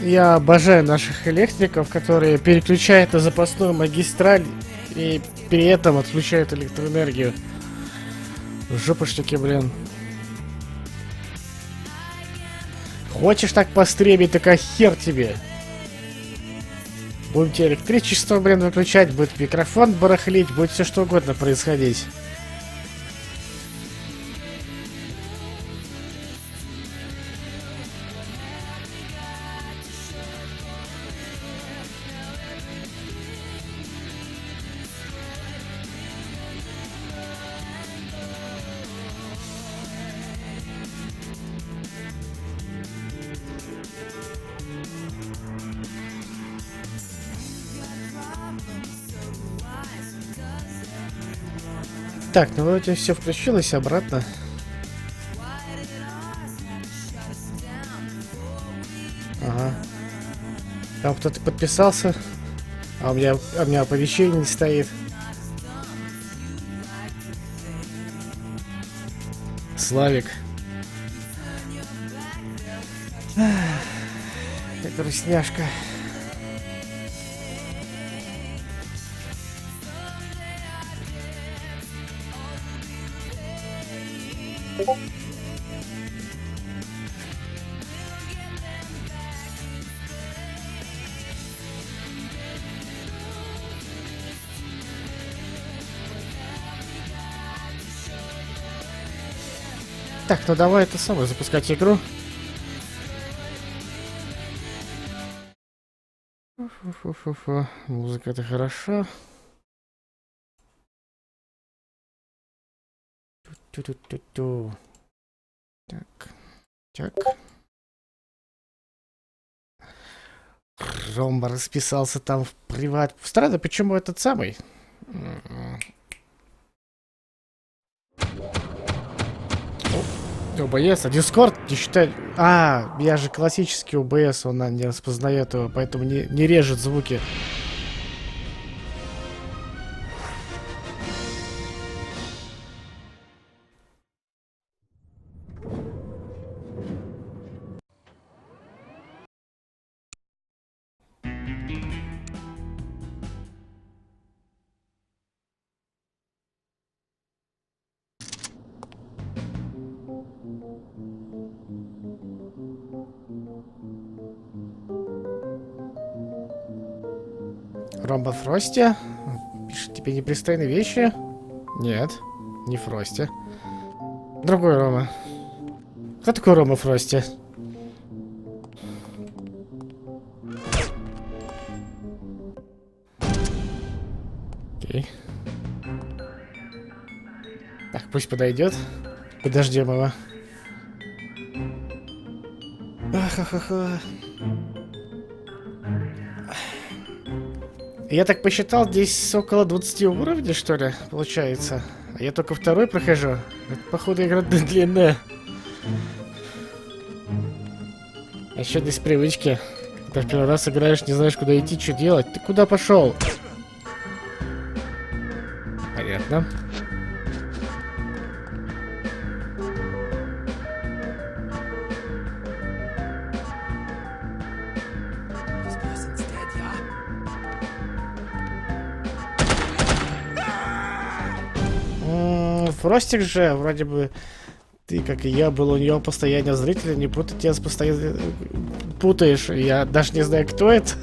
Я обожаю наших электриков, которые переключают на запасную магистраль и при этом отключают электроэнергию. Жопыштики, блин. Хочешь так постребить, так а хер тебе. Будем тебе электричество, блин, выключать, будет микрофон барахлить, будет все что угодно происходить. Так, ну вроде все включилось обратно. Ага. Там кто-то подписался, а у меня оповещение не стоит. Славик. Это грустняшка. Так, ну давай это самое, запускать игру. Фу-фу-фу-фу. Музыка это хорошо. Ту-ту-ту-ту. Так. Так. Рома расписался там в приват. Странно, почему этот самый? ОБС, а Дискорд не считает... А, я же классический ОБС, он не распознает его, поэтому не режет звуки. Ромба Фрости? Пишет тебе непристойные вещи? Нет, не Фрости. Другой Рома. Кто такой Рома Фрости? Окей. Так, пусть подойдет. Подождем его. Ахахаха. Я так посчитал, здесь около 20 уровней, что ли, получается. А я только второй прохожу. Это, походу, игра длинная. А еще здесь привычки. Когда в первый раз играешь, не знаешь, куда идти, что делать. Ты куда пошел? Понятно. Фростик же, вроде бы, ты, как и я, был у него постоянно зритель, не путать, тебя постоянно путаешь, я даже не знаю, кто это.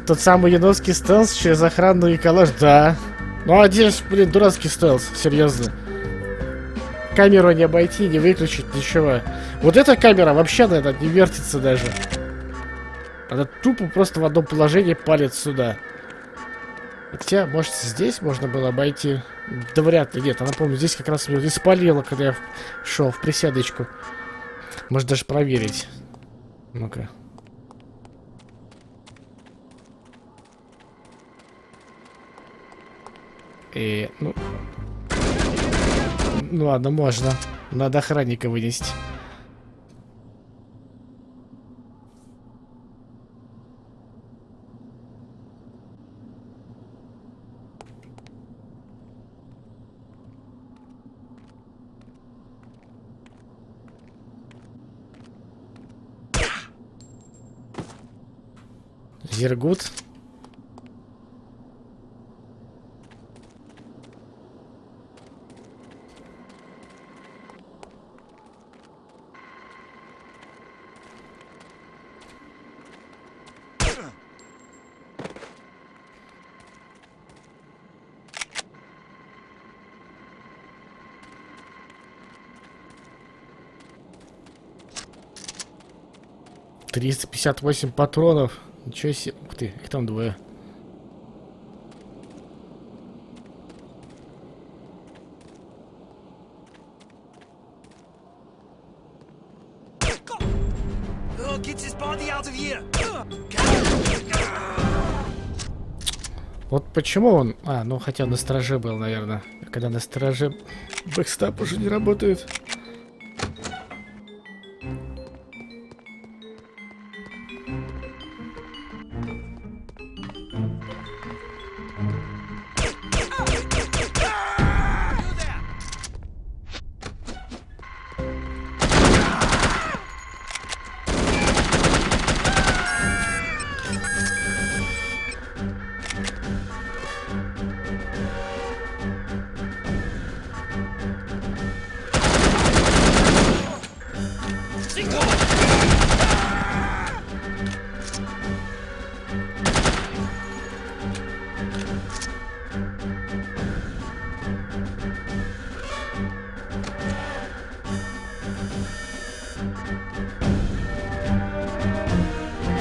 Тот самый яновский стелс через охрану и коллаж, да. Ну а здесь, блин, дурацкий стелс, серьезно. Камеру не обойти, не выключить, ничего. Вот эта камера вообще, наверное, не вертится даже. Она тупо просто в одном положении палит сюда. Хотя, может, здесь можно было обойти. Да вряд ли. Нет, она, помню, здесь как раз меня испалила, когда я шел в присядочку. Может даже проверить. Ну-ка. Ну, ну ладно, можно. Надо охранника вынести. Зергут. $358 патронов. Ничего себе. Ух ты, их там двое. Вот почему он... А, ну хотя на страже был, наверное. Когда на страже бэкстап уже не работает.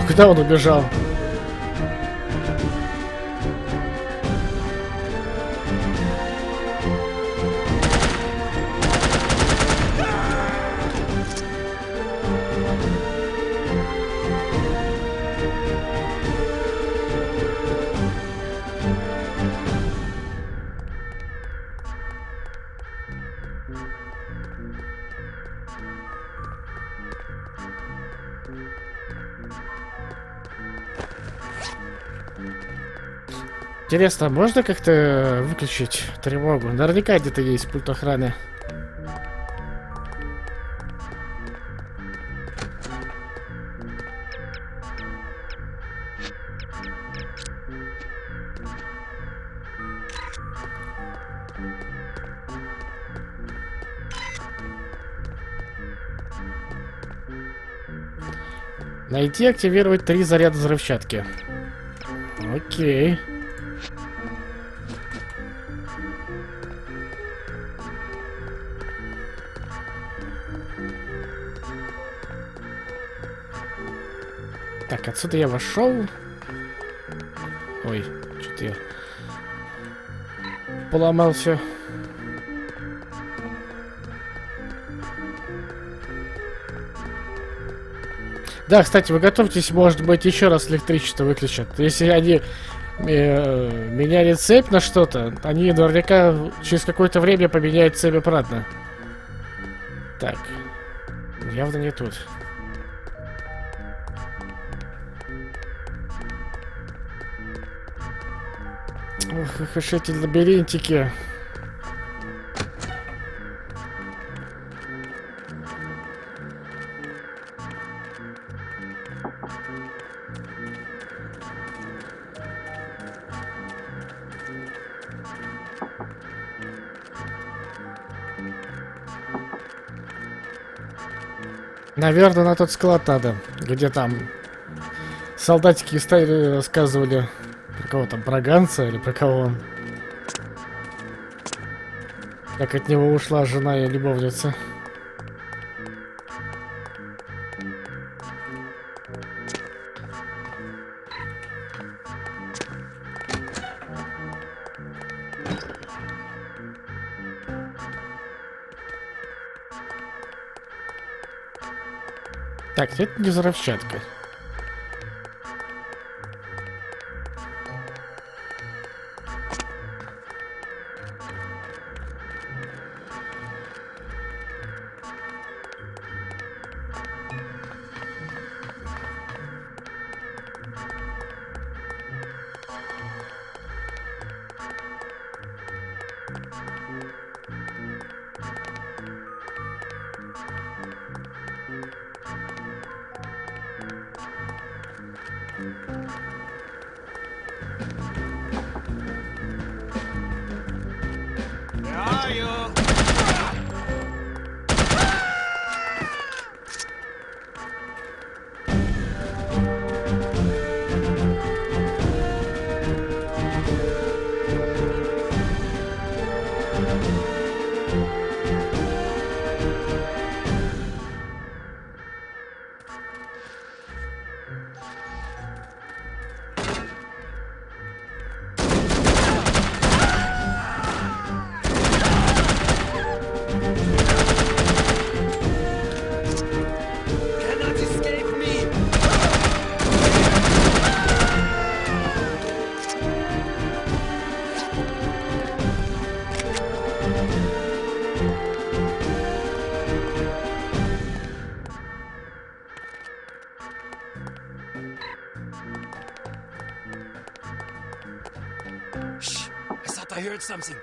Куда он убежал? Интересно, можно как-то выключить тревогу? Наверняка где-то есть пульт охраны. Найти и активировать 3 заряда взрывчатки. Окей. Так, отсюда я вошел. Ой, что-то я поломался. Да, кстати, вы готовьтесь, может быть, еще раз электричество выключат. Если они меняли цепь на что-то, они наверняка через какое-то время поменяют цепь обратно. Так, явно не тут. Ох, уж эти лабиринтики. Наверное, на тот склад надо, где там солдатики истории рассказывали. Про кого там, про Ганса или про кого он? Как от него ушла жена и любовница. Так, это не взрывчатка. I heard something.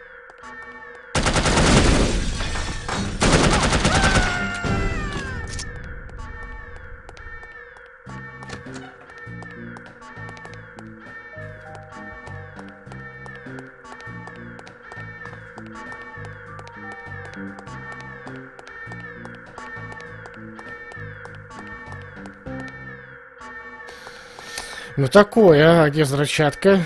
Ну такое, а где взрывчатка?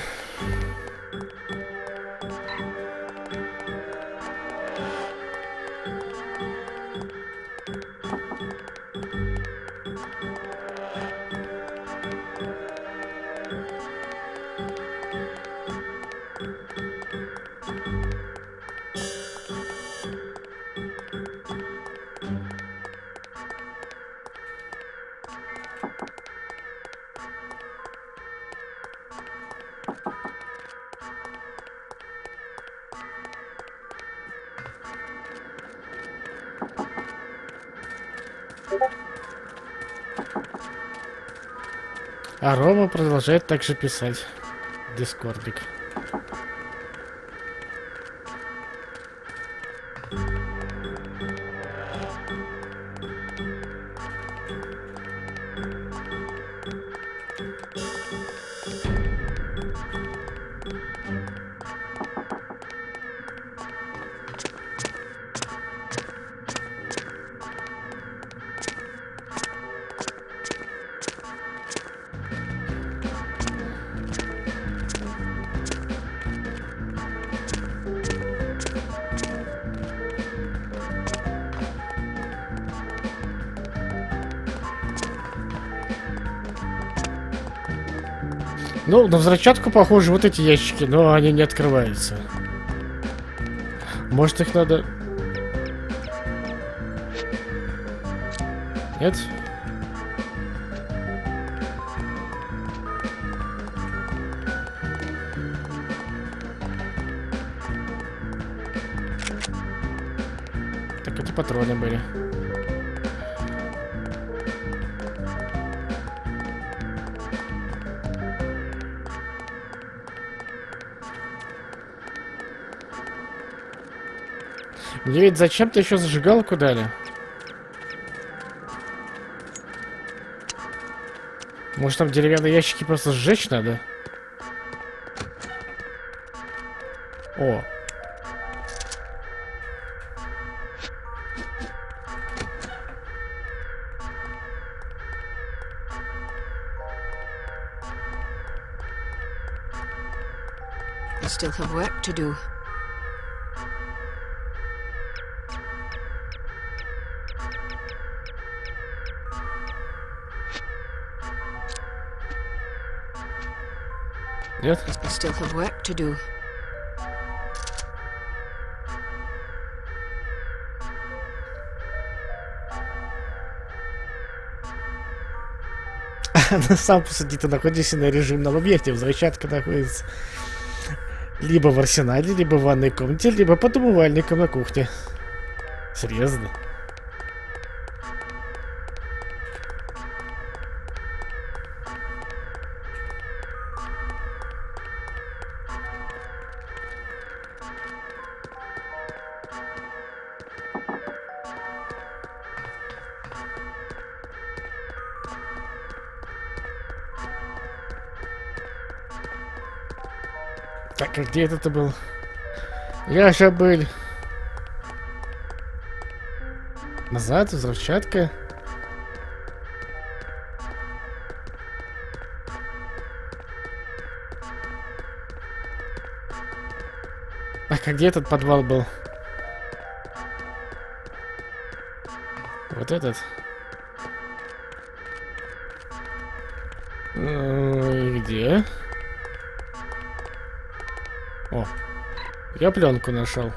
А Рома продолжает также писать. Дискордик. Ну, на взрывчатку похожи вот эти ящики, но они не открываются. Может, их надо... Нет? Так, это патроны были. Мне ведь зачем-то еще зажигалку дали. Может, там деревянные ящики просто сжечь надо? О. We still have work to do. Нет? We still have work to do. Сам посуди, ты находишься на режимном объекте. Взрывчатка находится либо в арсенале, либо в ванной комнате, либо под умывальником на кухне. Серьезно? Так, а где это был? Я забыл. Назад, взрывчатка. Так, а где этот подвал был? Вот этот. И где? О, я пленку нашел.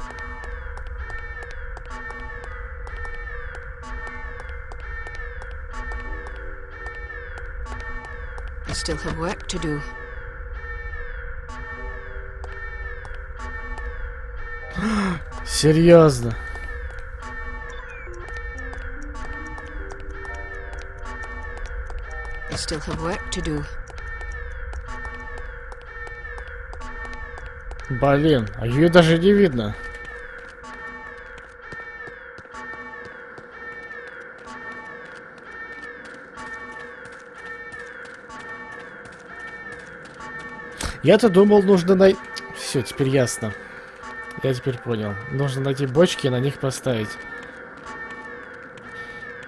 I still have work to do. Серьезно? I still have work to do. Блин, а ее даже не видно. Я-то думал, нужно найти... Все, теперь ясно. Я теперь понял. Нужно найти бочки и на них поставить.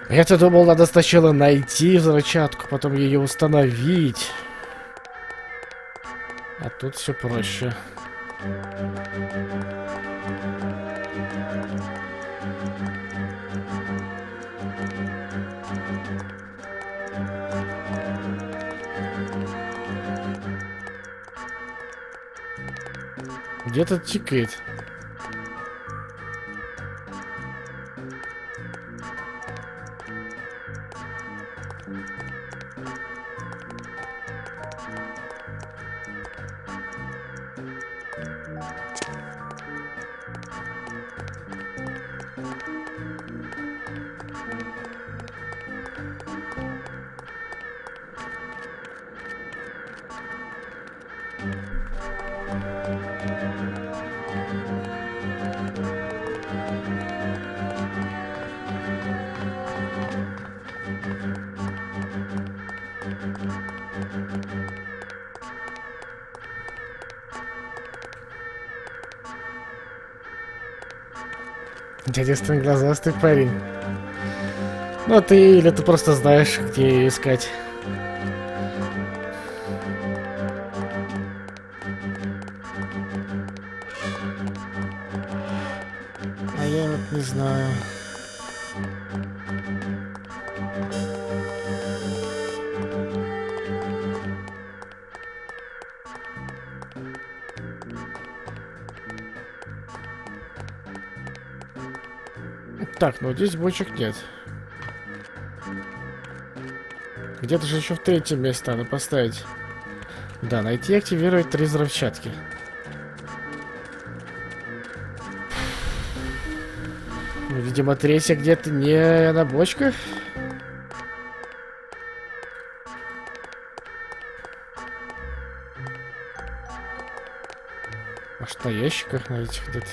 Я-то думал, надо сначала найти взрывчатку, потом ее установить. А тут все проще. Где-то тикает. Дядя глазастый парень. Ну ты или ты просто знаешь, где ее искать. А я вот не знаю. Так, ну здесь бочек нет. Где-то же еще в третьем месте надо поставить. Да, найти и активировать 3 взрывчатки. Видимо, третья где-то не на бочках. Может, на ящиках на этих где-то.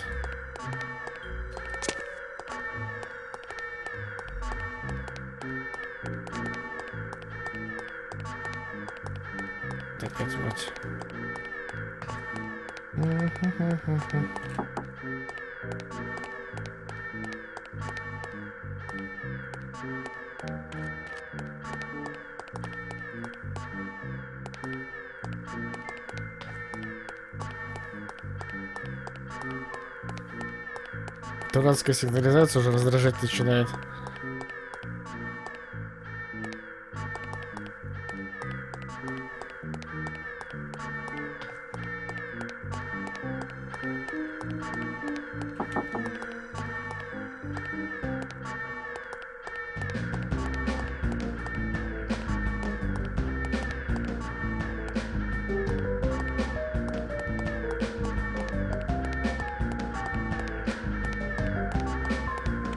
Так, это вот. Дурацкая сигнализация уже раздражать начинает.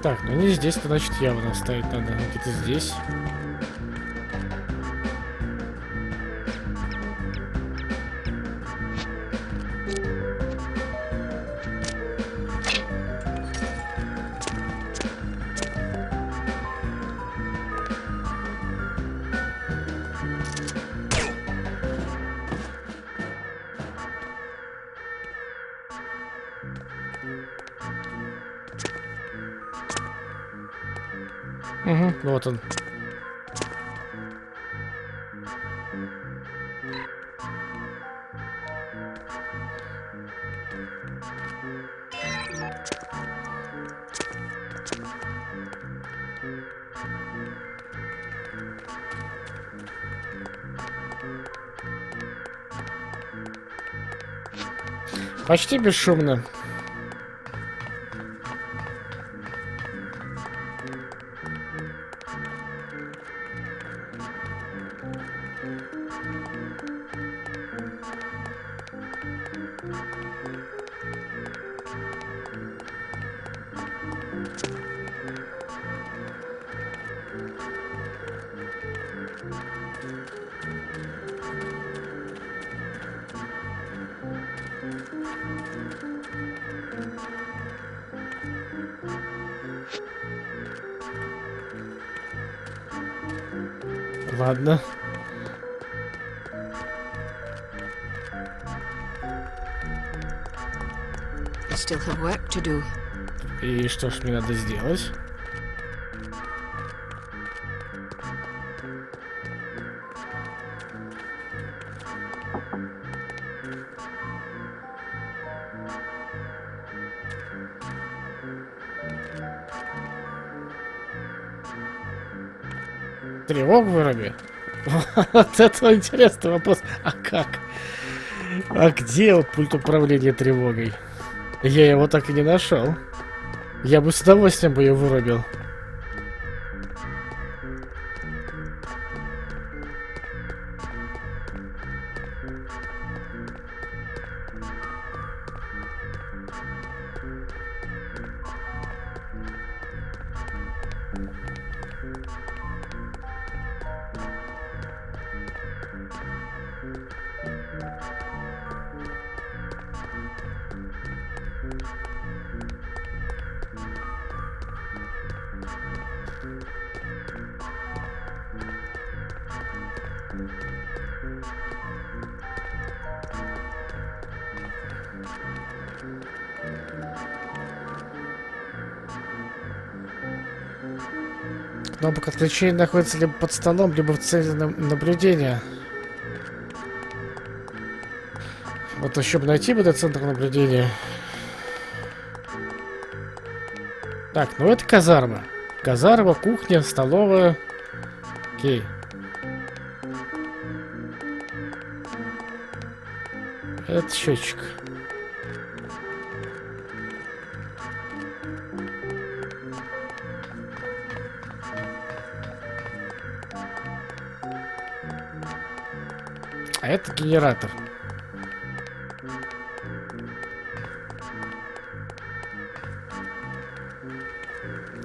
Так, ну не здесь, то значит явно ставить надо. Где-то здесь. Угу, вот он. Почти бесшумно. Ладно. I still have work to do. И что ж мне надо сделать? Тревогу выруби. Вот это интересный вопрос. А как? А где вот пульт управления тревогой? Я его так и не нашел. Я бы с удовольствием бы ее вырубил. Кнопка отключения находится либо под столом, либо в центре наблюдения. Вот еще бы найти бы до центра наблюдения. Так, ну это казарма. Казарма, кухня, столовая. Окей. Это счетчик. А это генератор.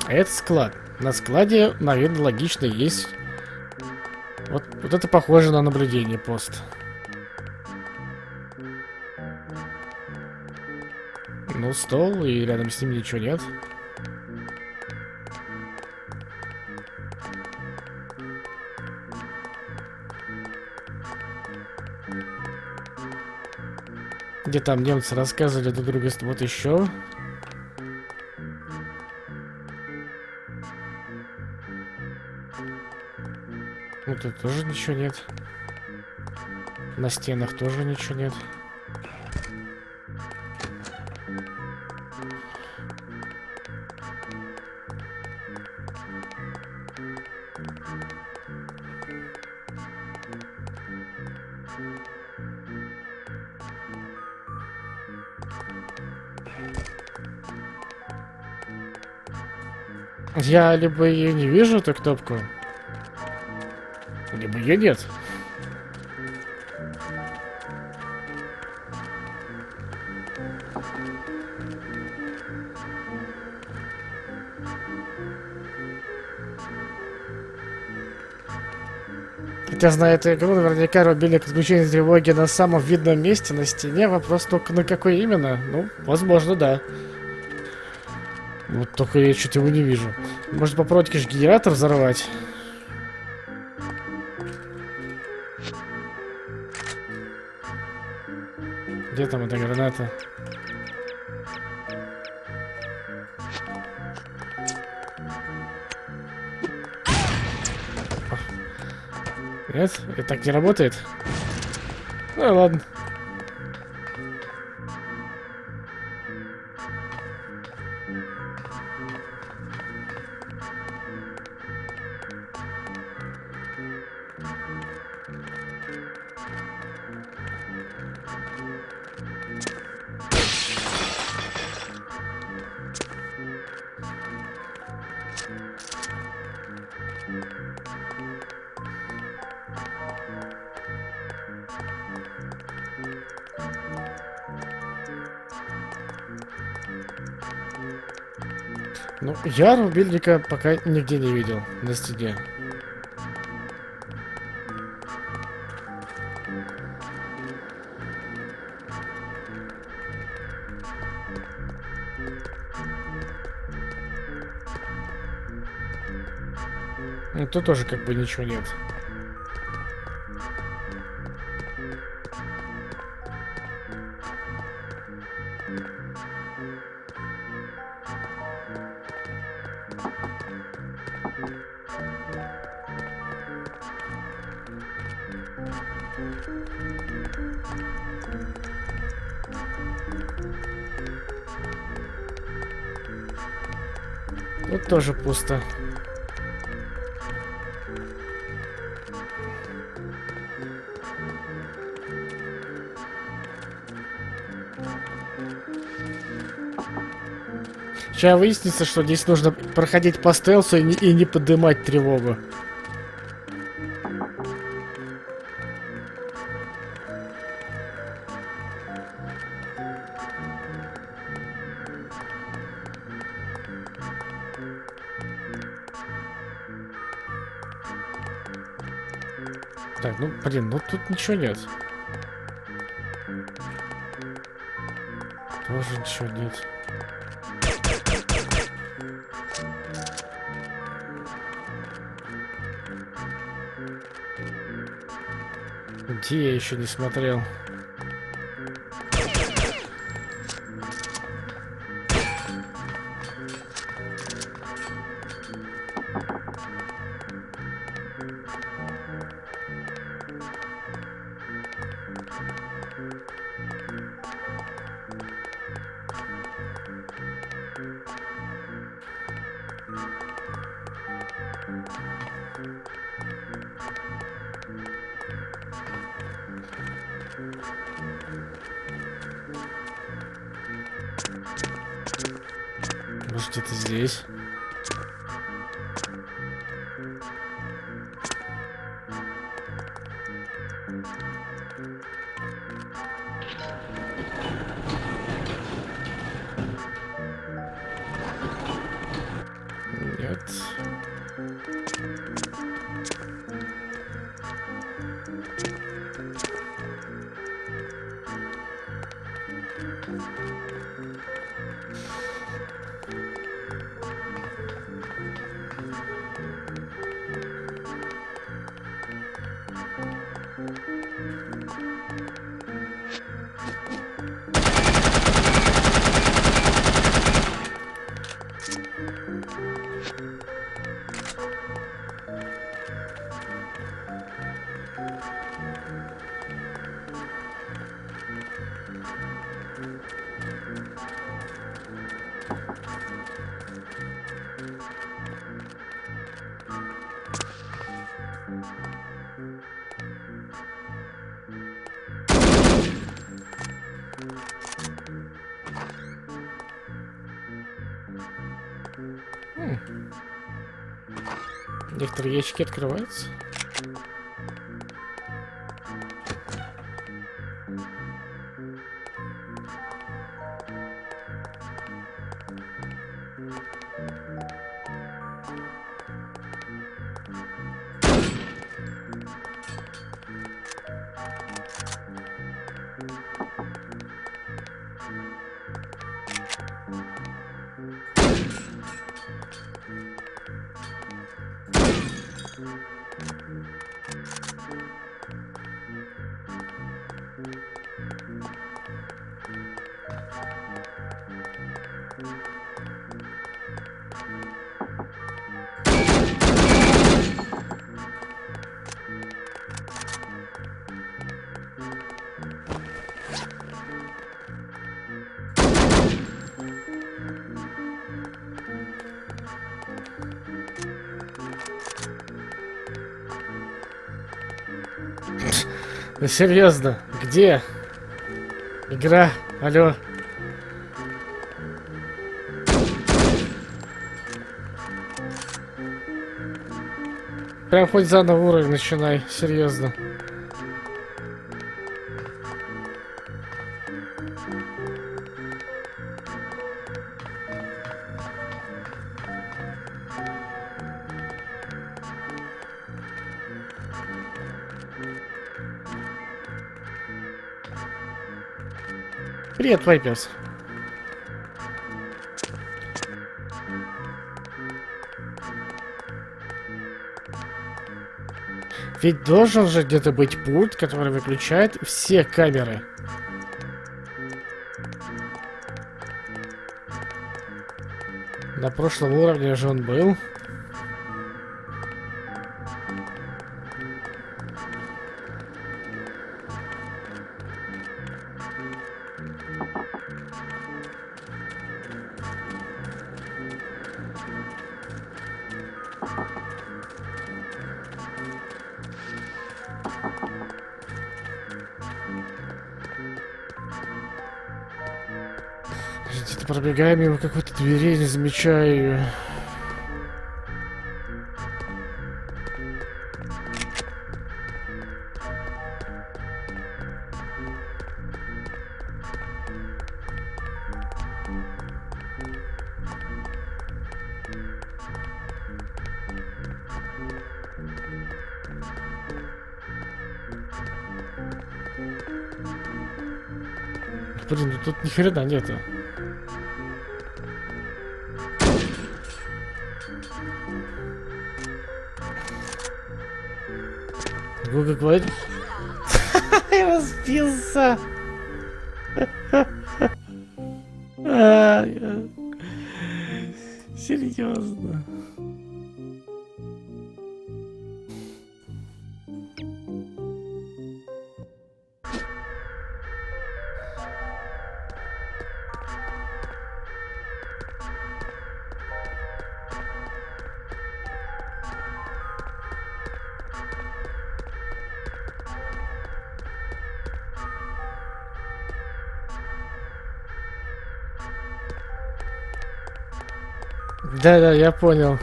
А это склад. На складе, наверное, логично есть. Вот это похоже на наблюдение пост. Ну, стол, и рядом с ним ничего нет. Где там немцы рассказывали друг другу, вот еще. Ну тут тоже ничего нет. На стенах тоже ничего нет. Я либо ее не вижу, эту кнопку, либо ее нет. Хотя, зная эту игру, наверняка рубильник отключения тревоги на самом видном месте на стене. Вопрос только на какой именно? Ну, возможно, да. Вот только я что-то его не вижу. Может попробовать, конечно, генератор взорвать? Где там эта граната? Нет? Это так не работает? Ну ладно. Ну, я рубильника пока нигде не видел на стене. Ну, тут тоже как бы ничего нет. Тут тоже пусто. Сейчас выяснится, что здесь нужно проходить по стелсу и не поднимать тревогу. Так, ну блин, ну тут ничего нет. Тоже ничего нет. Где я еще не смотрел? Может, где-то здесь? Нет. Некоторые ящики открываются. Ну, серьезно, где игра? Алло. Прям хоть заново уровень начинай, серьезно. Привет, Вайперс. Ведь должен же где-то быть пульт, который выключает все камеры. На прошлом уровне же он был. Где-то пробегаем мимо какой-то двери, не замечаю ее. Блин, ну тут ни хрена нету. Гугл говорит. Я разбился. Серьезно. Да-да, я понял.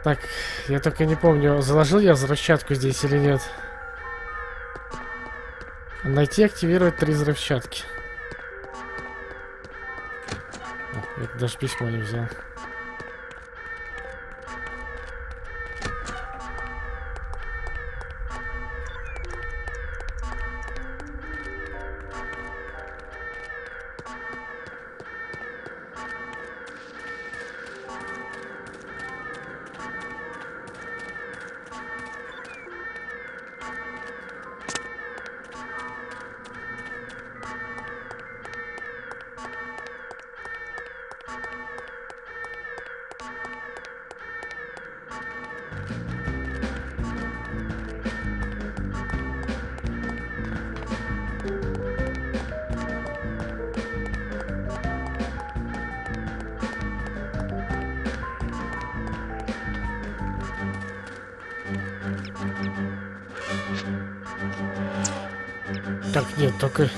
Так, я только не помню, заложил я взрывчатку здесь или нет. Найти, активировать 3 взрывчатки. О, я даже письмо не взял. Так, нет, только...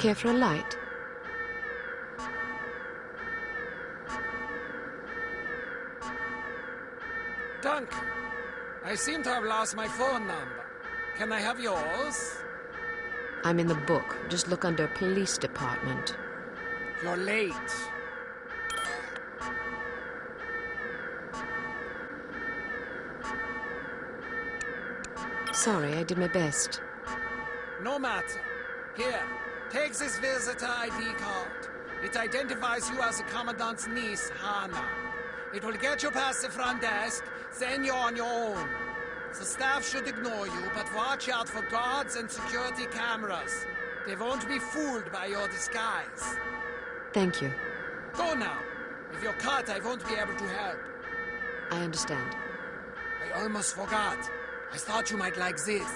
Care for a light? Dunk, I seem to have lost my phone number. Can I have yours? I'm in the book. Just look under police department. You're late. Sorry, I did my best. No matter. Here, take this visitor ID card. It identifies you as the Commandant's niece, Hannah. It will get you past the front desk, then you're on your own. The staff should ignore you, but watch out for guards and security cameras. They won't be fooled by your disguise. Thank you. Go now. If you're caught, I won't be able to help. I understand. I almost forgot. I thought you might like this.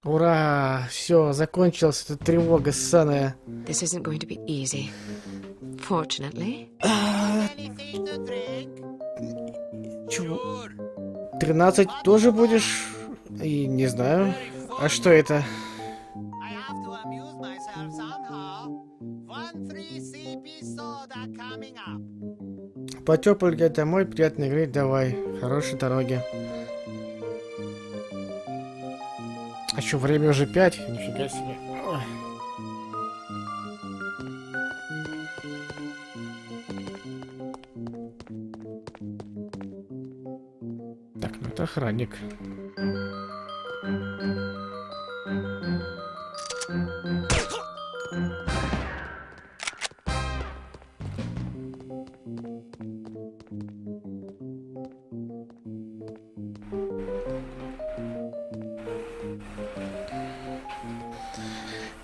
Ура! Все, закончилась эта тревога ссаная. This isn't going to be easy. Fortunately. Чего? 13 тоже будешь? И не знаю. А что это? I have to amuse myself somehow. 1-3 CP soda coming up. Потёпали домой, приятной игры, давай. Хорошей дороги. А что, время уже 5? Нифига себе. Ой. Так, ну это охранник.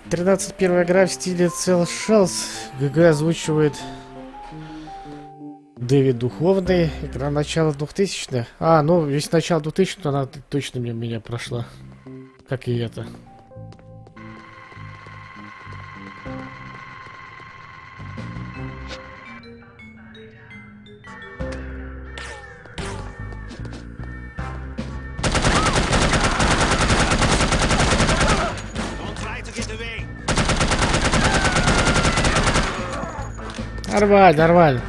Тринадцать первая игра в стиле Cell Shells. ГГ озвучивает Дэвид Духовный. Игра начала 2000-х. А, ну, если начало 2000-х, то она точно меня прошла. Как и это. Don't try to get away. Нормально, нормально.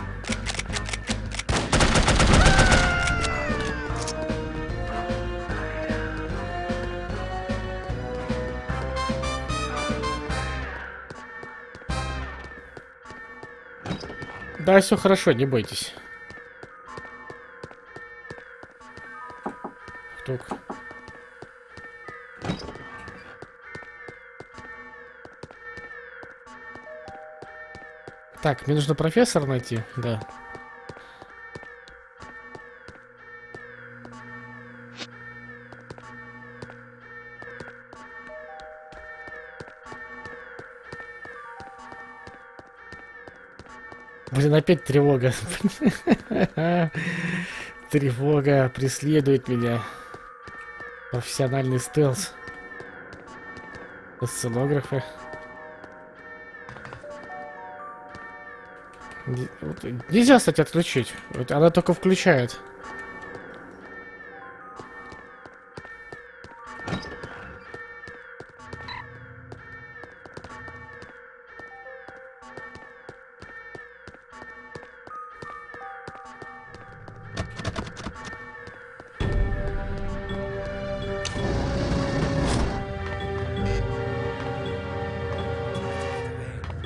Да, все хорошо, не бойтесь. Тук. Так, мне нужно профессора найти, да. Блин, опять тревога. Тревога преследует меня. Профессиональный стелс. Сценографы. Нельзя, кстати, отключить. Вот она только включает.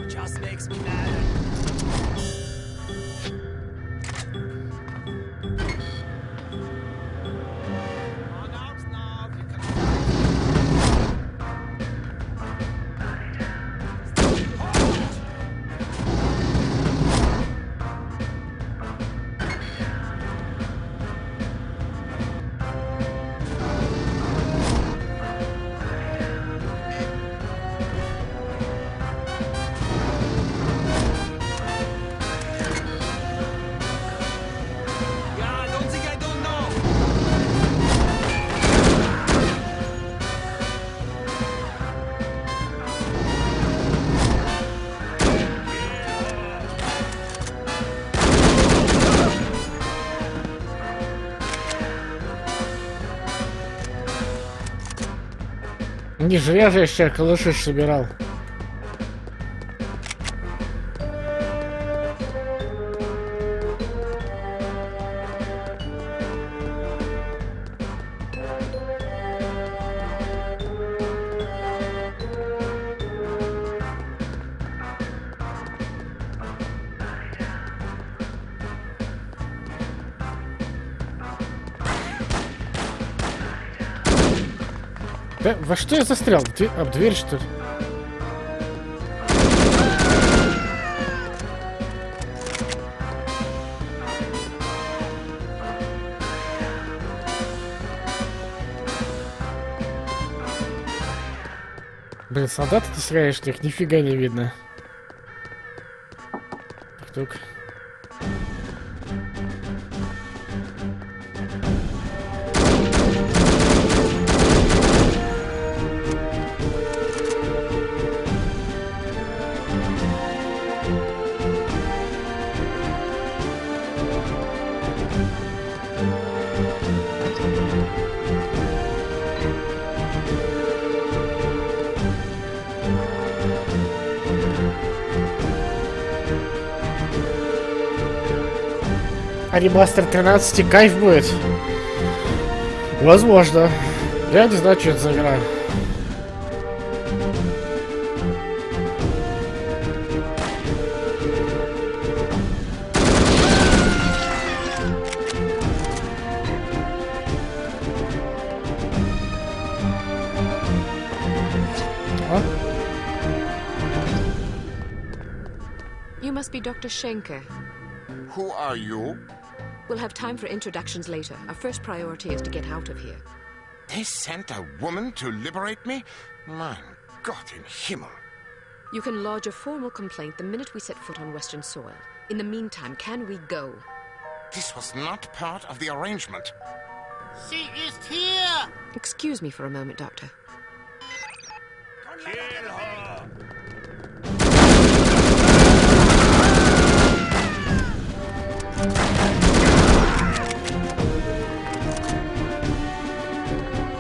Just makes me mad. On out now, you can. Не зря же я сейчас калаши собирал. Да, во что я застрял? Об дверь, что ли? Блин, солдаты ты сраешь, их нифига не видно. Тук. А ремастер 13 кайф будет? Возможно. Я не знаю, что это за игра. А? You must be Dr. Schenker. Who are you? We'll have time for introductions later. Our first priority is to get out of here. They sent a woman to liberate me? Mein Gott in Himmel. You can lodge a formal complaint the minute we set foot on Western soil. In the meantime, can we go? This was not part of the arrangement. Sie ist hier! Excuse me for a moment, Doctor. Kill her!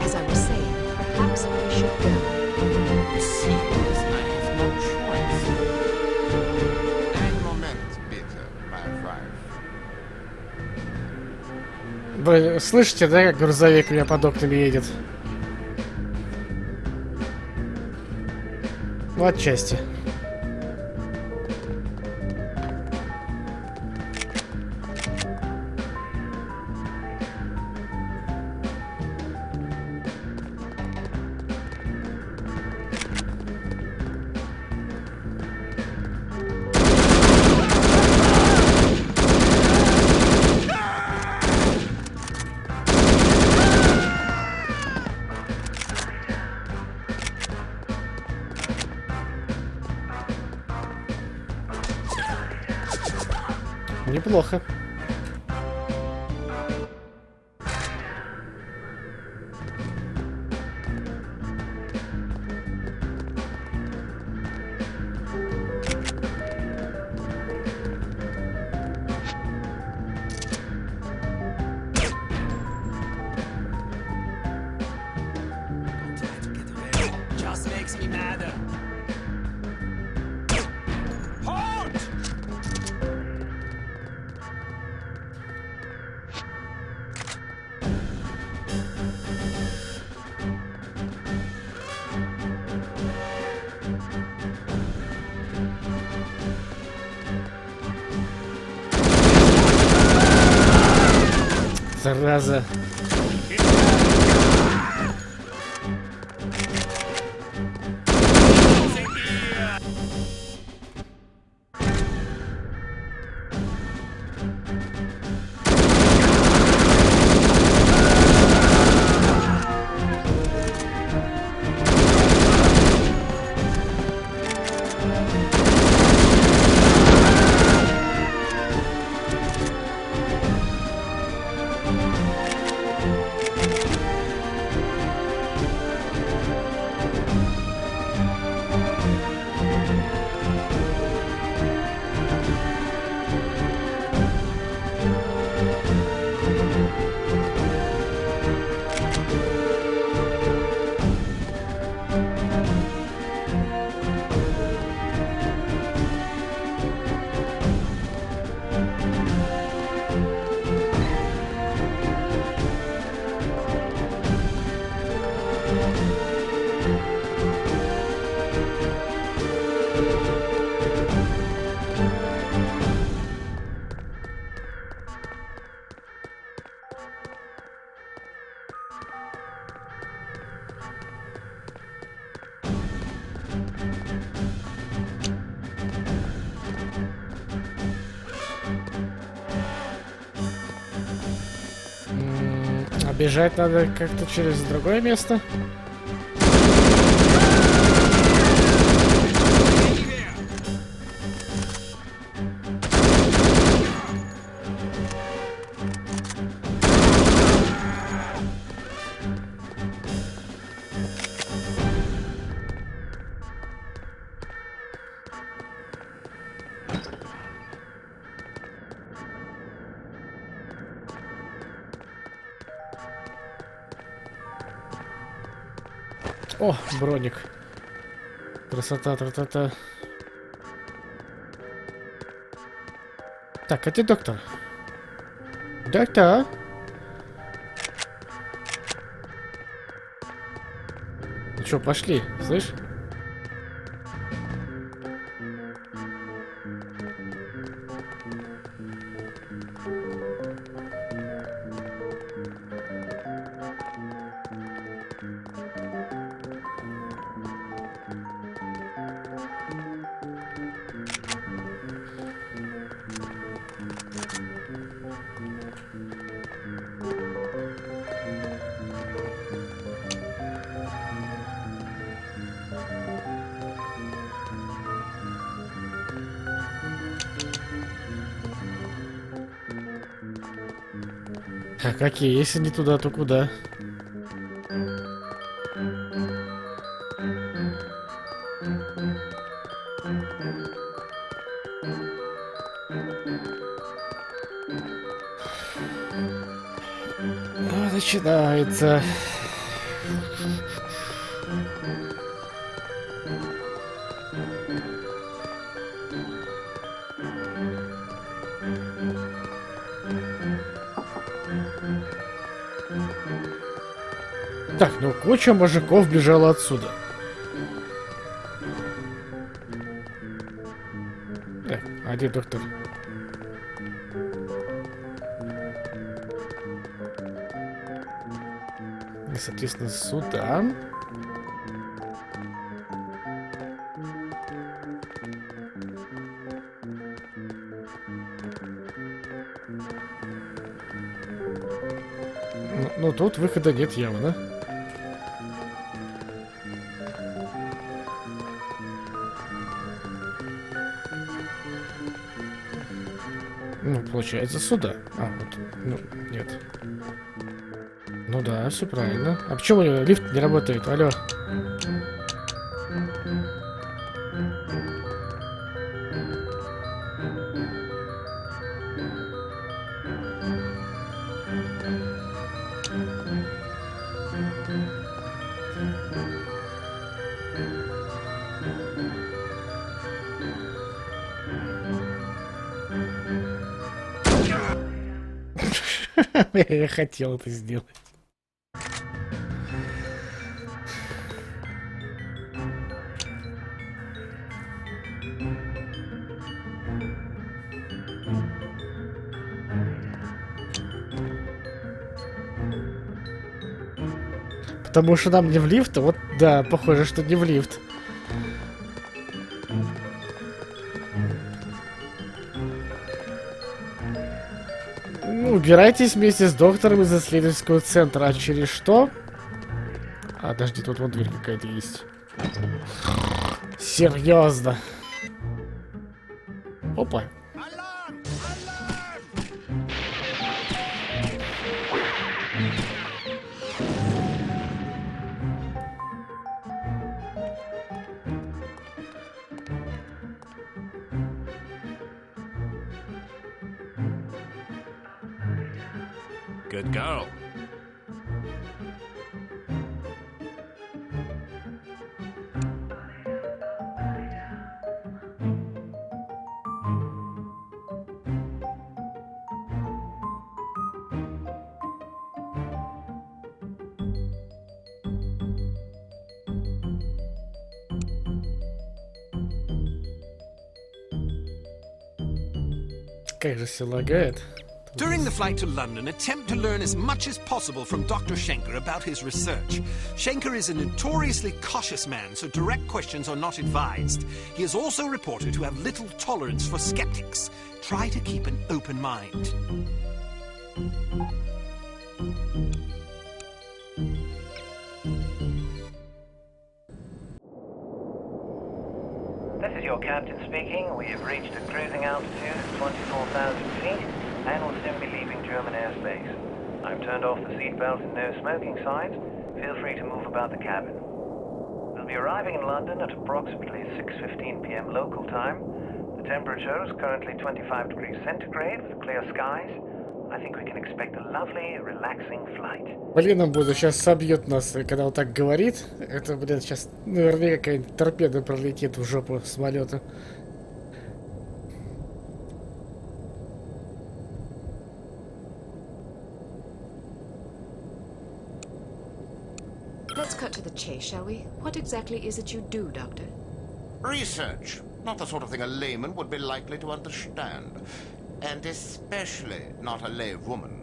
As I was saying, perhaps we should go. You see, I have no choice. Ein Moment, bitte, my wife. Блин, слышите, да, как грузовик у меня под окнами едет? Ну, отчасти. Неплохо. Just makes me madder. Halt! Зараза. бежать надо как-то через другое место. О, броник. Красота, тра-та-та. Так, а ты доктор? Доктор? Ну чё, пошли, слышь? А какие? Если не туда, то куда? Ну, начинается. Так, ну куча мужиков бежала отсюда. Так, а где доктор? И, соответственно, сюда. Ну, тут выхода нет явно. Ну, получается, сюда. А, вот. Ну, нет. Ну да, все правильно. А почему лифт не работает? Алло. Я хотел это сделать. Потому что нам не в лифт, а вот да, похоже, что не в лифт. Ну, убирайтесь вместе с доктором из исследовательского центра. А через что? А, подожди, тут вон дверь какая-то есть. Серьезно. Опа. Alarm! Good girl. Как же все лагает. During the flight to London, attempt to learn as much as possible from Dr. Schenker about his research. Schenker is a notoriously cautious man, so direct questions are not advised. He is also reported to have little tolerance for skeptics. Try to keep an open mind. This is your captain speaking. We have reached a cruising altitude of 24,000 feet and will soon be leaving German airspace. I've turned off the seatbelt and no smoking signs. Feel free to move about the cabin. We'll be arriving in London at approximately 6:15 p.m. local time. The temperature is currently 25 degrees centigrade with clear skies. I think we can expect a lovely, relaxing flight. Блин, он будет сейчас собьет нас, и когда он так говорит. Это, блин, сейчас наверняка какая-нибудь торпеда пролетит в жопу самолета. Let's cut to the chase, shall we? What exactly is it you do, Doctor? Research. Not the sort of thing a layman would be likely to understand. And especially not a lay woman.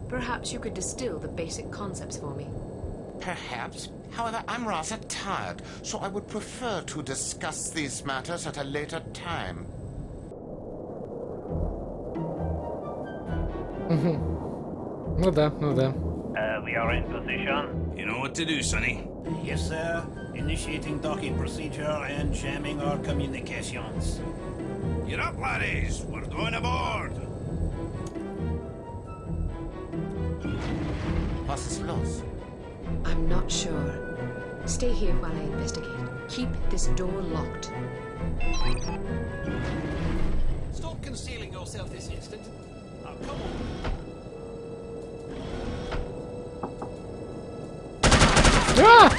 Perhaps you could distill the basic concepts for me. Perhaps. However, I'm rather tired, so I would prefer to discuss these matters at a later time. Ну да, ну да. We are in position. You know what to do, Sonny. Yes, sir. Initiating docking procedure and jamming our communications. Get up, laddies. We're going aboard. Was ist los? I'm not sure. Stay here while I investigate. Keep this door locked. Stop concealing yourself this instant. Now, come on. А!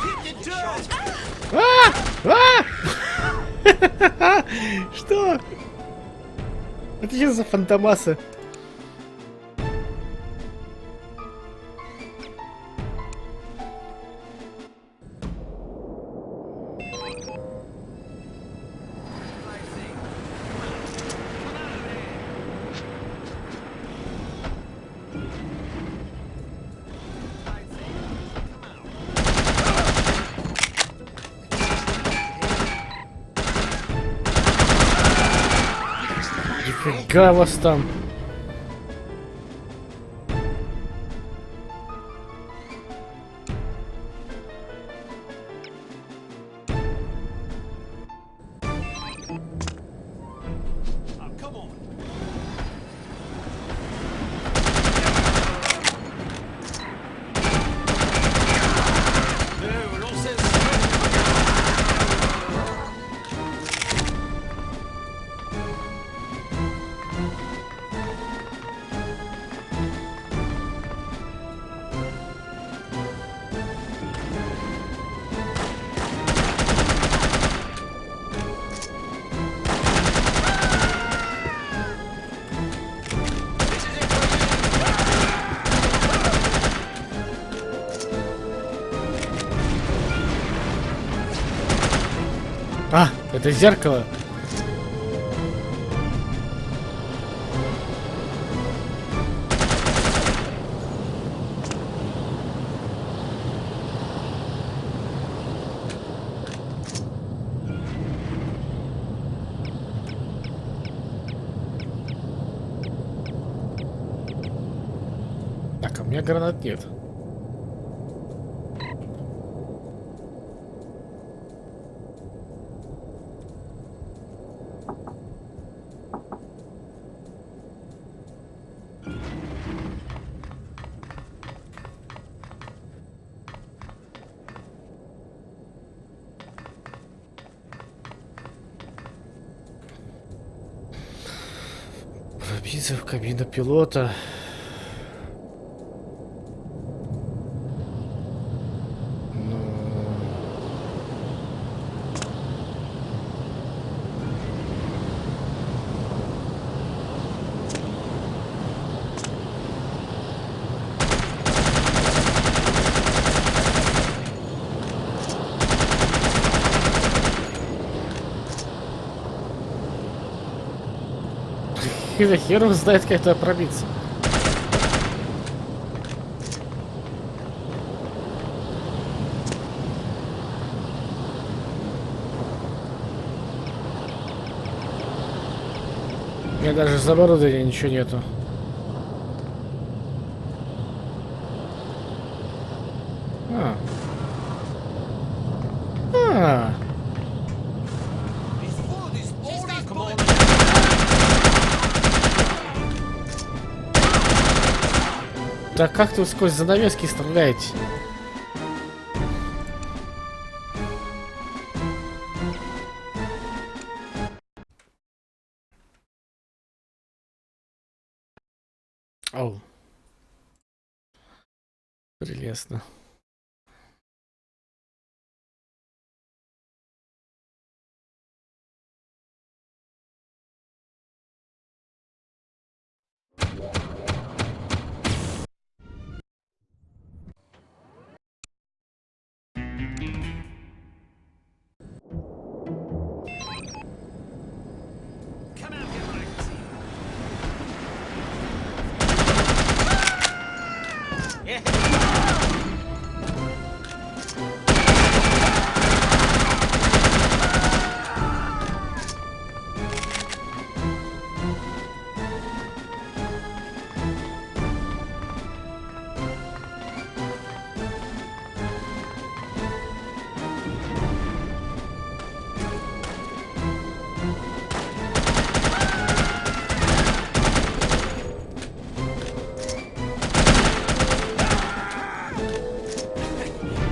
А! А! Что? Это что за фантомасы? Нифига вас там. Now, come on. No, we're all set. А, это зеркало. Так, а у меня гранат нет. Пробиться в кабину пилота. Ну, хер его знает, как это пробиться. У меня даже за оборудования ничего нету. Да как вы сквозь занавески стреляете? Ау. Прелестно. Come out here where I can see you. Yeah.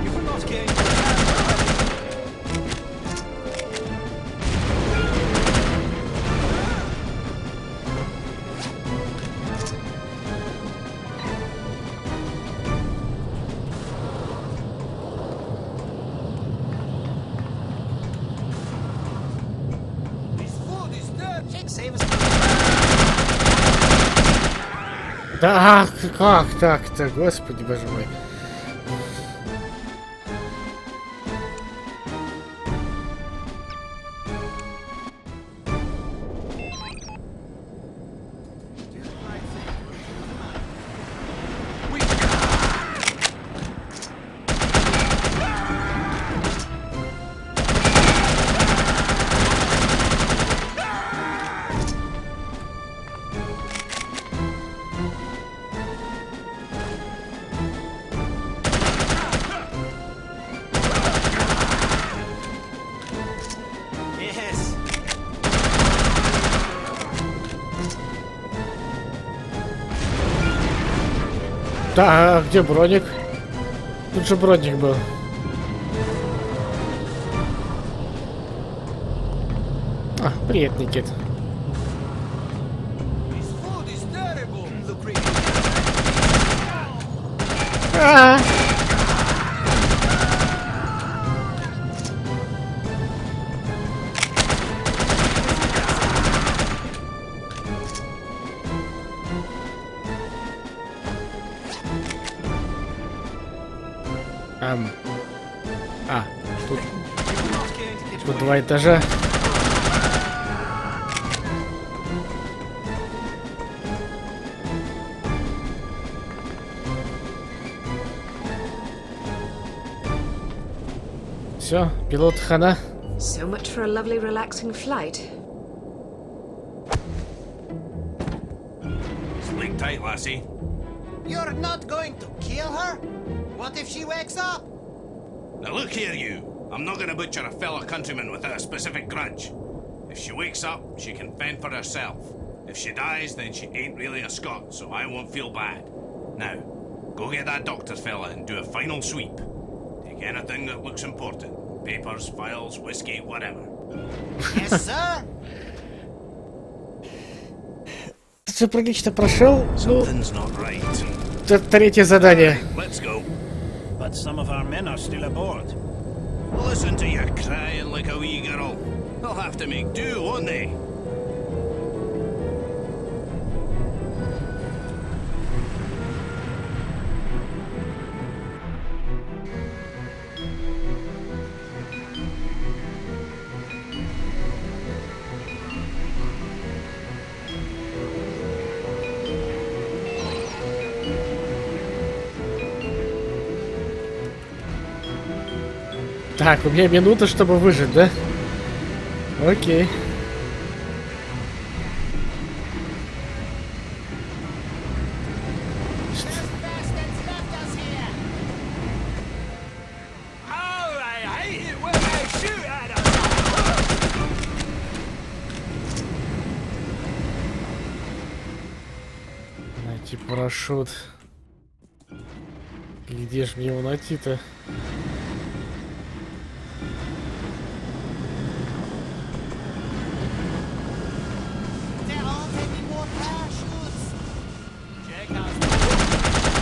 You were not going to. This food is dead. Heck, save us. Да, как так-то, господи боже мой. Yes. Да, а где броник? Тут же броник был. А, привет, Никит. This food is terrible. Look, Rick. А! А, тут, You're not going to get тут away. 2 этажа. Все, пилот хана. So much for a lovely, relaxing flight. Sleep tight, lassie. You're not going to kill her? What if she wakes up? Now look here, you. I'm not gonna butcher a fellow countryman without a specific grudge. If she wakes up, she can fend for herself. If she dies, then she ain't really a Scot, so I won't feel bad. Now, go get that doctor fella and do a final sweep. Take anything that looks important. Papers, files, whiskey, whatever. Yes, sir. Все прилично прошел. Ну, Something's not right. это 3-е задание. Let's go. But some of our men are still aboard. Listen to you crying like a wee girl. They'll have to make do, won't they? Так, у меня минута, чтобы выжить, да? Окей. Oh, I hate it when they shoot at us. Найти парашют. Где ж мне его найти-то? There aren't any more parachutes. Check out.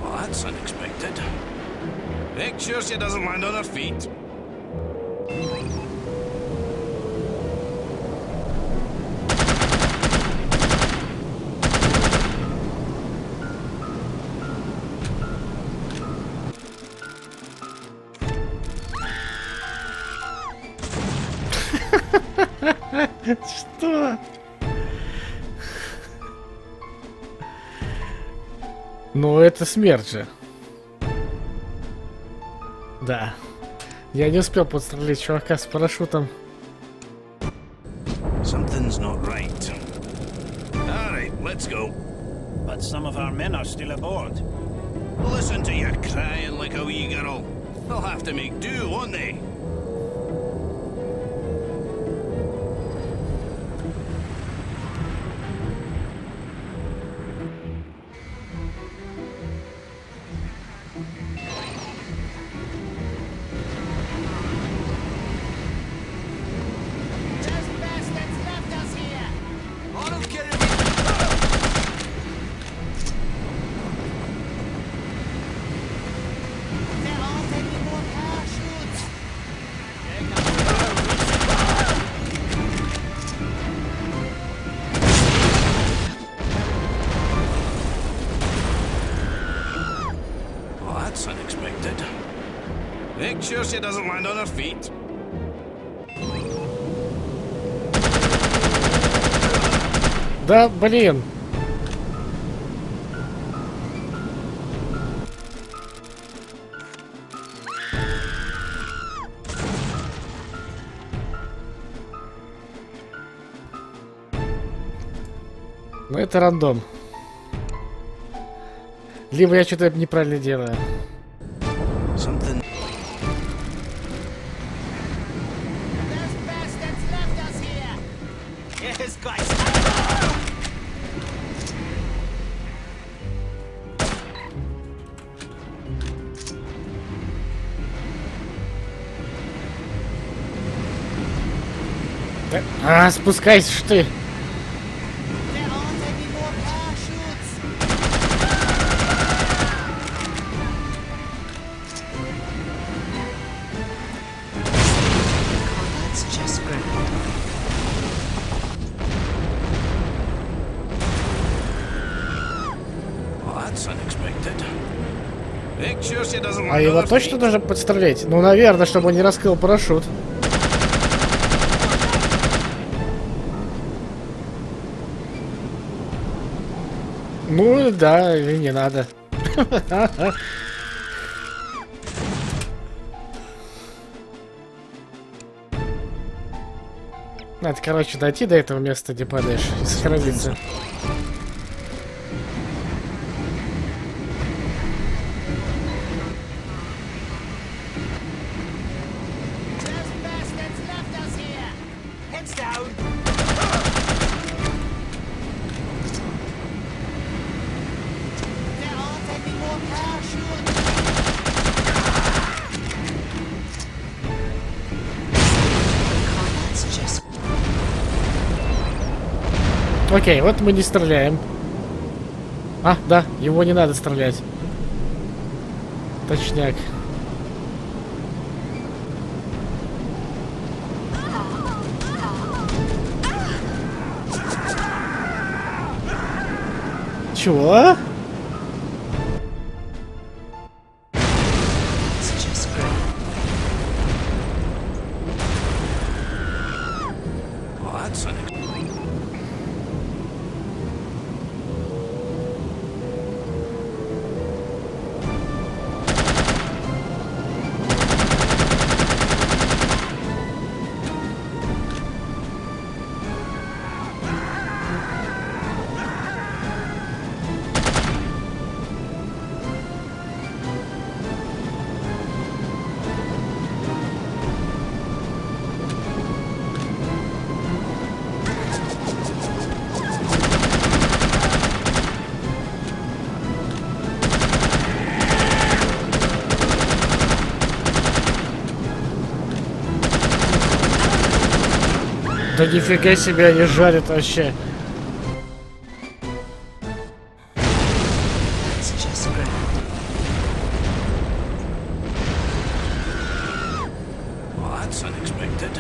Well, that's unexpected. Make sure she doesn't land on her feet. Что? Ну, это смерть же. Да. Я не успел подстрелить чувака с парашютом. Something's not right. All right, let's go. But some of our men are still aboard. Listen to you crying like a wee girl. They'll have to make do, won't they? There's bastards left us here. I don't care if There aren't any more parachutes. Well, that's unexpected. Make sure she doesn't land on her feet. Да, блин. Ну это рандом. Либо я что-то неправильно делаю. Something. There's bastards left us here. Yes, guys. Спускайся ж ты. There aren't any more parachutes. That's just great. Well, that's unexpected. Make sure she doesn't А land on его her точно feet. должен подстрелять? Ну, наверное, чтобы он не раскрыл парашют. Ну, да, или не надо. Надо, короче, дойти до этого места, где падаешь, и сохраниться. There's bastards left us here. Heads down. There aren't any more parachutes. That's just Окей, вот мы не стреляем. А, да, его не надо стрелять. Точняк. Чего? That's just great. Well, that's unexpected. Да нифига себе они жарят вообще. It's just grand. Well, that's unexpected.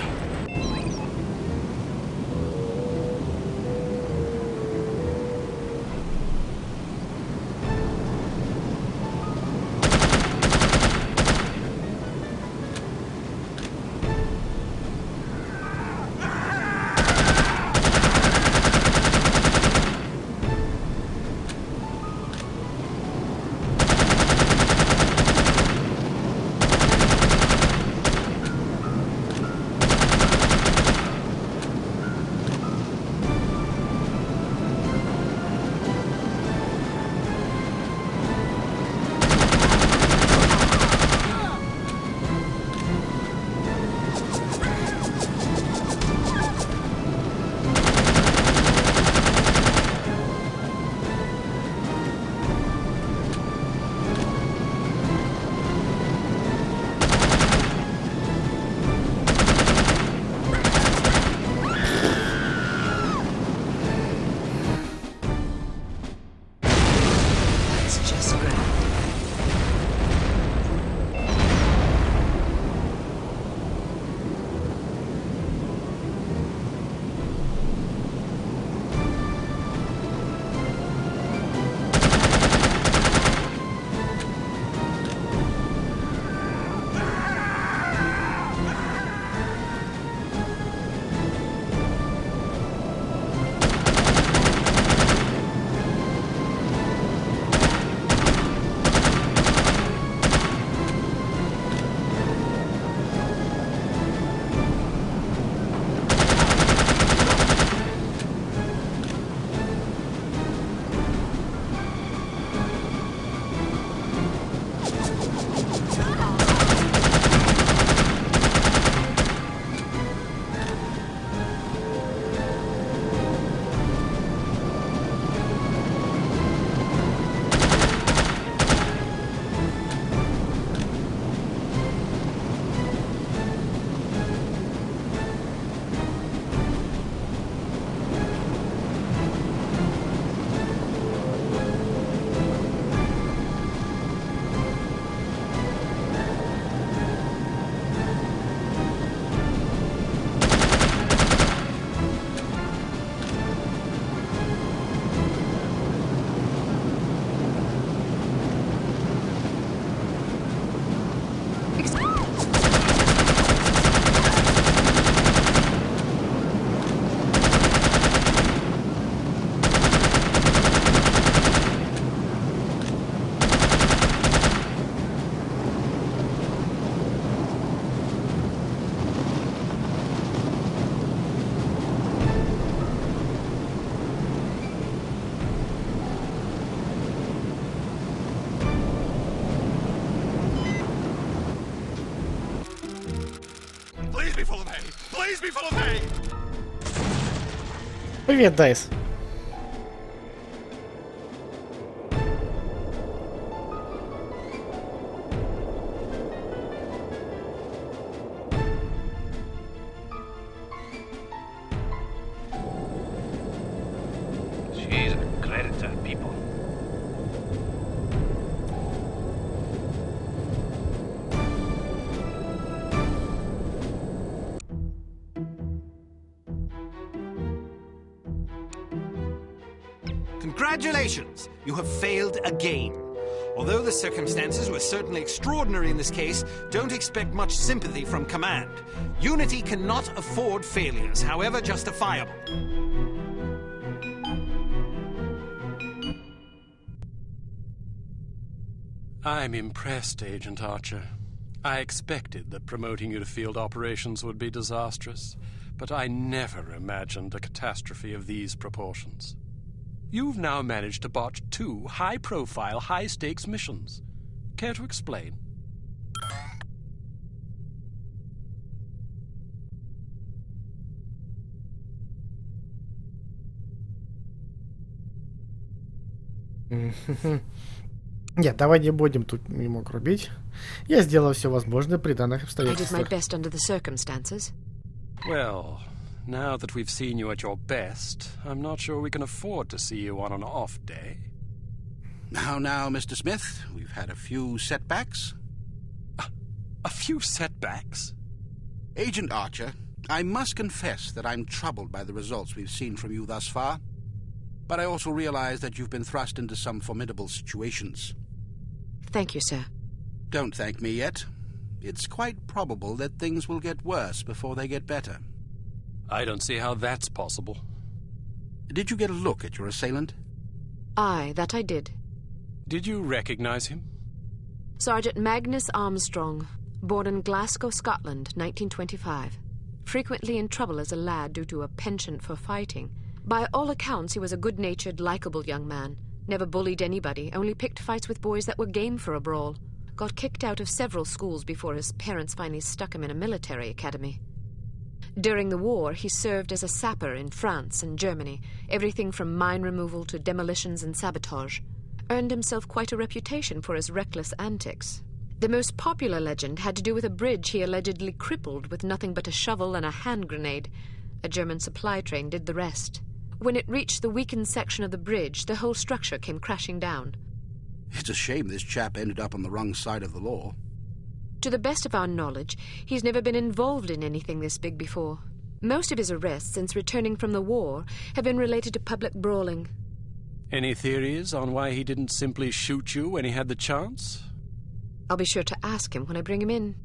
It's just grand. Please be full of hay! Please be full of hay! Привет, Дайс. She's a credit to her people. Congratulations! You have failed again. Although the circumstances were certainly extraordinary in this case, don't expect much sympathy from command. Unity cannot afford failures, however justifiable. I'm impressed, Agent Archer. I expected that promoting you to field operations would be disastrous, but I never imagined a catastrophe of these proportions. You've now managed to botch 2 high-profile, high-stakes missions. Care to explain? Нет, давай не будем тут ему грубить. Я сделал все возможное при данных I did my обстоятельствах. best under the circumstances. Well, now that we've seen you at your best, I'm not sure we can afford to see you on an off day. Now, Mr. Smith, we've had a few setbacks. A few setbacks? Agent Archer, I must confess that I'm troubled by the results we've seen from you thus far. But I also realize that you've been thrust into some formidable situations. Thank you, sir. Don't thank me yet. It's quite probable that things will get worse before they get better. I don't see how that's possible. Did you get a look at your assailant? Aye, that I did. Did you recognize him? Sergeant Magnus Armstrong, born in Glasgow, Scotland, 1925. Frequently in trouble as a lad due to a penchant for fighting. By all accounts, he was a good-natured, likable young man. Never bullied anybody, only picked fights with boys that were game for a brawl. Got kicked out of several schools before his parents finally stuck him in a military academy. During the war, he served as a sapper in France and Germany, everything from mine removal to demolitions and sabotage. Earned himself quite a reputation for his reckless antics. The most popular legend had to do with a bridge he allegedly crippled with nothing but a shovel and a hand grenade. A German supply train did the rest. When it reached the weakened section of the bridge, the whole structure came crashing down. It's a shame this chap ended up on the wrong side of the law. To the best of our knowledge, he's never been involved in anything this big before. Most of his arrests since returning from the war have been related to public brawling. Any theories on why he didn't simply shoot you when he had the chance? I'll be sure to ask him when I bring him in.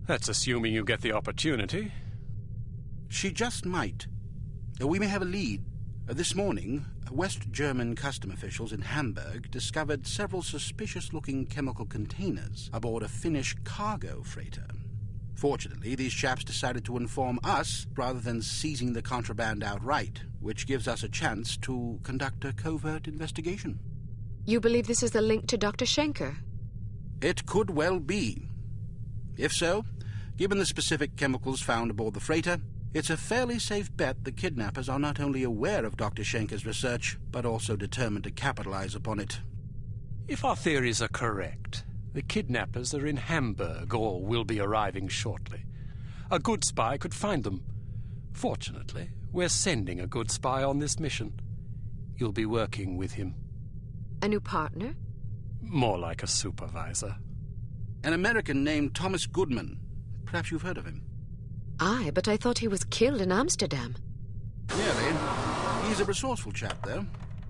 That's assuming you get the opportunity. She just might. We may have a lead. This morning, West German custom officials in Hamburg discovered several suspicious-looking chemical containers aboard a Finnish cargo freighter. Fortunately, these chaps decided to inform us rather than seizing the contraband outright, which gives us a chance to conduct a covert investigation. You believe this is the link to Dr. Schenker? It could well be. If so, given the specific chemicals found aboard the freighter, it's a fairly safe bet the kidnappers are not only aware of Dr. Schenker's research, but also determined to capitalize upon it. If our theories are correct, the kidnappers are in Hamburg or will be arriving shortly. A good spy could find them. Fortunately, we're sending a good spy on this mission. You'll be working with him. A new partner? More like a supervisor. An American named Thomas Goodman. Perhaps you've heard of him. Aye, but I thought he was killed in Amsterdam. Nearly. He's a resourceful chap, though.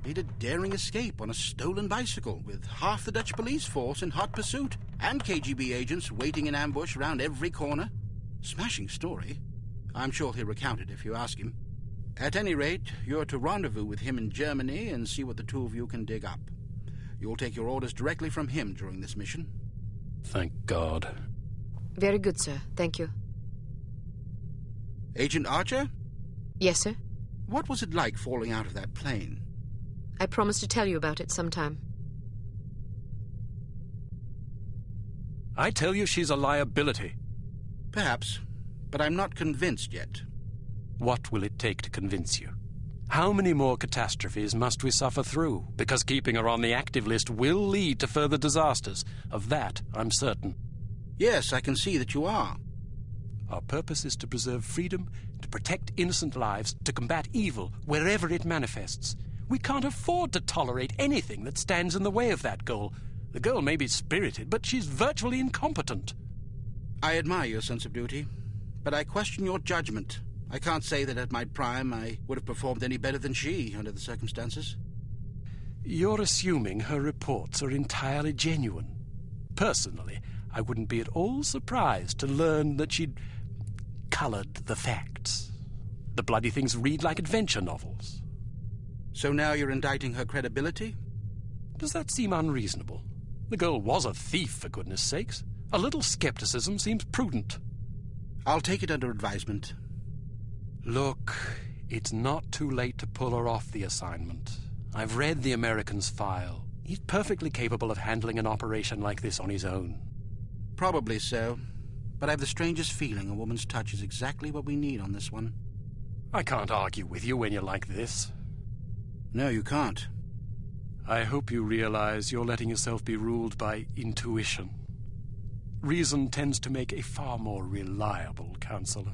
Made a daring escape on a stolen bicycle with half the Dutch police force in hot pursuit and KGB agents waiting in ambush round every corner. Smashing story. I'm sure he'll recount it if you ask him. At any rate, you're to rendezvous with him in Germany and see what the two of you can dig up. You'll take your orders directly from him during this mission. Thank God. Very good, sir. Thank you. Agent Archer? Yes, sir? What was it like falling out of that plane? I promise to tell you about it sometime. I tell you she's a liability. Perhaps, but I'm not convinced yet. What will it take to convince you? How many more catastrophes must we suffer through? Because keeping her on the active list will lead to further disasters. Of that, I'm certain. Yes, I can see that you are. Our purpose is to preserve freedom, to protect innocent lives, to combat evil wherever it manifests. We can't afford to tolerate anything that stands in the way of that goal. The girl may be spirited, but she's virtually incompetent. I admire your sense of duty, but I question your judgment. I can't say that at my prime I would have performed any better than she under the circumstances. You're assuming her reports are entirely genuine. Personally, I wouldn't be at all surprised to learn that she'd colored the facts. The bloody things read like adventure novels. So now you're indicting her credibility? Does that seem unreasonable? The girl was a thief, for goodness sakes. A little skepticism seems prudent. I'll take it under advisement. Look, it's not too late to pull her off the assignment. I've read the American's file. He's perfectly capable of handling an operation like this on his own. Probably so, but I have the strangest feeling a woman's touch is exactly what we need on this one. I can't argue with you when you're like this. No, you can't. I hope you realize you're letting yourself be ruled by intuition. Reason tends to make a far more reliable counselor.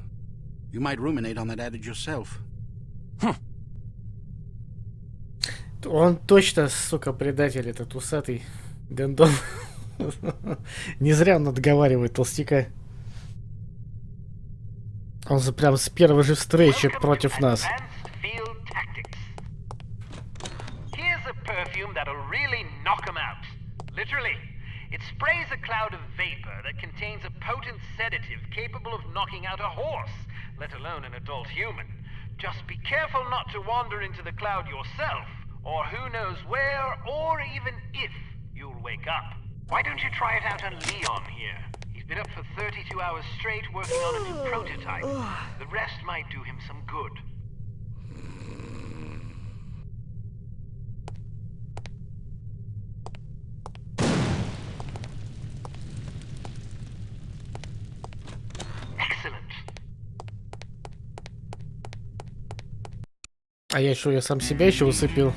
You might ruminate on that adage yourself. Он точно, сука, предатель этот усатый гондон. Не зря он отговаривает толстяка. Он же прям с первой же встречи против нас. Here's a perfume that'll really knock 'em out. Literally. It sprays a cloud of vapor that contains a potent sedative capable of knocking out a horse, let alone an adult human. Just be careful not to wander into the cloud yourself, or who knows where, or even if, you'll wake up. Why don't you try it out on Leon here? He's been up for 32 hours straight working on a new prototype. The rest might do him some good. Excellent. А я что, я сам себя еще усыпил?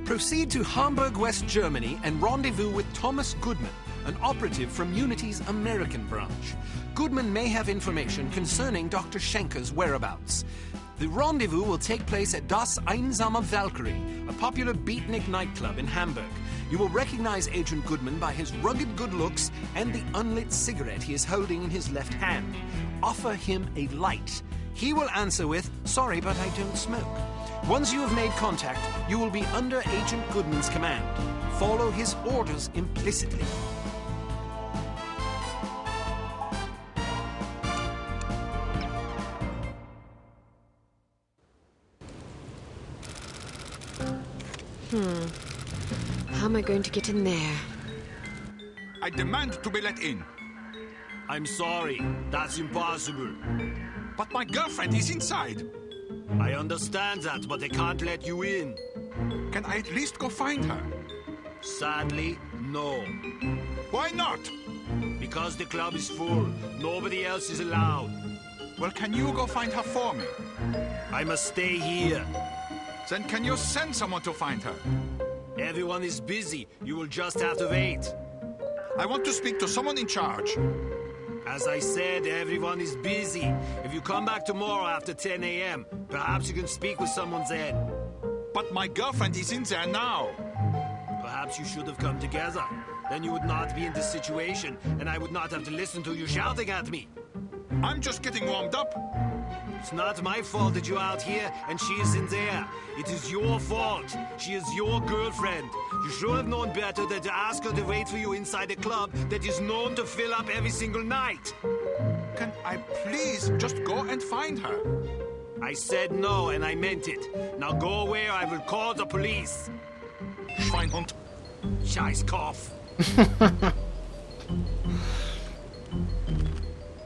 Proceed to Hamburg, West Germany, and rendezvous with Thomas Goodman, an operative from Unity's American branch. Goodman may have information concerning Dr. Schenker's whereabouts. The rendezvous will take place at Das Einsame Valkyrie, a popular beatnik nightclub in Hamburg. You will recognize Agent Goodman by his rugged good looks and the unlit cigarette he is holding in his left hand. Offer him a light. He will answer with, "Sorry, but I don't smoke." Once you have made contact, you will be under Agent Goodman's command. Follow his orders implicitly. How am I going to get in there? I demand to be let in. I'm sorry, that's impossible. But my girlfriend is inside. I understand that, but they can't let you in. Can I at least go find her? Sadly, no. Why not? Because the club is full. Nobody else is allowed. Well, can you go find her for me? I must stay here. Then can you send someone to find her? Everyone is busy. You will just have to wait. I want to speak to someone in charge. As I said, everyone is busy. If you come back tomorrow after 10 a.m., perhaps you can speak with someone then. But my girlfriend is in there now. Perhaps you should have come together. Then you would not be in this situation, and I would not have to listen to you shouting at me. I'm just getting warmed up. It's not my fault that you're out here and she is in there. It is your fault. She is your girlfriend. You should have known better than to ask her to wait for you inside a club that is known to fill up every single night. Can I please just go and find her? I said no, and I meant it. Now go away or I will call the police. Schweinhund. Scheißkopf.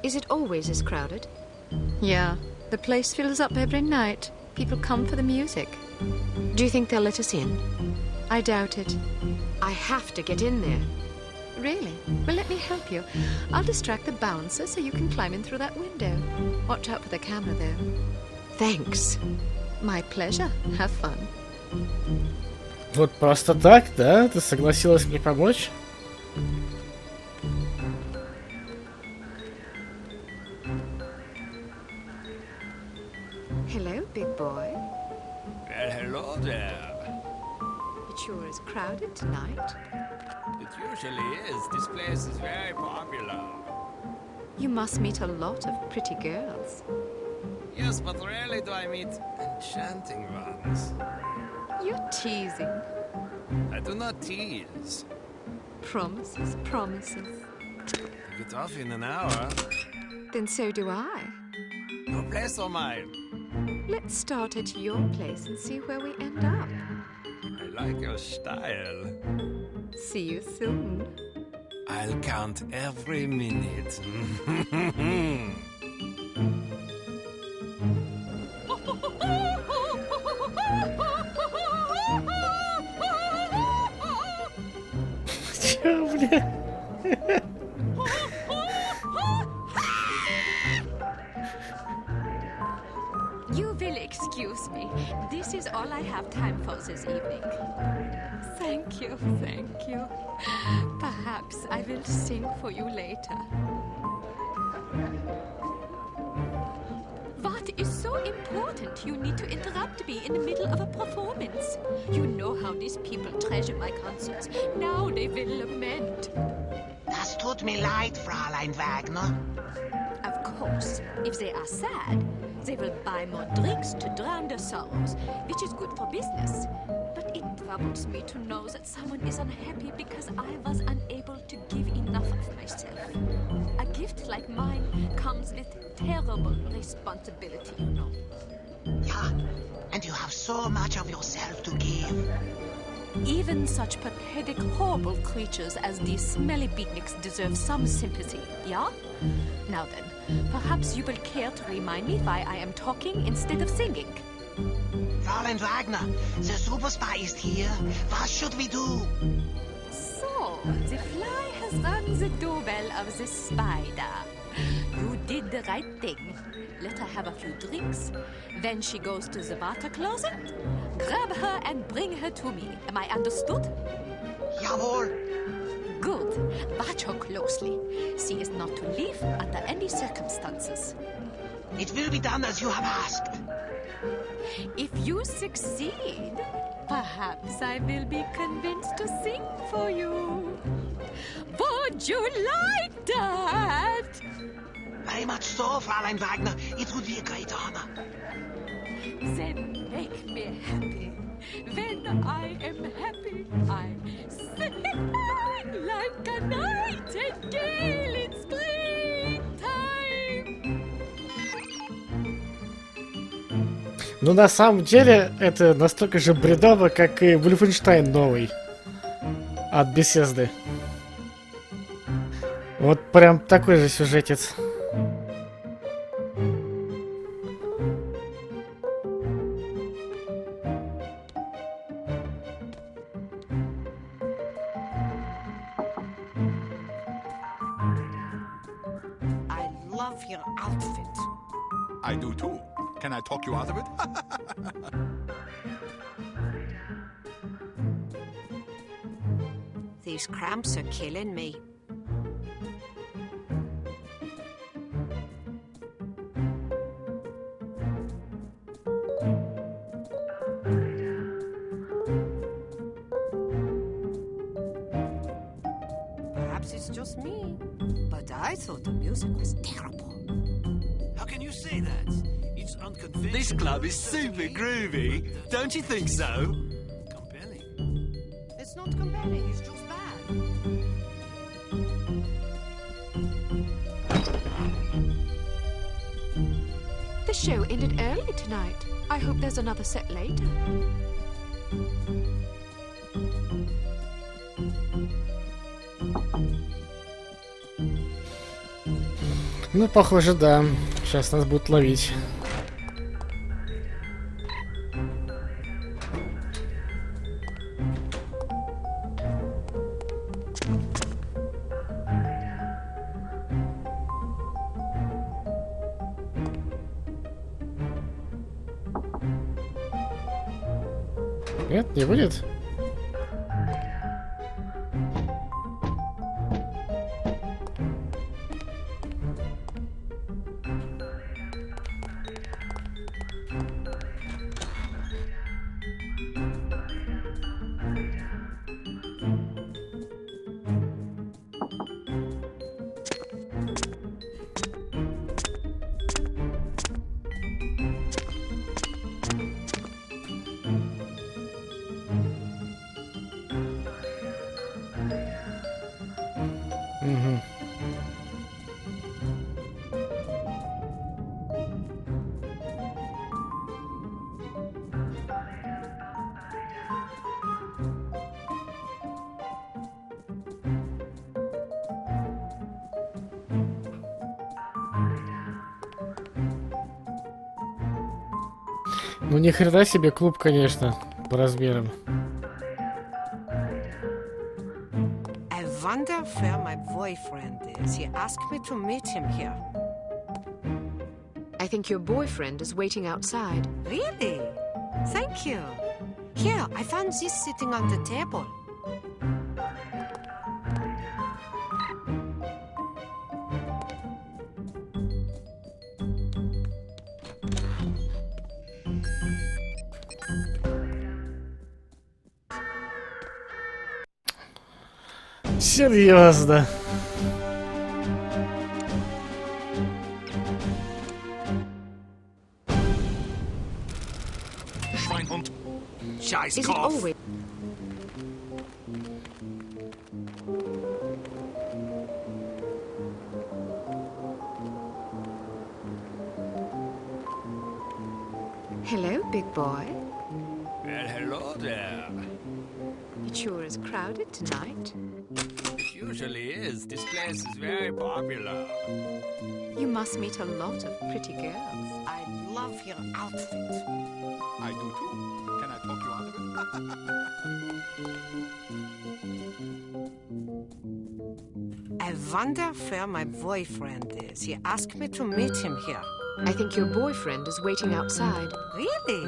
Is it always as crowded? Yeah. The place fills up every night. People come for the music. Do you think they'll let us in? I doubt it. I have to get in there. Really? Well, let me help you. I'll distract the bouncer so you can climb in through that window. Watch out for the camera, though. Thanks. My pleasure. Have fun. Вот просто так, да? Ты согласилась мне помочь? Hello, big boy. Well, hello there. It sure is crowded tonight. It usually is. This place is very popular. You must meet a lot of pretty girls. Yes, but rarely do I meet enchanting ones. You're teasing. I do not tease. Promises, promises. I get off in an hour. Then so do I. Your place or mine? Let's start at your place and see where we end up. I like your style. See you soon. I'll count every minute. Чё, бля? You will excuse me. This is all I have time for this evening. Thank you, thank you. Perhaps I will sing for you later. What is so important you need to interrupt me in the middle of a performance? You know how these people treasure my concerts. Now they will lament. Das tut mir leid, Fräulein Wagner. Of course, if they are sad, they will buy more drinks to drown their sorrows, which is good for business. But it troubles me to know that someone is unhappy because I was unable to give enough of myself. A gift like mine comes with terrible responsibility, you know. Yeah, and you have so much of yourself to give. Even such pathetic, horrible creatures as these smelly beatniks deserve some sympathy, yeah? Now then, perhaps you will care to remind me why I am talking instead of singing. Fräulein Wagner, the superspy is here. What should we do? So, the fly has rung the doorbell of the spider. You did the right thing. Let her have a few drinks. When she goes to the water closet, grab her and bring her to me. Am I understood? Jawohl. Good. Watch her closely. She is not to leave under any circumstances. It will be done as you have asked. If you succeed, perhaps I will be convinced to sing for you. Would you like that? Very much so, Fräulein Wagner. It would be a great honor. Then make me happy. When I am happy, I sing like a nightingale in springtime. Ну, на самом деле, это настолько же бредово, как и Wolfenstein новый. От Bethesdy. Вот прям такой же сюжетец. I love your outfit. I do too. Can I talk you out of it? These cramps are killing me. Perhaps it's just me, but I thought the music was terrible. How can you say that? It's unconventional. This club is super groovy. Don't you think so? Compelling. It's not compelling, it's just bad. The show ended early tonight. I hope there's another set later. Ну, похоже, да. Сейчас нас будут ловить. Нет, не будет? Угу. Ну ни хрена себе клуб, конечно, по размерам. I wonder where my boyfriend is. He asked me to meet him here. I think your boyfriend is waiting outside. Really? Thank you. Here, I found this sitting on the table. Серьезно. Schweinhund. Scheiß Is it Kopf. always... Hello, big boy. Well, hello there. It sure is crowded tonight. It usually is. This place is very popular. You must meet a lot of pretty girls. I love your outfit. I do too. Can I talk you out of it? I wonder where my boyfriend is. He asked me to meet him here. I think your boyfriend is waiting outside. Really?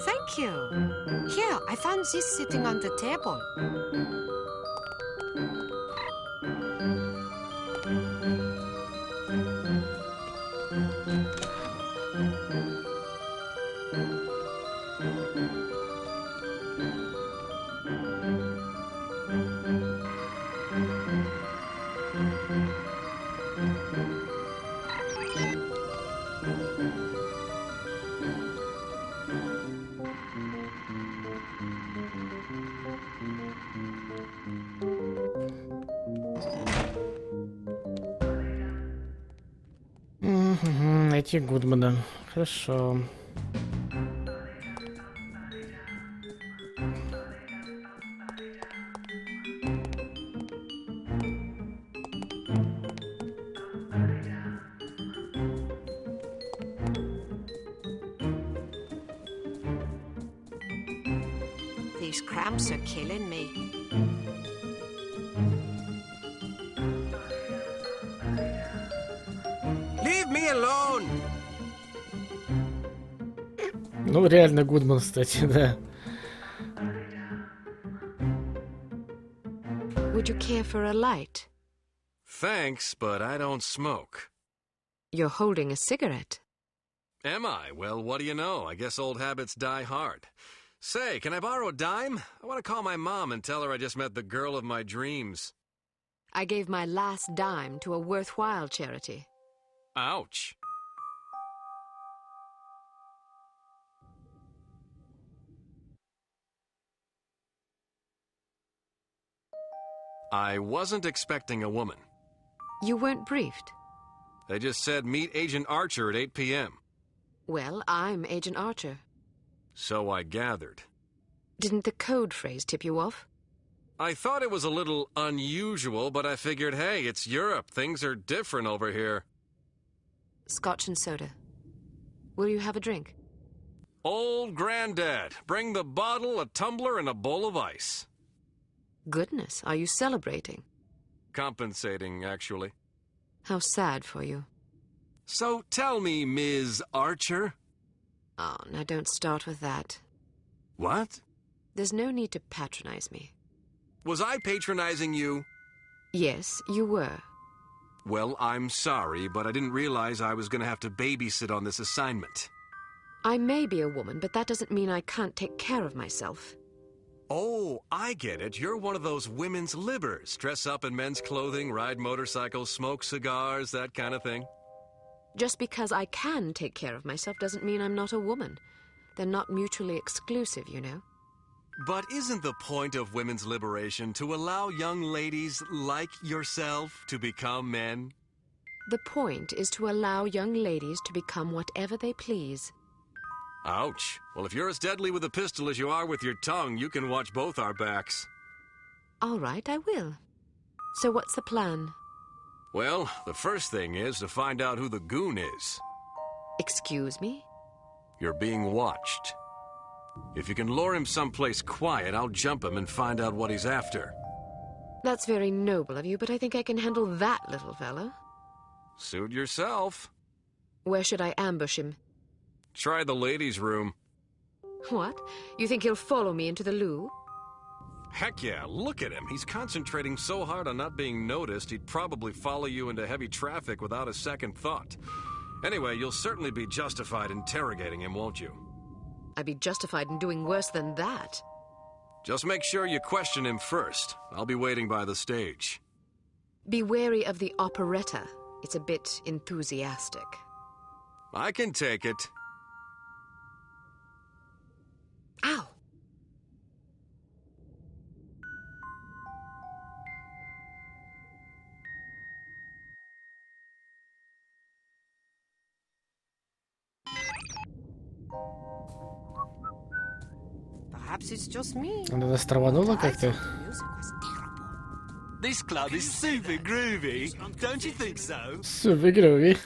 Thank you. Here, I found this sitting on the table. Найти Гудмана. Хорошо. These cramps are killing me. Leave me alone! Ну, реально Гудман, кстати, да. Would you care for a light? Thanks, but I don't smoke. You're holding a cigarette. Am I? Well, what do you know? I guess old habits die hard. Say, can I borrow a dime? I want to call my mom and tell her I just met the girl of my dreams. I gave my last dime to a worthwhile charity. Ouch. I wasn't expecting a woman. You weren't briefed. They just said meet Agent Archer at 8 p.m. Well, I'm Agent Archer. So I gathered. Didn't the code phrase tip you off? I thought it was a little unusual, but I figured, hey, it's Europe. Things are different over here. Scotch and soda. Will you have a drink? Old Granddad, bring the bottle, a tumbler, and a bowl of ice. Goodness, are you celebrating? Compensating, actually. How sad for you. So tell me, Ms. Archer. Oh, now don't start with that. What? There's no need to patronize me. Was I patronizing you? Yes, you were. Well, I'm sorry, but I didn't realize I was going to have to babysit on this assignment. I may be a woman, but that doesn't mean I can't take care of myself. Oh, I get it. You're one of those women's libbers. Dress up in men's clothing, ride motorcycles, smoke cigars, that kind of thing. Just because I can take care of myself doesn't mean I'm not a woman. They're not mutually exclusive, you know. But isn't the point of women's liberation to allow young ladies like yourself to become men? The point is to allow young ladies to become whatever they please. Ouch. Well, if you're as deadly with a pistol as you are with your tongue, you can watch both our backs. All right, I will. So what's the plan? Well, the first thing is to find out who the goon is. Excuse me? You're being watched. If you can lure him someplace quiet, I'll jump him and find out what he's after. That's very noble of you, but I think I can handle that little fellow. Suit yourself. Where should I ambush him? Try the ladies' room. What? You think he'll follow me into the loo? Heck yeah, look at him. He's concentrating so hard on not being noticed, he'd probably follow you into heavy traffic without a second thought. Anyway, you'll certainly be justified interrogating him, won't you? I'd be justified in doing worse than that. Just make sure you question him first. I'll be waiting by the stage. Be wary of the operetta. It's a bit enthusiastic. I can take it. Ow! Perhaps it's just me. Она траванула как-то. This club is super groovy, don't you think so? Super groovy.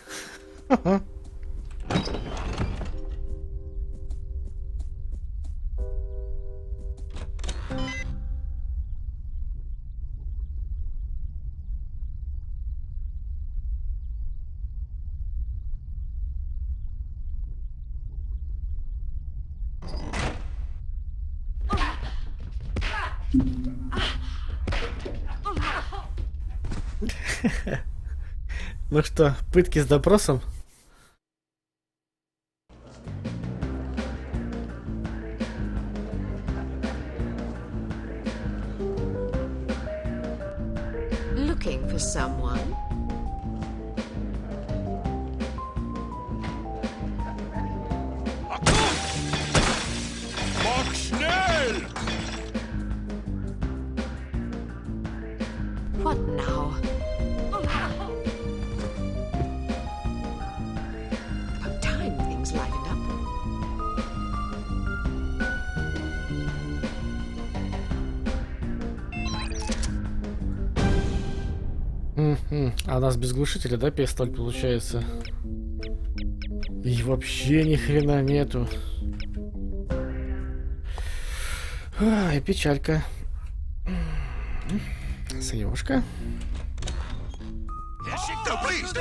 Ну что, пытки с допросом? Looking for someone? Mach schnell! What now? About time things lightened up. А у нас без глушителя, да, пистоль получается? И вообще ни хрена нету. Ай, печалька. Саёшка. Da, please!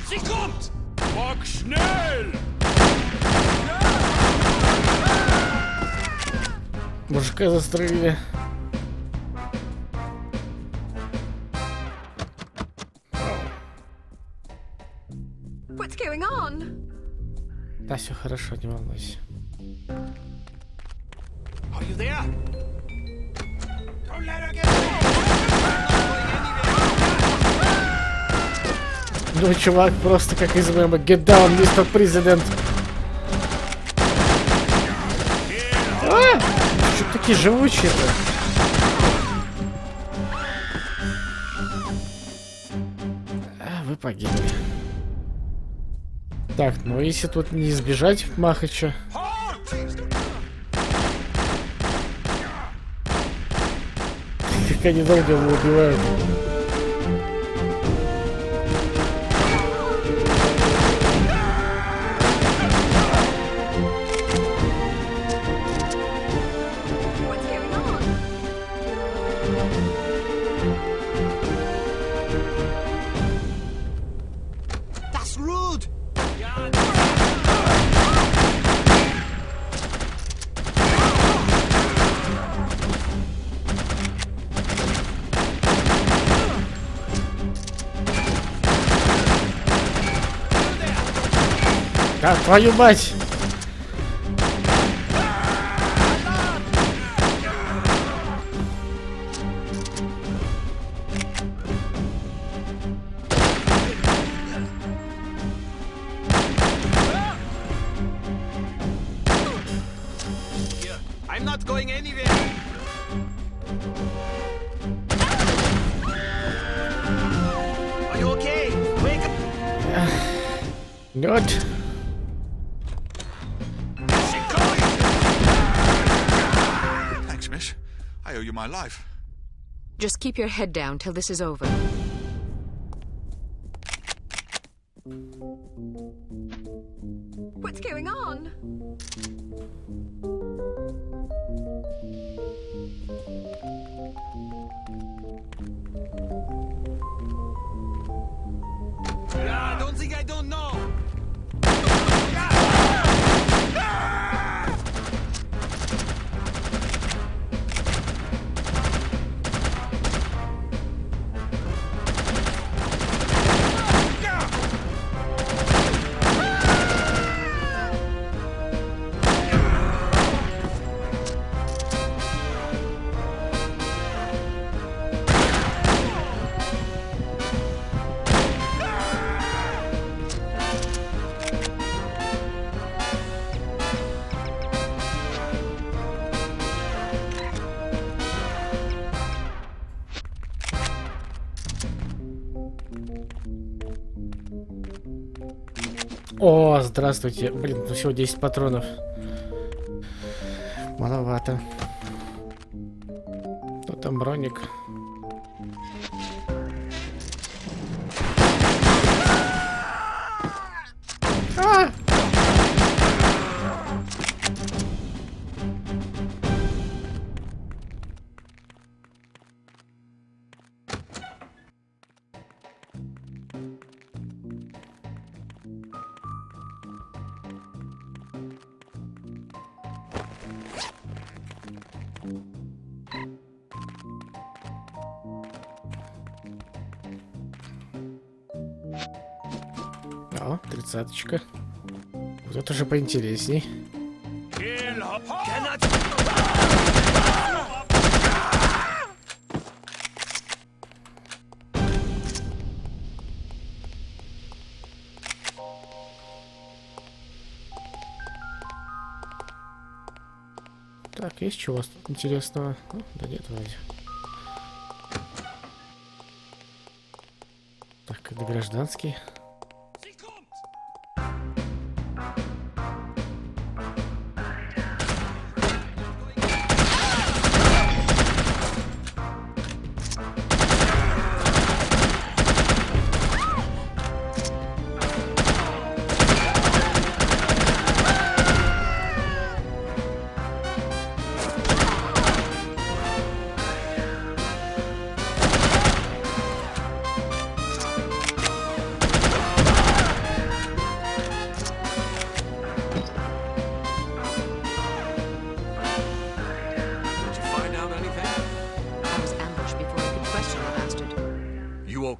Sie kommt! Mach schnell! Мужика застрелили. What's going on? Да, все хорошо, не волнуйся. Are you there? Don't let her get Ну, чувак, просто как из мема. Get down, Mr. President. Что такие живучие-то? Вы погибли. Так, ну если тут не избежать Махача. Как они долго его убивают. That's rude! Да, твою мать! I'm not going anywhere. Are you okay? Wake up. Good. Thanks, miss. I owe you my life. Just keep your head down till this is over. What's going on? Don't think I don't know. О, здравствуйте. Блин, ну всего 10 патронов. Маловато. Ну там броник. А! О, 30-очка. Вот это уже поинтересней. Так, есть чего интересного? Ну, да нет, вроде. Так, это гражданский.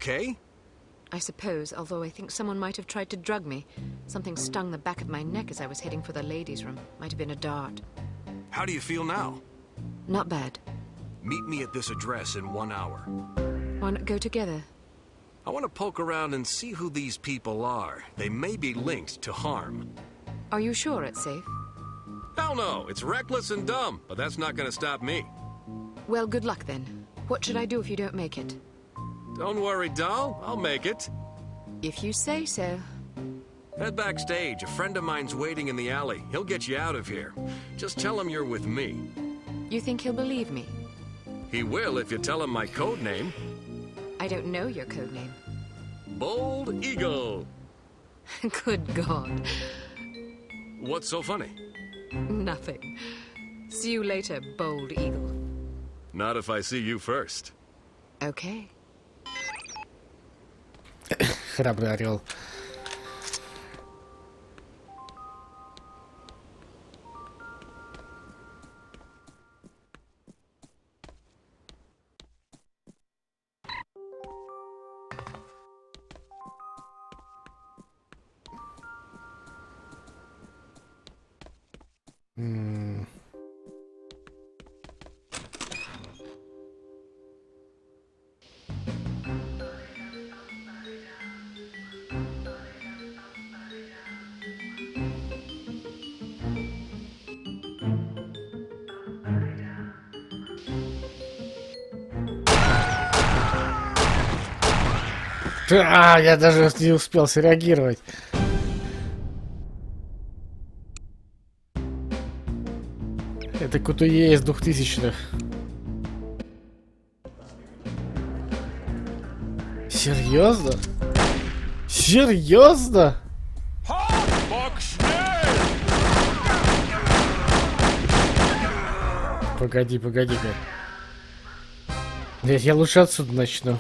Okay? I suppose, although I think someone might have tried to drug me. Something stung the back of my neck as I was heading for the ladies' room. Might have been a dart. How do you feel now? Not bad. Meet me at this address in 1 hour. Why not go together? I want to poke around and see who these people are. They may be linked to harm. Are you sure it's safe? Hell no! It's reckless and dumb, but that's not gonna stop me. Well, good luck then. What should I do if you don't make it? Don't worry, doll. I'll make it. If you say so. Head backstage. A friend of mine's waiting in the alley. He'll get you out of here. Just tell him you're with me. You think he'll believe me? He will if you tell him my code name. I don't know your code name. Bold Eagle. Good God. What's so funny? Nothing. See you later, Bold Eagle. Not if I see you first. Okay. Храбрый орел. А, я даже не успел среагировать. Это Кутуе из 2000-х. Серьезно? Серьезно? Погоди, погоди-ка. Нет, я лучше отсюда начну.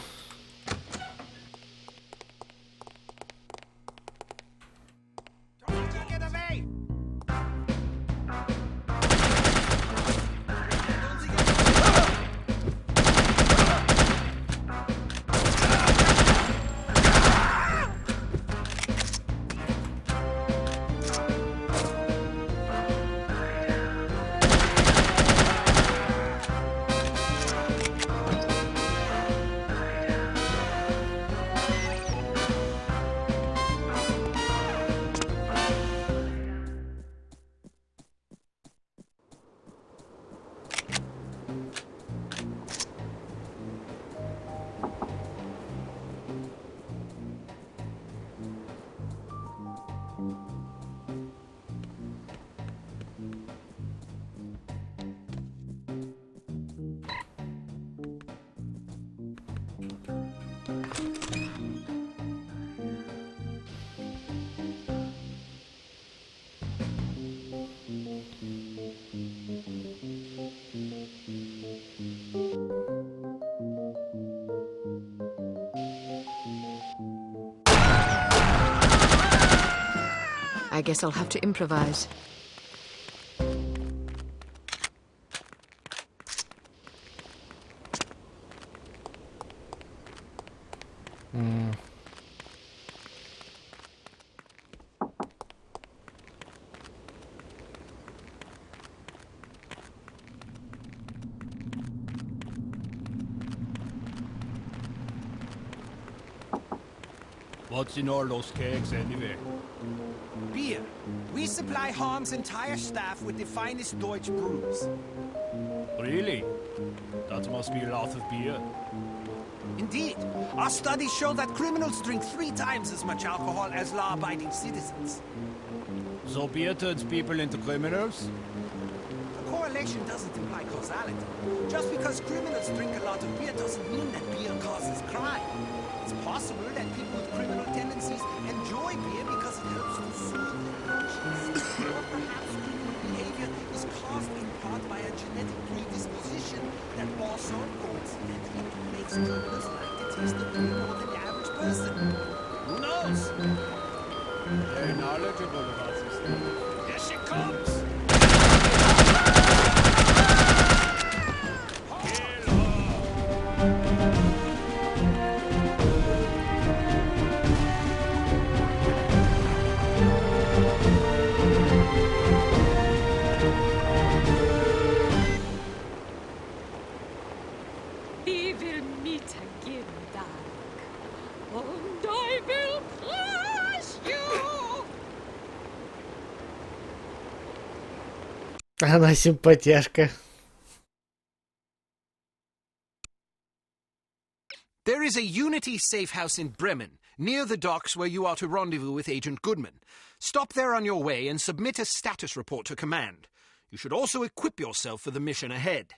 guess I'll have to improvise. What's in all those kegs anyway? Beer. We supply Harm's entire staff with the finest Deutsch brews. Really? That must be a lot of beer. Indeed. Our studies show that criminals drink 3 times as much alcohol as law-abiding citizens. So beer turns people into criminals? A correlation doesn't imply causality. Just because criminals drink a lot of beer doesn't mean that beer causes crime. It's possible that people with criminal tendencies enjoy beer because it helps to soothe their conscience. Or perhaps criminal behavior is caused in part by a genetic predisposition that also coincidentally makes criminals like the taste of beer more than the average person. Who knows? Very knowledgeable about this thing. Here she comes! We will meet again, dark. And I will crush you! Она симпатяшка. There is a Unity safe house in Bremen, near the docks where you are to rendezvous with Agent Goodman. Stop there on your way and submit a status report to command. You should also equip yourself for the mission ahead.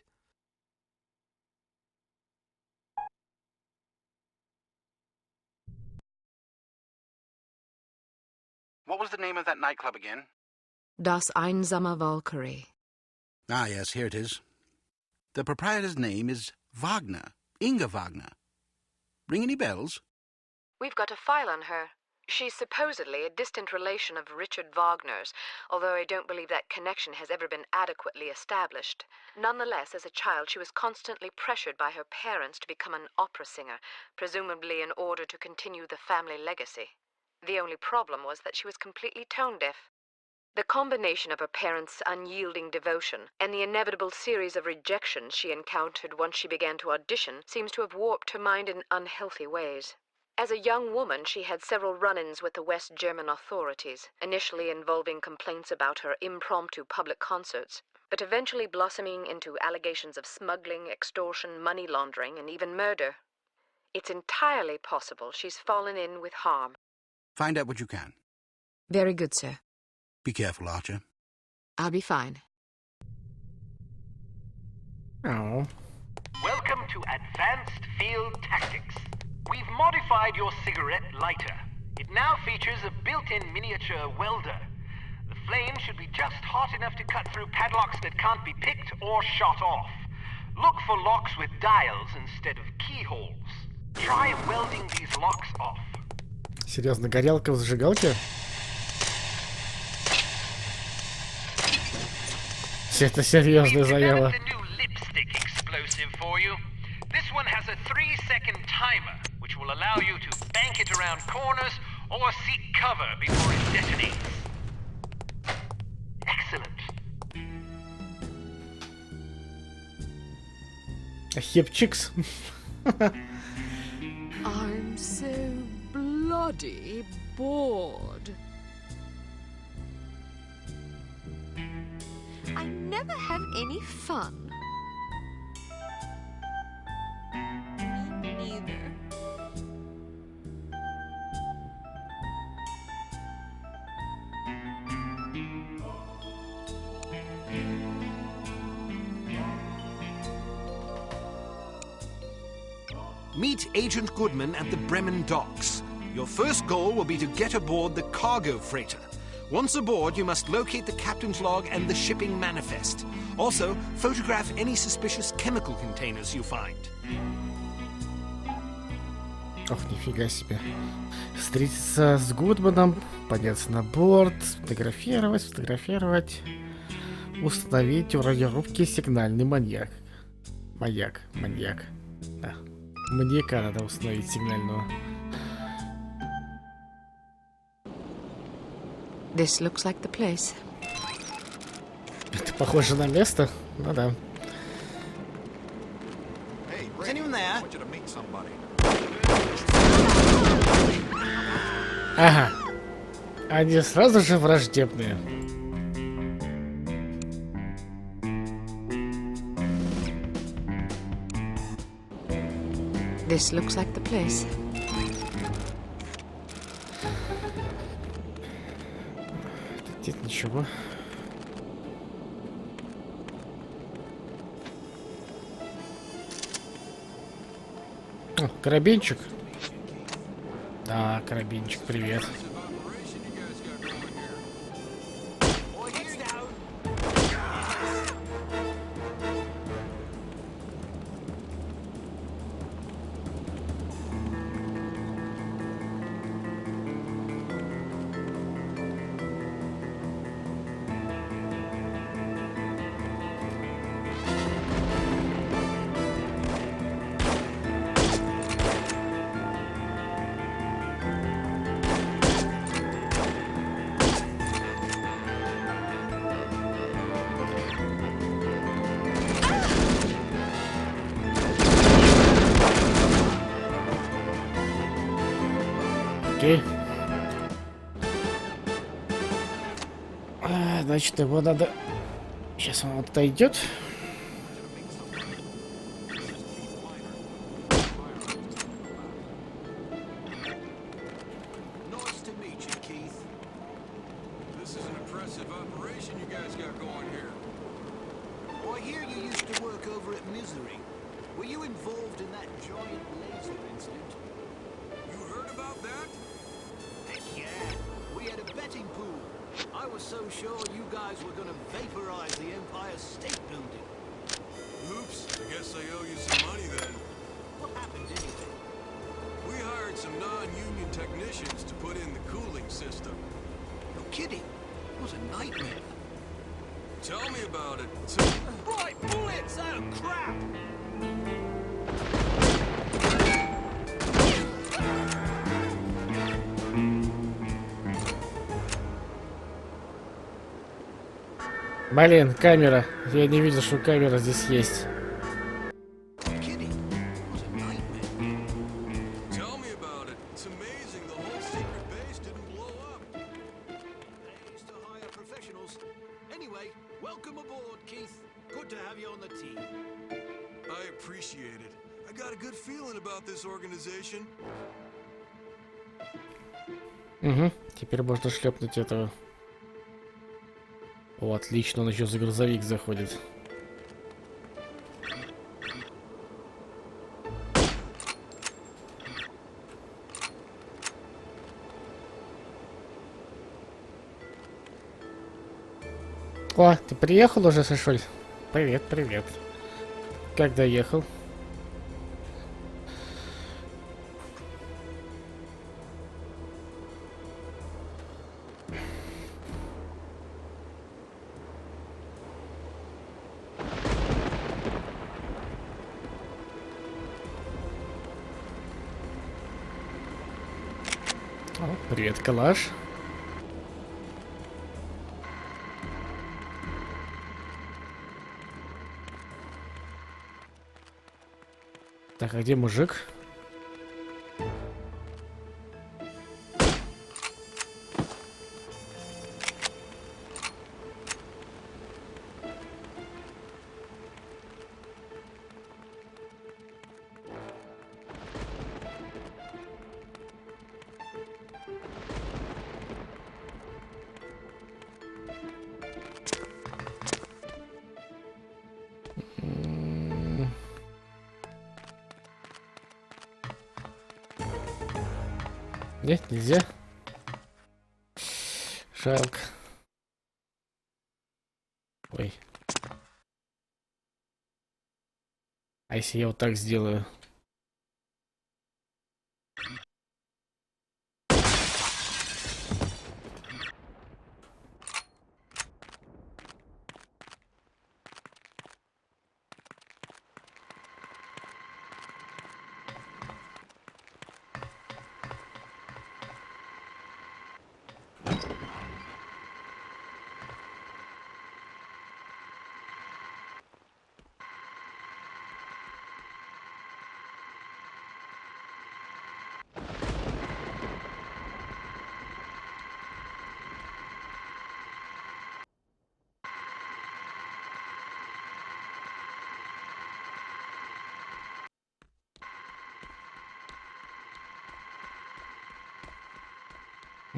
What was the name of that nightclub again? Das Einsame Valkyrie. Ah, yes, here it is. The proprietor's name is Wagner. Inga Wagner. Ring any bells? We've got a file on her. She's supposedly a distant relation of Richard Wagner's, although I don't believe that connection has ever been adequately established. Nonetheless, as a child, she was constantly pressured by her parents to become an opera singer, presumably in order to continue the family legacy. The only problem was that she was completely tone-deaf. The combination of her parents' unyielding devotion and the inevitable series of rejections she encountered once she began to audition seems to have warped her mind in unhealthy ways. As a young woman, she had several run-ins with the West German authorities, initially involving complaints about her impromptu public concerts, but eventually blossoming into allegations of smuggling, extortion, money laundering, and even murder. It's entirely possible she's fallen in with harm. Find out what you can. Very good, sir. Be careful, Archer. I'll be fine. Oh. Welcome to Advanced Field Tactics. We've modified your cigarette lighter. It now features a built-in miniature welder. The flame should be just hot enough to cut through padlocks that can't be picked or shot off. Look for locks with dials instead of keyholes. Try welding these locks off. Серьезно, горелка в зажигалке? Это серьезная заява. Lipstick explosive for you. This one has a 3-second timer, which will allow you to bank it around corners or seek cover before it detonates. Excellent. Хипчикс. I'm so bloody bored. I never have any fun. Me neither. Meet Agent Goodman at the Bremen docks. Your first goal will be to get aboard the cargo freighter. Once aboard, you must locate the captain's log and the shipping manifest. Also, photograph any suspicious chemical containers you find. Ох, нифига себе. Встретиться с Гудманом, подняться на борт, сфотографировать, установить в радиорубке сигнальный маньяк. Маньяк. Да. Маньяка надо установить сигнального. This looks like the place. Это похоже на место? Ну да. Is anyone there? I want you to meet somebody. Ага. Они сразу же враждебные. This looks like the place. Тут ничего. О, карабинчик. Да, карабинчик, привет. Окей. Значит, его надо... Сейчас он отойдет. Nice to meet you, Keith. This is an impressive operation you guys got going here. I hear you used to work over at Misery. Were you involved in that giant laser incident? You heard about that? Heck yeah. We had a betting pool. I was so sure you guys were gonna vaporize the Empire State Building. Oops, I guess I owe you some money then. What happened anyway? We hired some non-union technicians to put in the cooling system. No kidding. It was a nightmare. Tell me about it. Right, bullets! Oh, crap! Блин, камера. Я не видел, что камера здесь есть. Tell me about it. It's amazing the whole secret base didn't blow up. Pays to hire professionals. Anyway, welcome aboard, Keith. Good to have you on the team. I appreciate it. I got a good feeling about this organization. Угу. Теперь можно шлепнуть этого. О, отлично, он еще за грузовик заходит. О, ты приехал уже, Сашоль? Привет, привет. Как доехал? О, привет, калаш. Так, а где мужик? Нет, нельзя. Жалко. Ой. А если я вот так сделаю?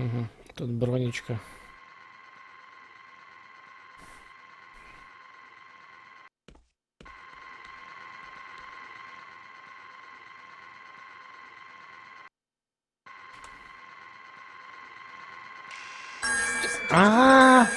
Угу. Тут бронечка. А-а-а!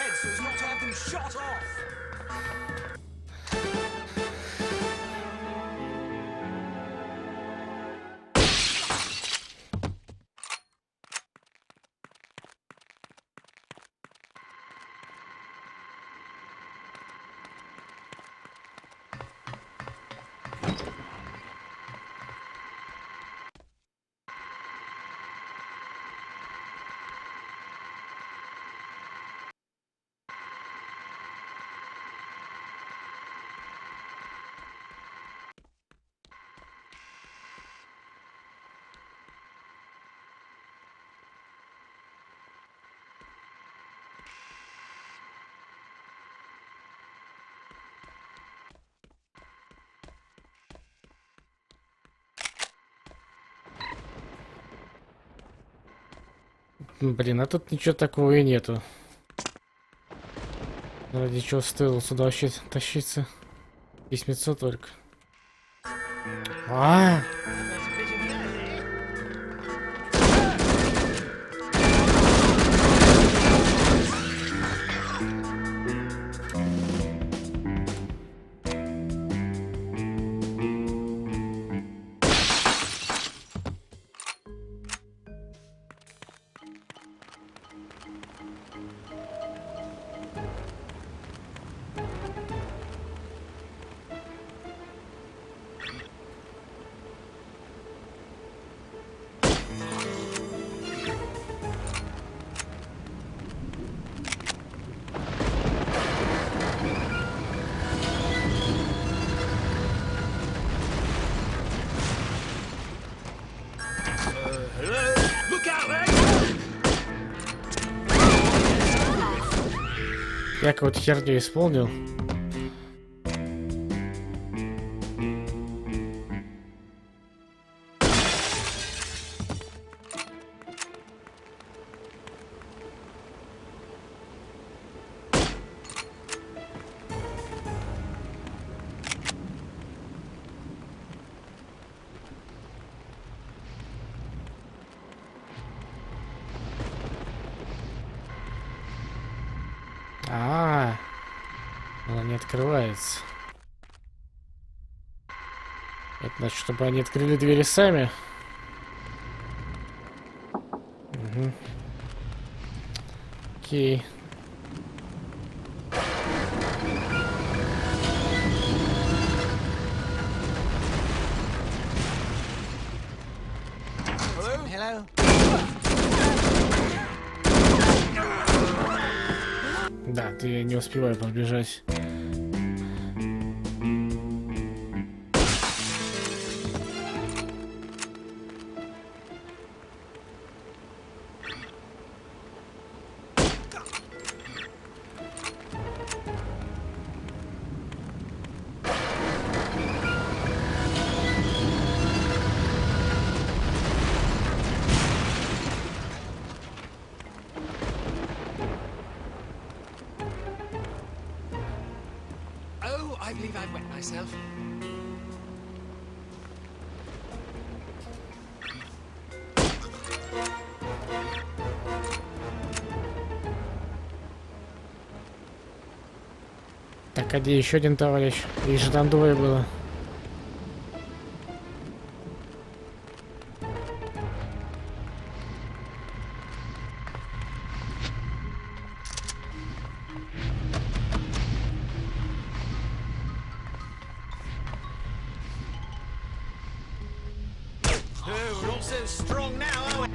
Блин, а тут ничего такого и нету. Ради чего стоило сюда вообще тащиться? Письмецо только. А! Я какую-то херню исполнил. А, она не открывается. Это значит, чтобы они открыли двери сами. Угу. Окей. Hello? Да, ты не успевай побежать. Oh, I believe I've wet myself. Так, а где еще один товарищ? Их же там двое было. Oh, we're all so strong now, are we?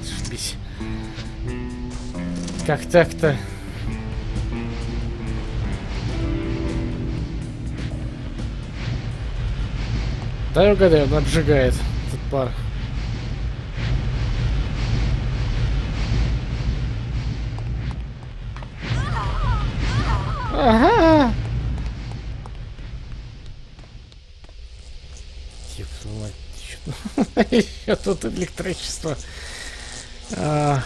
Шибись. Как так-то? Дай угадаю, он обжигает этот пар. Ага. Еще тут электричество. А.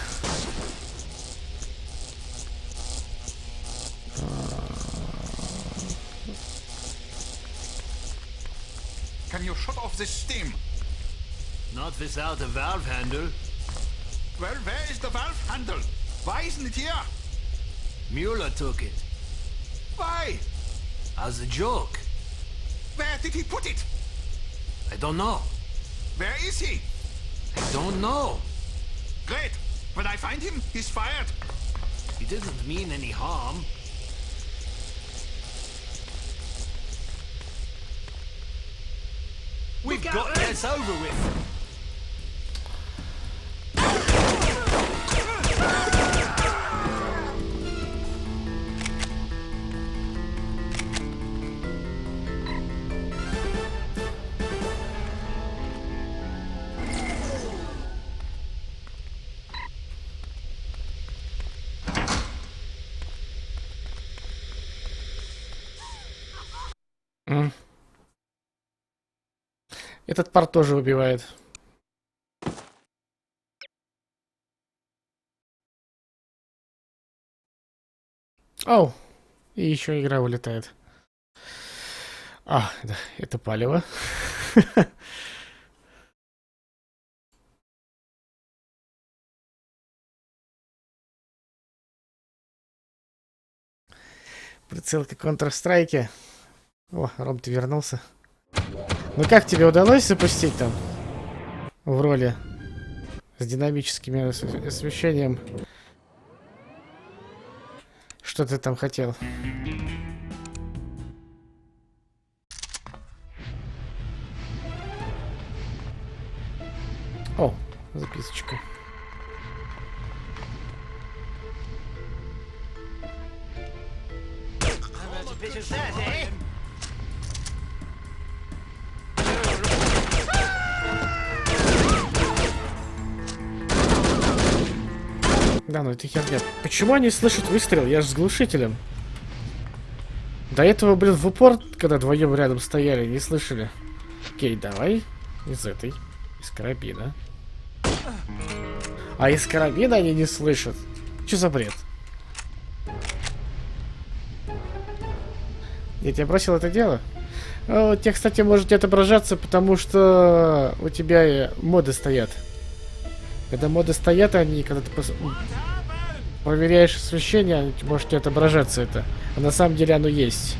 Can you shut off this steam? Not without a valve handle. Well, where is the valve handle? Why isn't it here? Mueller took it. Why? As a joke. Where did he put it? I don't know. Where is he? I don't know. Great. When I find him, he's fired. He didn't mean any harm. We've got this over with. Этот парт тоже убивает. Оу! И еще игра вылетает. А, да, это палево. Прицелка Counter-Strike. О, Ром, ты вернулся. Ну как тебе удалось запустить там? В роли. С динамическим освещением. Что ты там хотел? О, записочка. Да, ну это херня. Почему они слышат выстрел? Я же с глушителем. До этого, блин, в упор, когда вдвоем рядом стояли, не слышали. Окей, давай из этой. Из карабина. А из карабина они не слышат. Что за бред? Я тебя бросил это дело? А, у тебя, кстати, может не отображаться, потому что у тебя моды стоят. Когда моды стоят, они, когда ты проверяешь освещение, может не отображаться это. А на самом деле оно есть.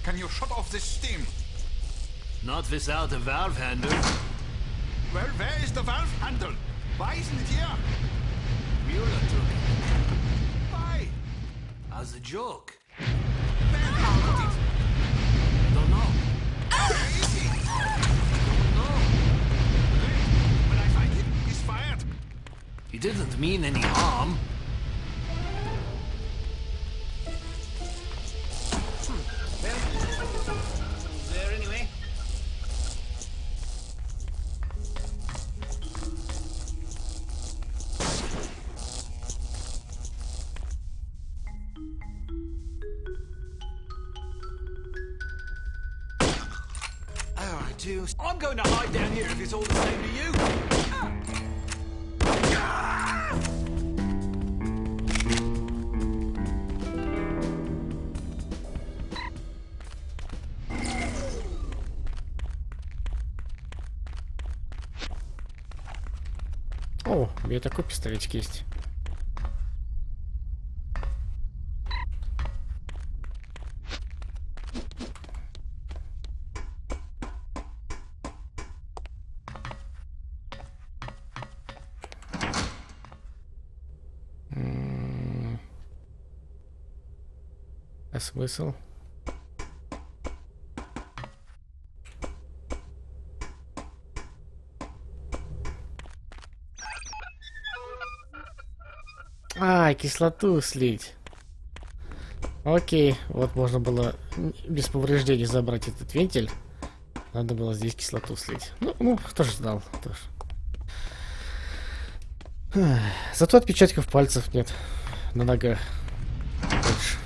Can you shut off this steam? Not without a valve handle. Well, where is the valve handle? Why isn't it here? Mueller took it. Why? As a joke. Where did he put it? I don't know. Where is he? No. Great. When I find him, he's fired. He didn't mean any harm. There anyway. Oh, I do. I'm going to hide down here if it's all the same to you. О, у меня такой пистолетик есть. А смысл? А, кислоту слить. Окей, вот можно было без повреждений забрать этот вентиль. Надо было здесь кислоту слить. Ну, кто же знал, тоже. Зато отпечатков пальцев нет на ногах. Больше.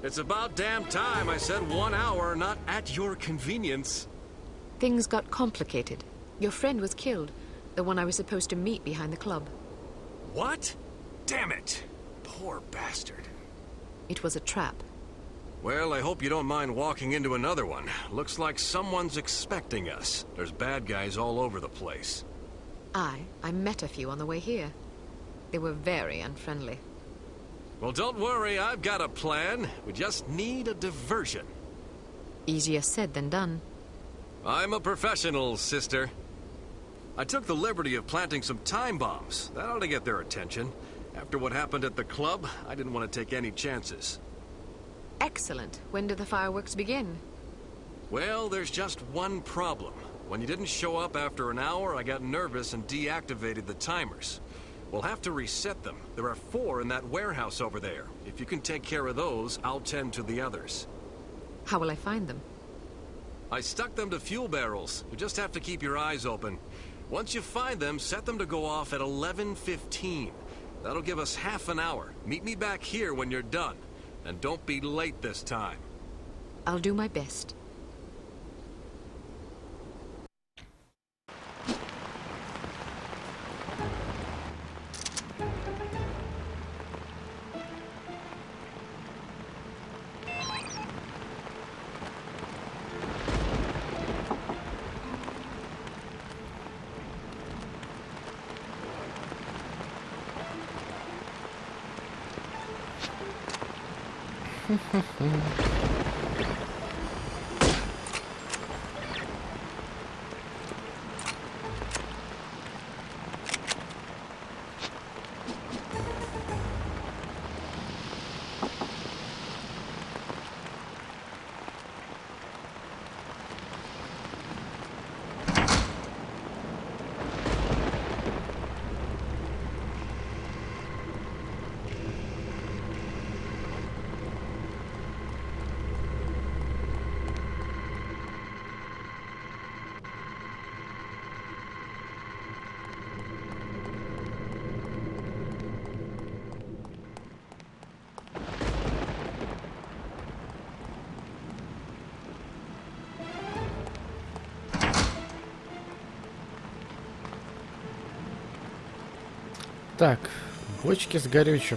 It's about damn time I said 1 hour, not at your convenience. Things got complicated. Your friend was killed, the one I was supposed to meet behind the club. What? Damn it. Poor bastard. It was a trap. Well, I hope you don't mind walking into another one. Looks like someone's expecting us. There's bad guys all over the place. I met a few on the way here. They were very unfriendly. Well, don't worry, I've got a plan. We just need a diversion. Easier said than done. I'm a professional, sister. I took the liberty of planting some time bombs. That ought to get their attention. After what happened at the club, I didn't want to take any chances. Excellent. When do the fireworks begin? Well, there's just one problem. When you didn't show up after an hour, I got nervous and deactivated the timers. We'll have to reset them. There are 4 in that warehouse over there. If you can take care of those, I'll tend to the others. How will I find them? I stuck them to fuel barrels. You just have to keep your eyes open. Once you find them, set them to go off at 11:15. That'll give us half an hour. Meet me back here when you're done. And don't be late this time. I'll do my best. Так, бочки с горючим.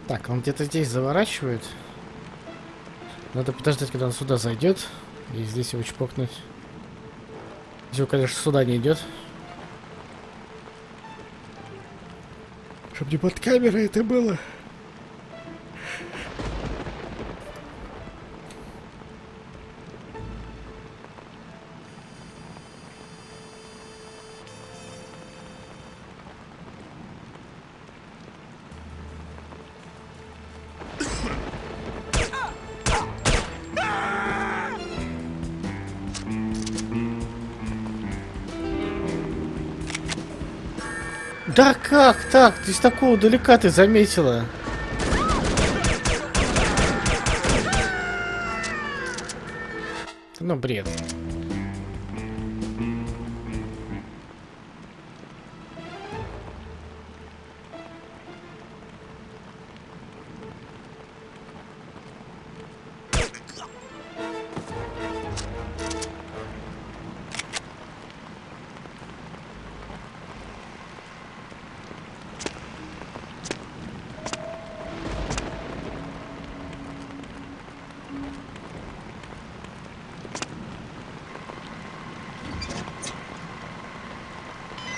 Так, он где-то здесь заворачивает. Надо подождать, когда он сюда зайдет. И здесь его чпокнуть. Если он, конечно, сюда не идет. Чтоб не под камерой это было. Да как так? Ты с такого далека ты заметила? Ну, бред.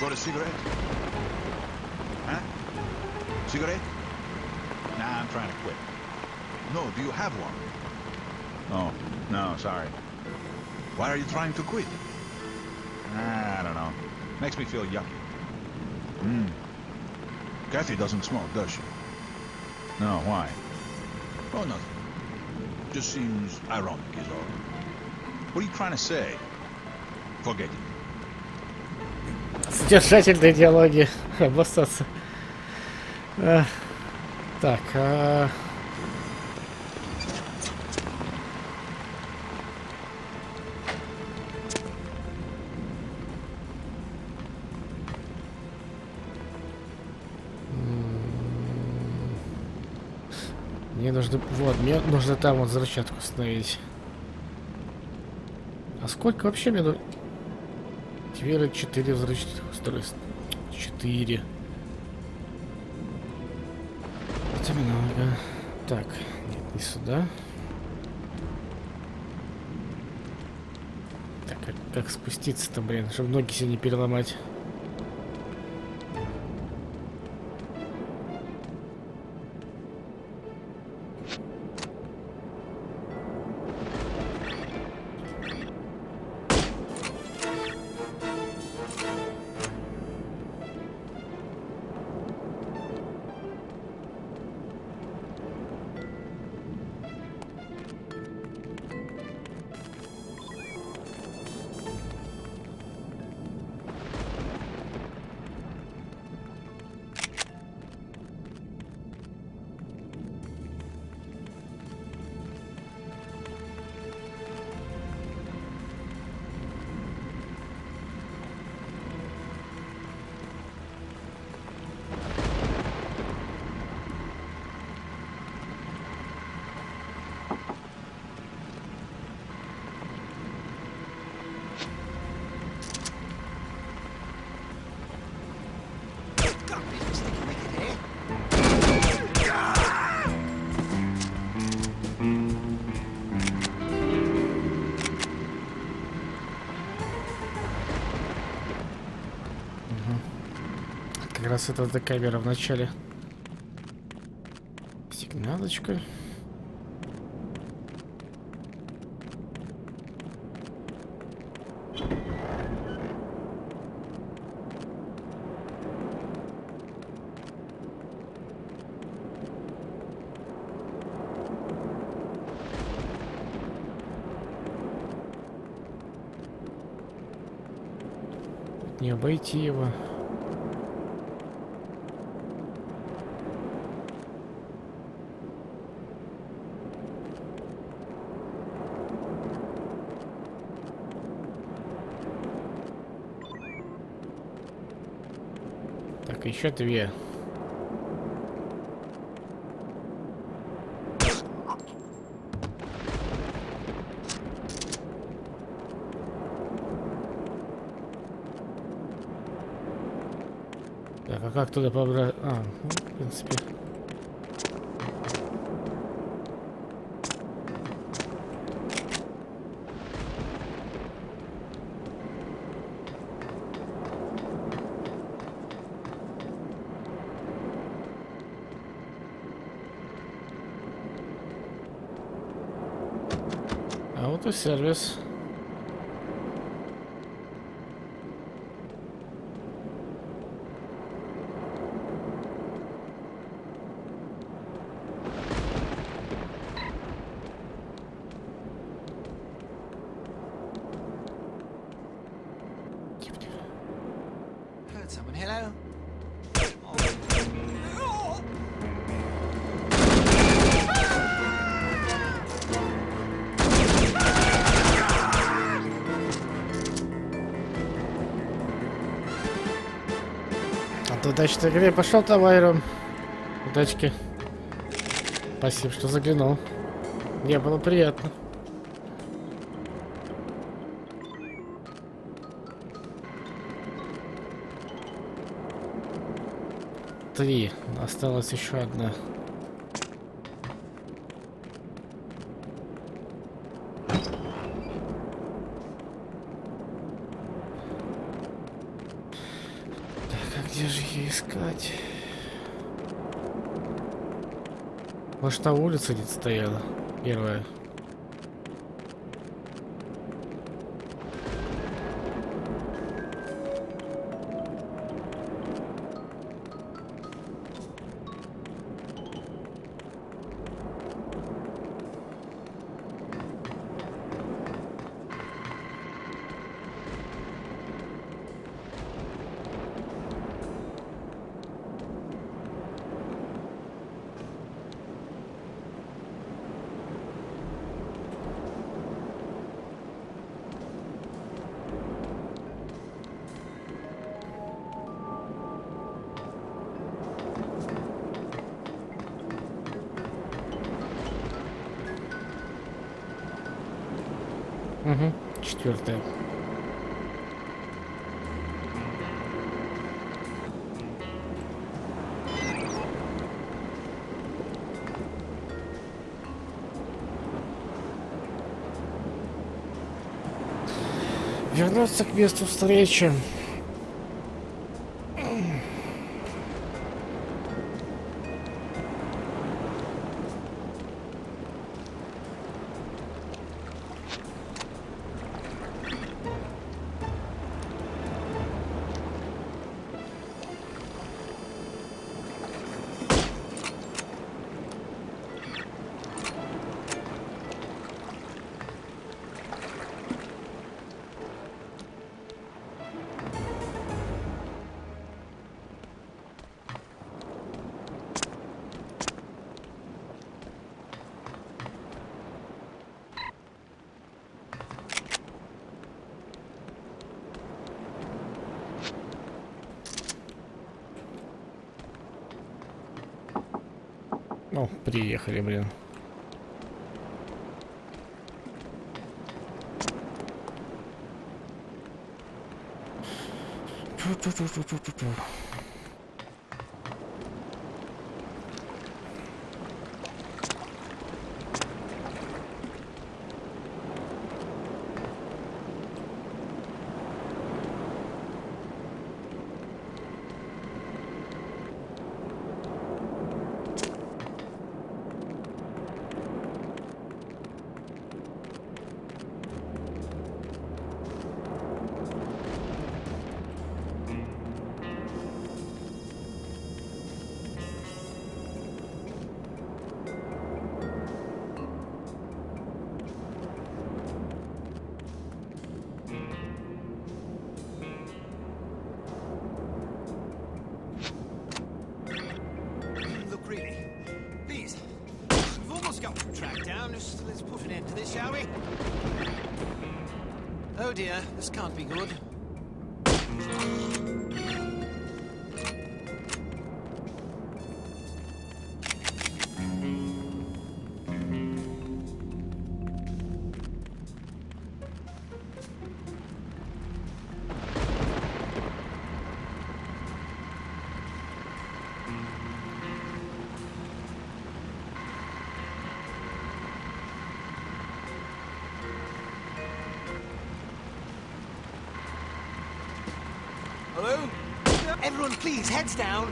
Got a cigarette? Huh? Cigarette? Nah, I'm trying to quit. No, do you have one? Oh, no, sorry. Why are you trying to quit? I don't know. Makes me feel yucky. Kathy doesn't smoke, does she? No, why? Oh, nothing. Just seems ironic is all. What are you trying to say? Forget it. Содержательные диалоги. Обоссаться. Так, мне нужно... Вот, мне нужно там вот взрывчатку установить. А сколько вообще мне... Теперь 4 взрывчатых устройств. 4. Это много. Так, нет, не сюда. Так, как спуститься-то, блин, чтобы ноги себе не переломать. Как раз это эта камера в начале. Сигналочка. Не обойти его. Так, еще 2. Так, а как туда побрать? А, ну, в принципе. А вот и сервис. Heard someone. Hello? удачной игре. Пошел там, Айрон. Удачки. Спасибо, что заглянул. Мне было приятно. Три. Осталась еще одна. Так, а где же ее искать? Может, на улице где-то стояла первая? Угу, четвертая. Вернуться к месту встречи. О, приехали, блин. Ту-ту-ту-ту-ту-ту. Let's put an end to this, shall we? Oh dear, this can't be good. Hello? Everyone, please, heads down.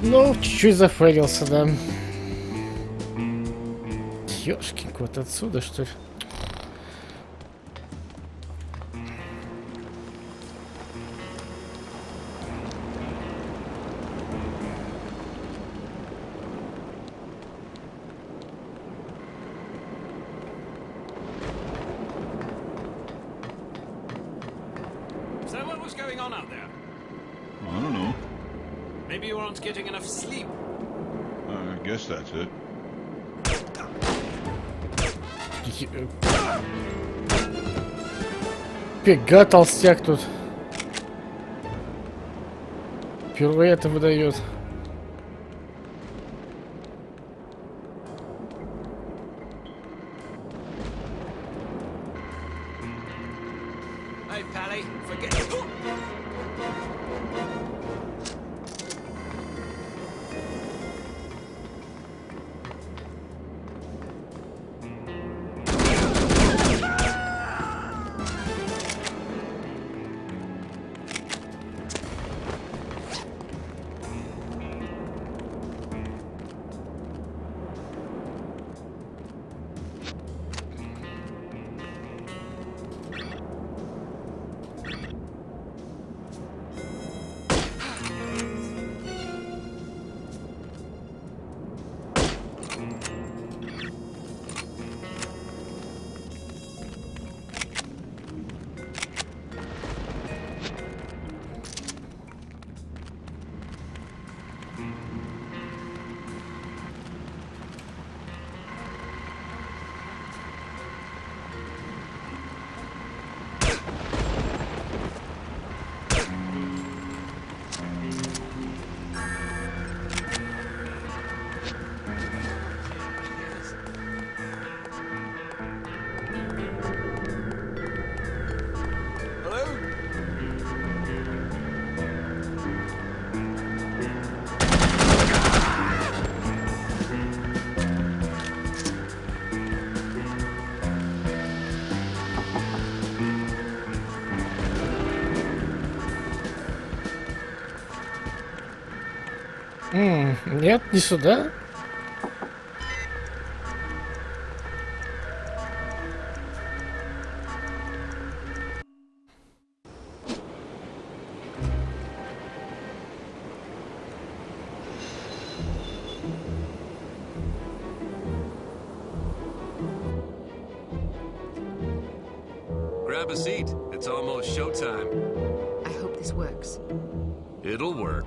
Ну, чуть-чуть зафейлился, да. Ёшкин кот, отсюда, что ли? Maybe you aren't getting enough sleep. I guess that's it. Фига толстяк тут. Впервые это выдает. Hey, Pally, forget. Нет, не сюда. Grab a seat. It's almost showtime. I hope this works. It'll work.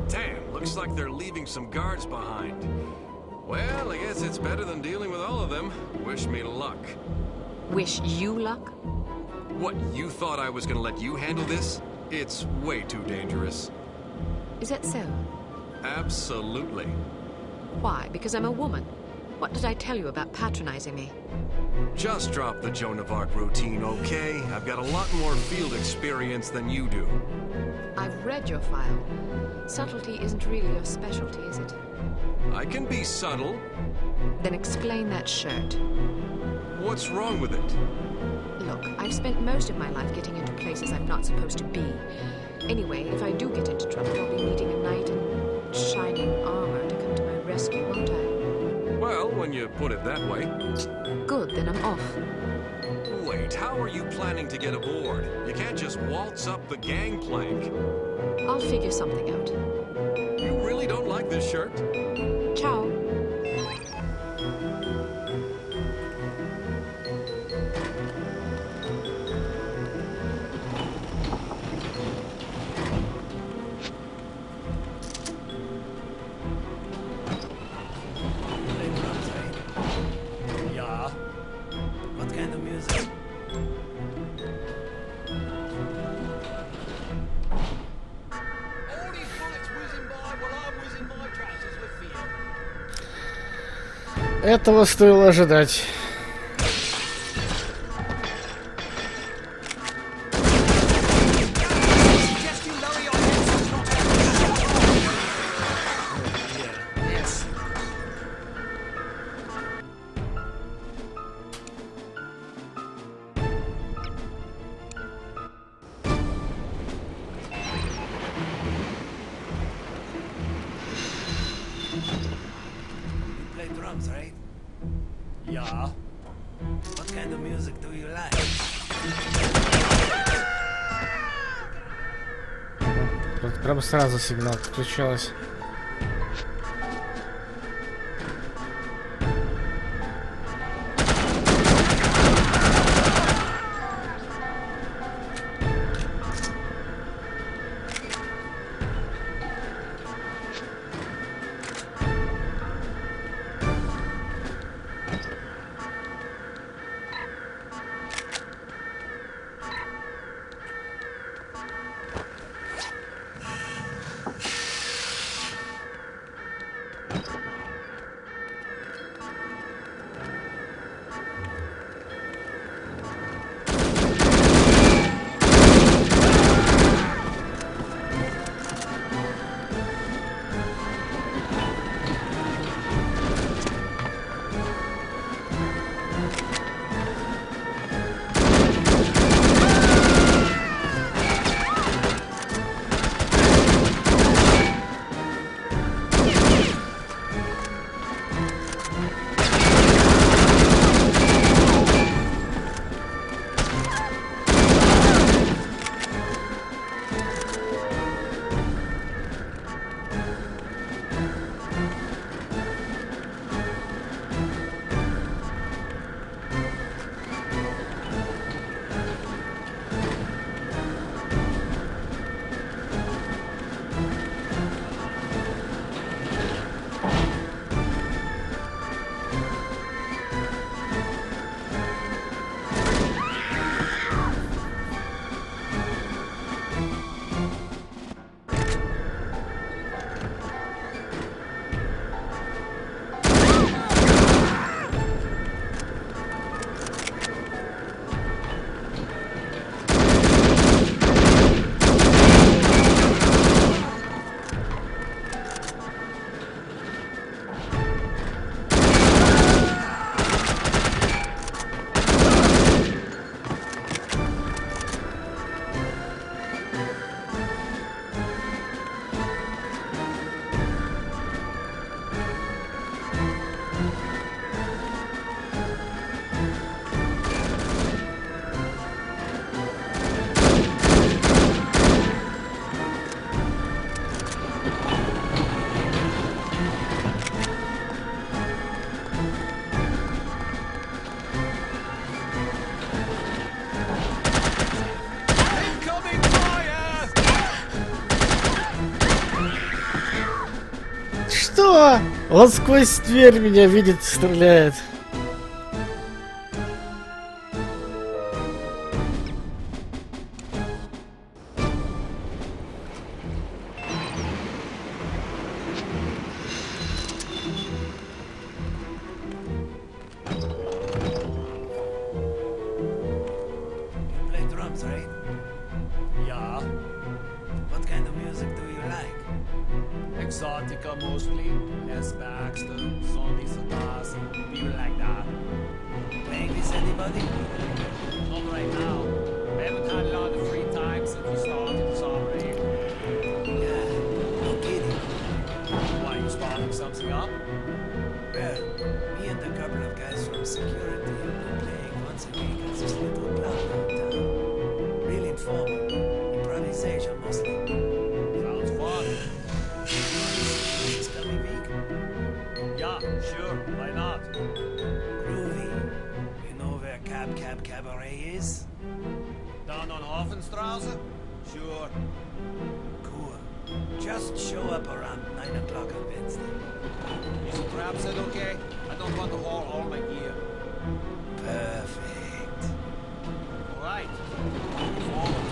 Damn, looks like they're leaving some guards behind. Well, I guess it's better than dealing with all of them. Wish me luck. Wish you luck? What, you thought I was gonna let you handle this? It's way too dangerous. Is that so? Absolutely. Why? Because I'm a woman? What did I tell you about patronizing me? Just drop the Joan of Arc routine, okay? I've got a lot more field experience than you do. I've read your file. Subtlety isn't really your specialty, is it? I can be subtle. Then explain that shirt. What's wrong with it? Look, I've spent most of my life getting into places I'm not supposed to be. Anyway, if I do get into trouble, I'll be needing a knight in shining armor to come to my rescue, won't I? Well, when you put it that way. Good, then I'm off. Wait, how are you planning to get aboard? You can't just waltz up the gangplank. I'll figure something out. You really don't like this shirt? Ciao. Yeah. What kind of music? All these bullets whizzing by while I'm whizzing my trousers with fear. Этого стоило ожидать. Suggest you lower your head so it's not everyone. Yes. You play drums, right? Yeah. What kind of music do you like? Вот прям сразу сигнал подключалась. что? Он сквозь дверь меня видит, стреляет. You play drums, right? Yeah, What kind of music do you like? Exotica mostly. Les Baxter, Sonny Sadasi, people like that. Playing with anybody? Not right now. We haven't had a lot of free time since we started this Operative. Yeah, no kidding. Why, you starting something up? Well, me and a couple of guys from security have been playing once a week at this little club downtown. Real informal. Improvisation mostly. Sounds fun. This coming week? Yeah, sure, why not? Groovy. You know where Cab Cabaret is? Down on Hofenstrasse? Sure. Cool. Just show up around 9 o'clock on Wednesday. Is the trap set okay? I don't want to haul all my gear. Perfect. Alright. Looking forward to it.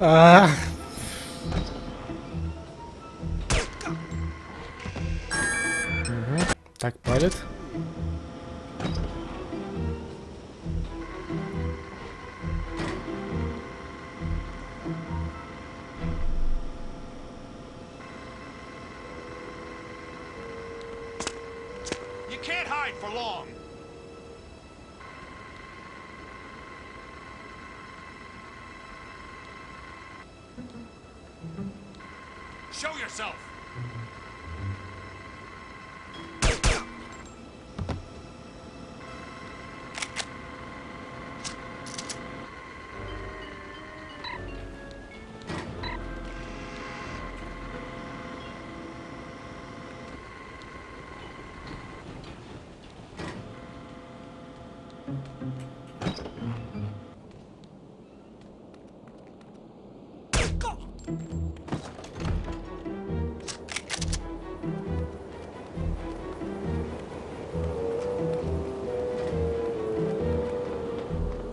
А. Мгм. Так, палит. You can't hide for long. Show yourself.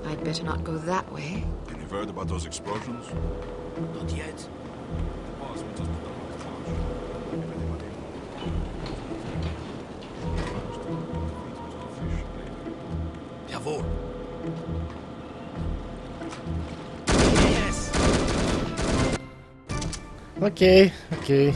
I'd better not go that way. And you've heard about those explosions? Not yet. The boss wants us to double the charge. If anybody... Jawohl. Yes. Окей, окей.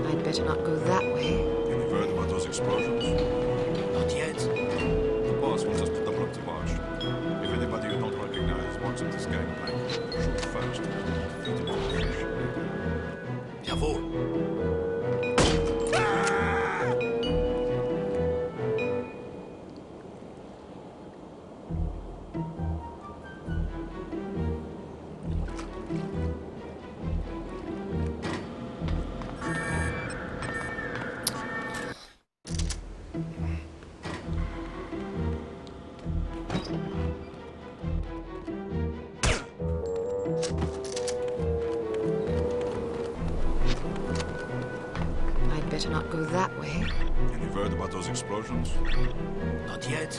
I'd better not go that way. And you've heard about those explosions? Not yet. The boss wants us to double up the watch. If anybody you don't recognize walks up this gangplank, shoot first. Defeat him on the fish. Jawohl. I'd better not go that way. And you've heard about those explosions? Not yet.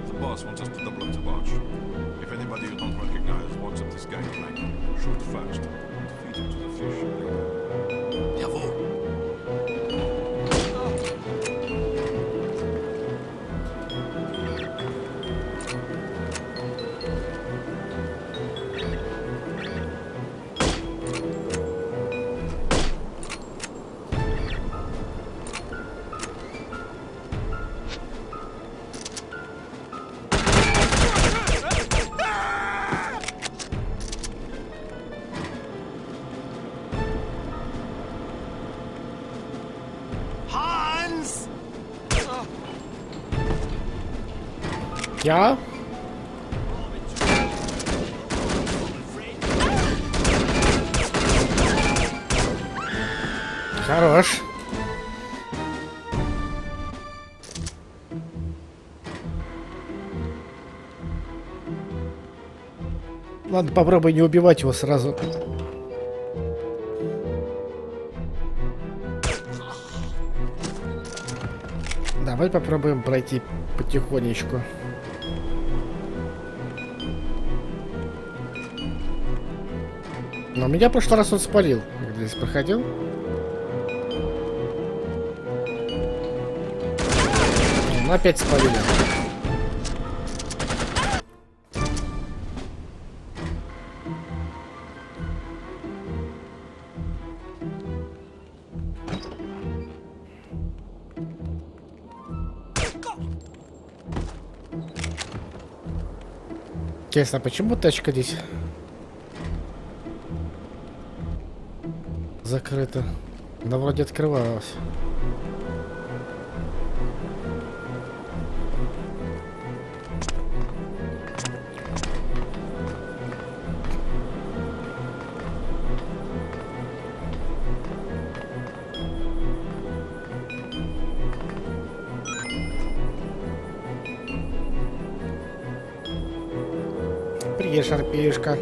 The boss wants us to double up the watch. If anybody you don't recognize walks up this gangplank, shoot first. Defeat him to the fish later. Jawohl. news? Я? Хорош. Ладно, попробуй не убивать его сразу. Давай попробуем пройти потихонечку. Но меня в прошлый раз он спалил, когда здесь проходил. Ну, опять спалили. Интересно, а почему тачка здесь закрыта? Она вроде открывалась. Привет, шарпеюшка.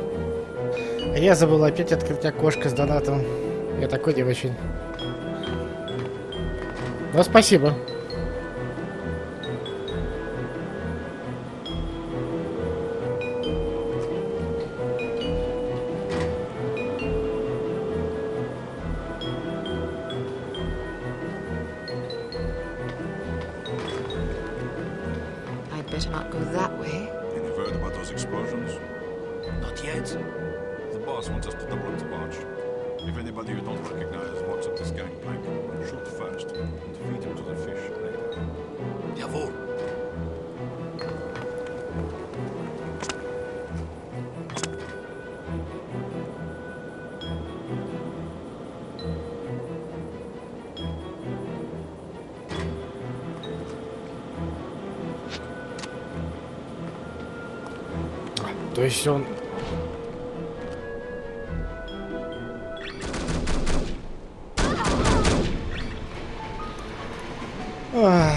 А я забыл опять открыть окошко с донатом. Я такой не очень. Ну, спасибо. I'd better not go that way. Any word about those explosions? Not yet. The boss wants us to double up the watch. If anybody you don't recognize walks up this gangplank, shoot first and feed him to the fish later. Jawohl. То есть он... Ах.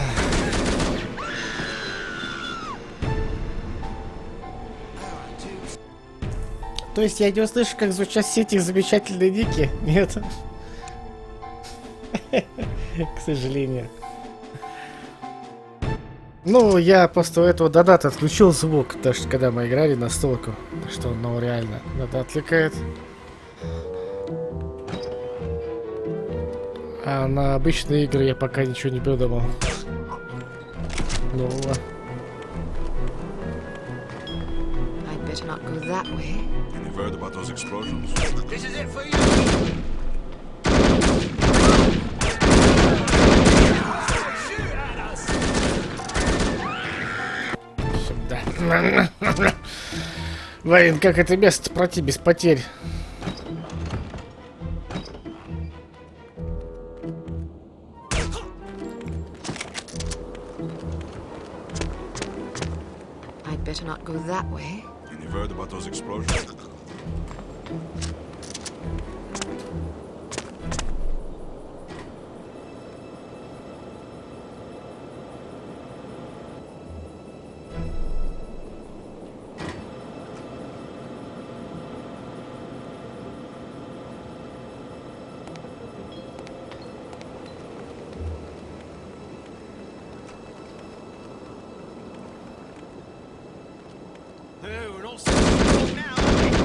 То есть я не услышу, как звучат все эти замечательные ники? Нет. К сожалению. Ну, я просто у этого доната отключил звук, потому что когда мы играли на столку, что он, ну, реально, это отвлекает. А на обычные игры я пока ничего не придумал. Ну, I'd better not go that way. Any word about those explosions? This is it for you! сюда. Блин, как это место пройти без потерь? I'd better not go that way. Any word about those explosions? Hey, we're not now.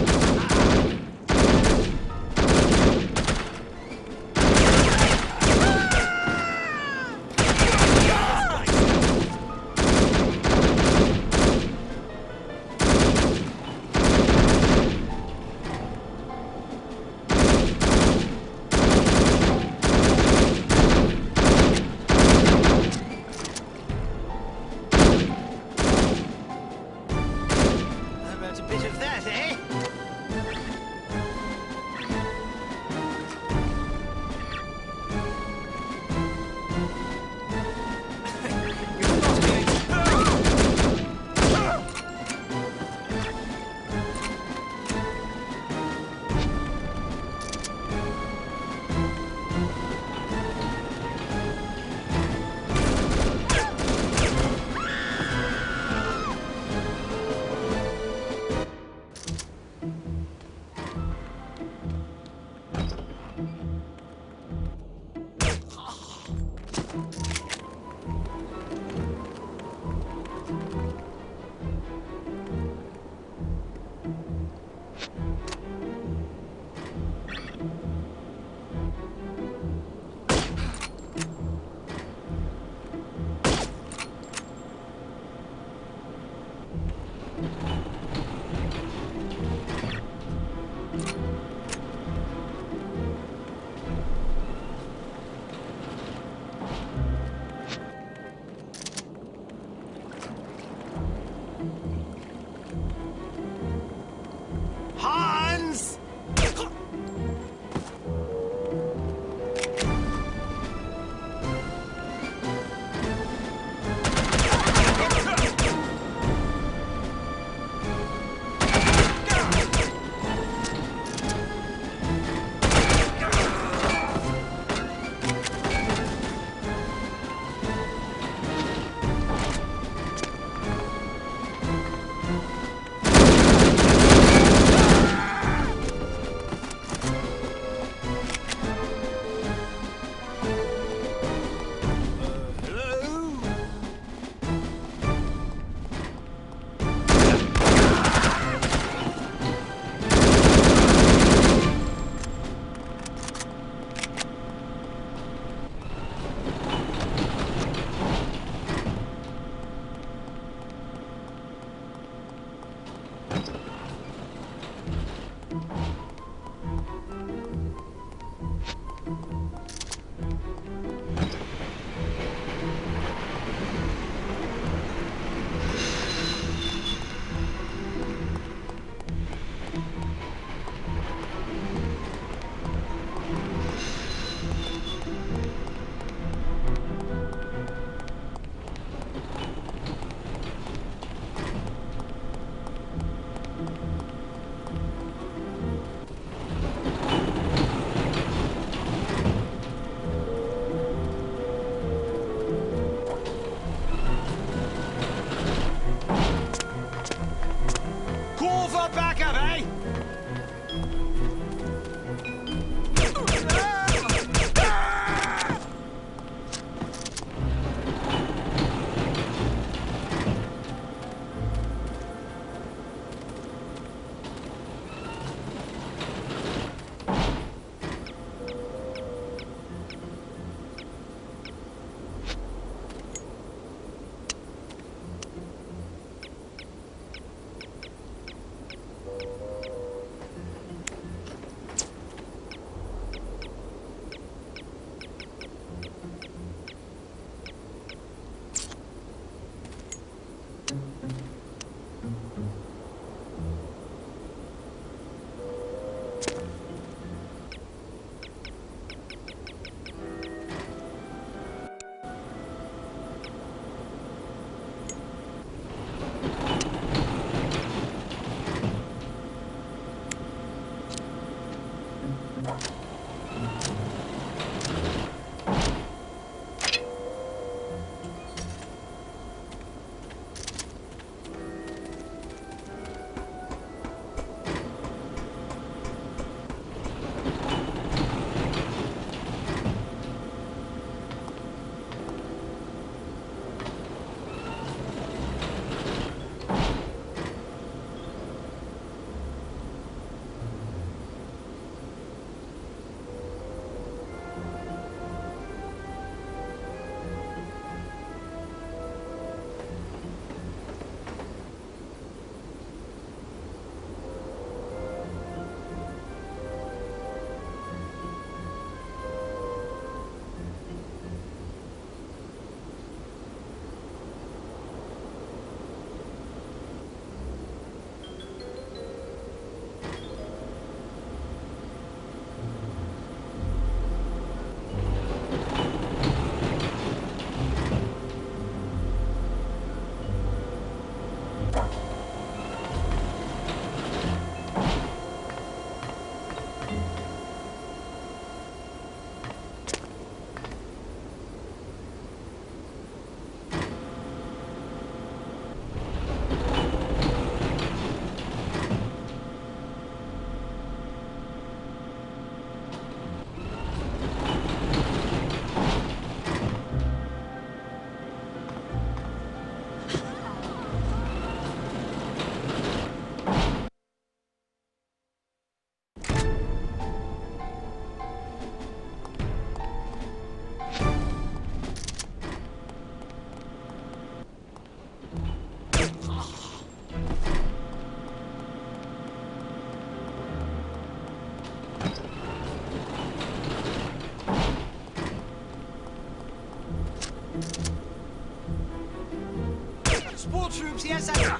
rebel troops, yes, I...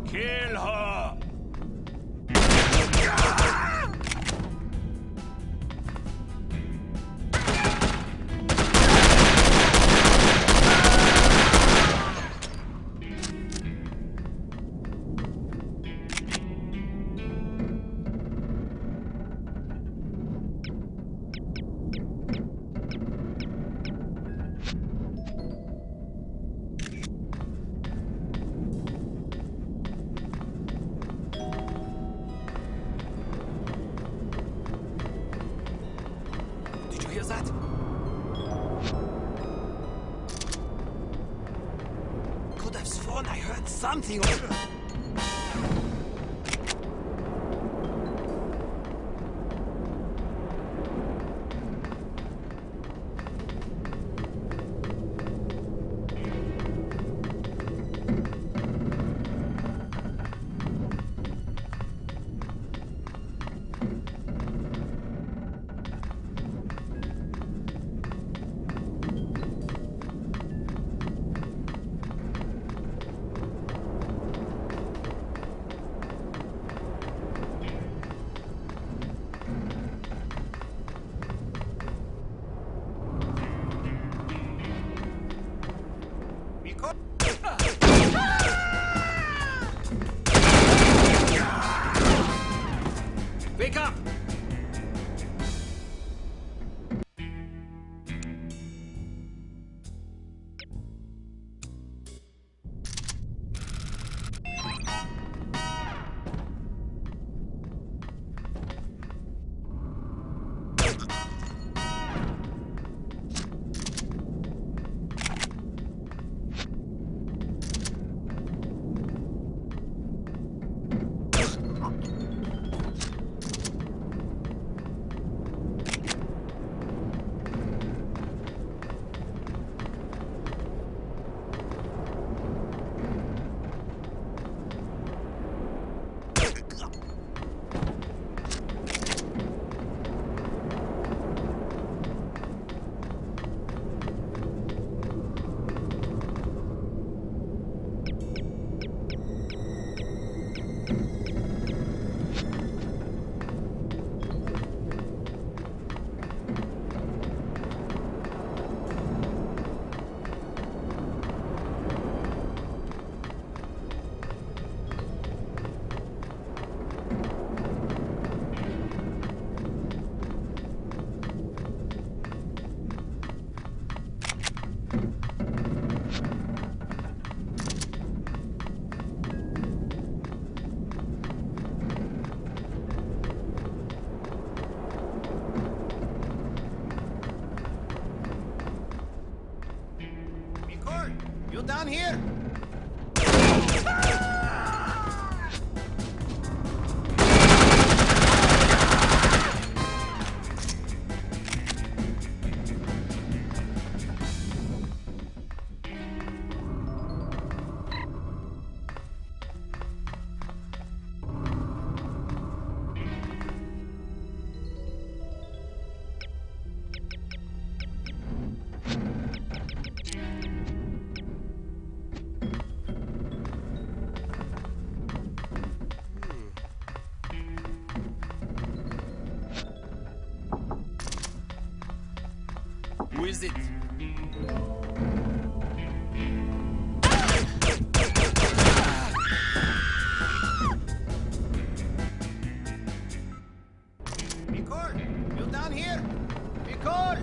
Kill her! Did you hear that? Could have sworn I heard something. Wake up! You down here? Who is it? Nicole, you down here? Nicole!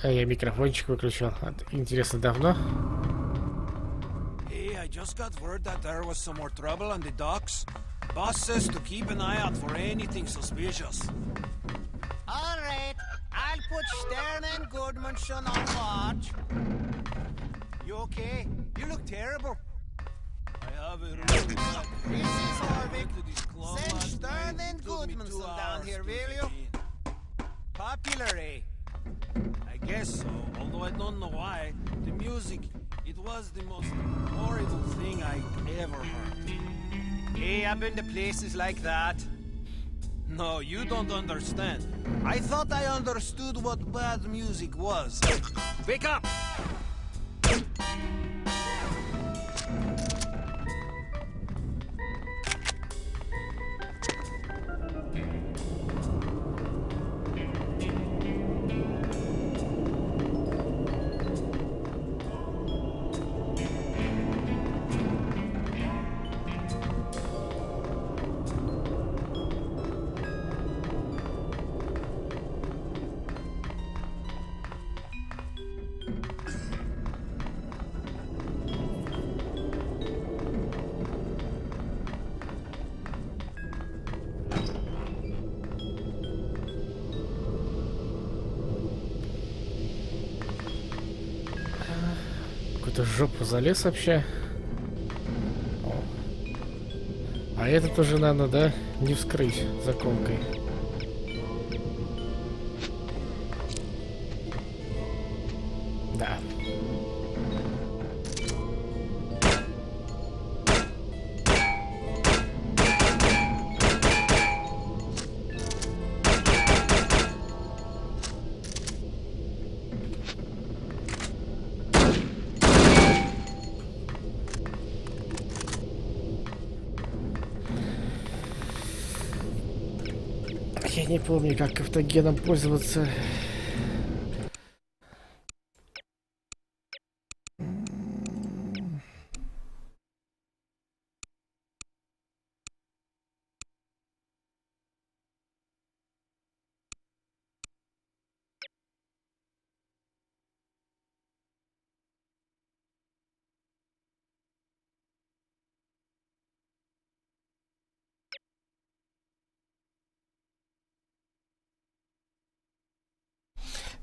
А я микрофончик выключил. Интересно, давно? Hey, I just got word that there was some more trouble on the docks. Boss says to keep an eye out for anything suspicious. All right, I'll put Stern and Goodmanson on watch. You okay? You look terrible. I have a really bad This is Harvick. to this club Send last Stern night. and It took me 2 Goodmanson down hours here, to will get you? in. Popular, eh? I guess so, although I don't know why. The music, it was the most horrible thing I ever heard. Hey, I've been to places like that. No, you don't understand. I thought I understood what bad music was. Wake up! Какую-то жопу залез вообще. О. А этот уже надо, да, не вскрыть заколкой. Да. Я не помню, как автогеном пользоваться.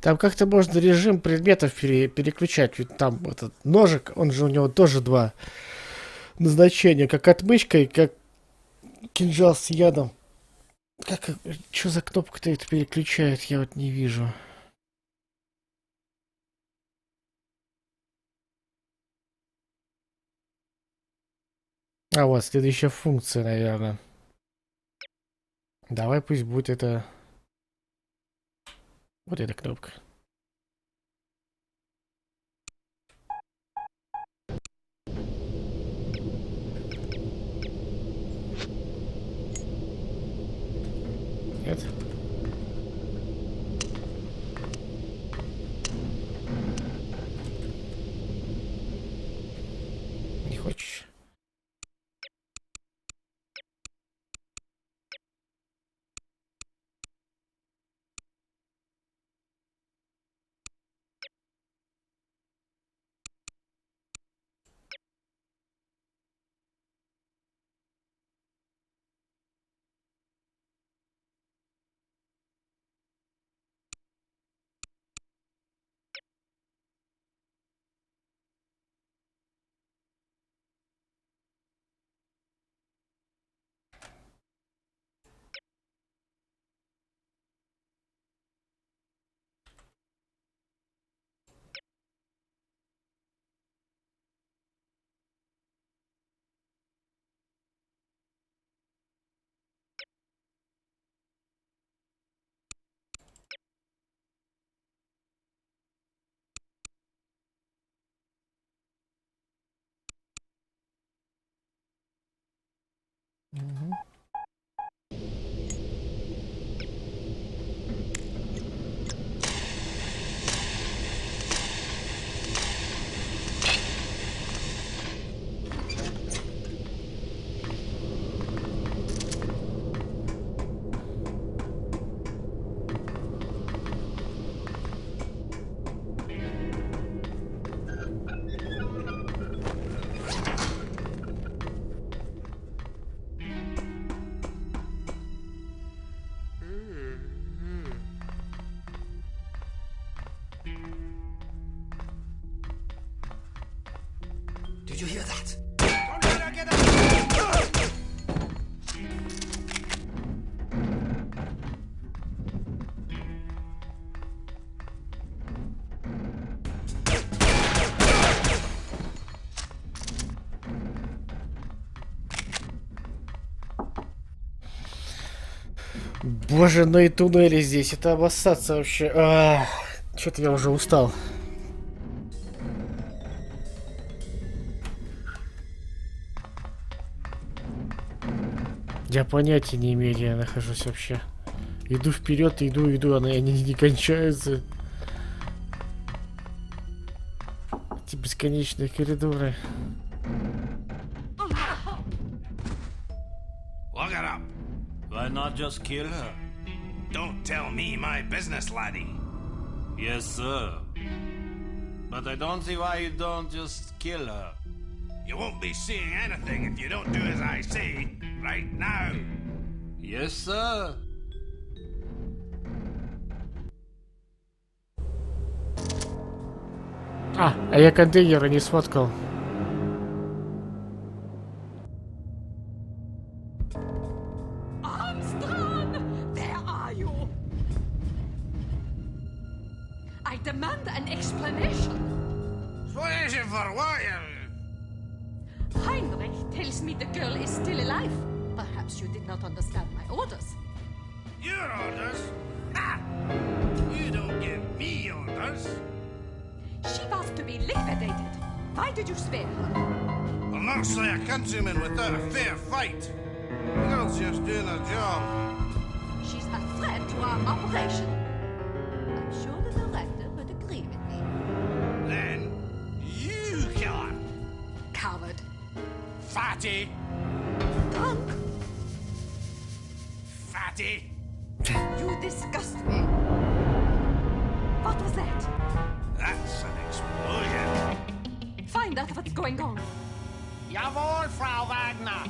Там как-то можно режим предметов переключать. Ведь там этот ножик, он же у него тоже два назначения. Как отмычка и как кинжал с ядом. Как, что за кнопка-то это переключает, я вот не вижу. А вот, следующая функция, наверное. Давай пусть будет это... Вот эта кнопка. Нет? Не хочешь? Did you hear that? Боже, ну и туннели здесь, это обоссаться вообще. Что-то я уже устал. Я понятия не имею, где я нахожусь вообще. Иду вперед, иду, они не кончаются. Эти бесконечные коридоры. Look it up. Why not just kill her? Don't tell me my business, laddie. Yes, sir. But I don't see why you don't just kill her. You won't be seeing anything if you don't do as I say right now. Yes, sir. А я контейнеры не сфоткал. Where are you? I demand an explanation. Explanation for what? Heinrich tells me the girl is still alive. Perhaps you did not understand my orders. Your orders? Ha! You don't give me orders. She was to be liquidated. Why did you spare her? I'll not slay a countryman without a fair fight. The girl's just doing her job. She's a threat to our operation. I'm sure the director would agree with me. Then you kill her. Coward. Fatty. Drunk. Fatty. You disgust me. What was that? That's an explosion. Find out what's going on. Jawohl, Frau Wagner.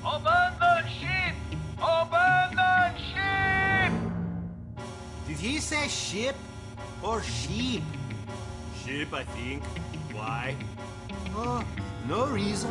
Open the ship! Open the ship! Did he say ship or sheep? Ship, I think. Why? Oh, no reason.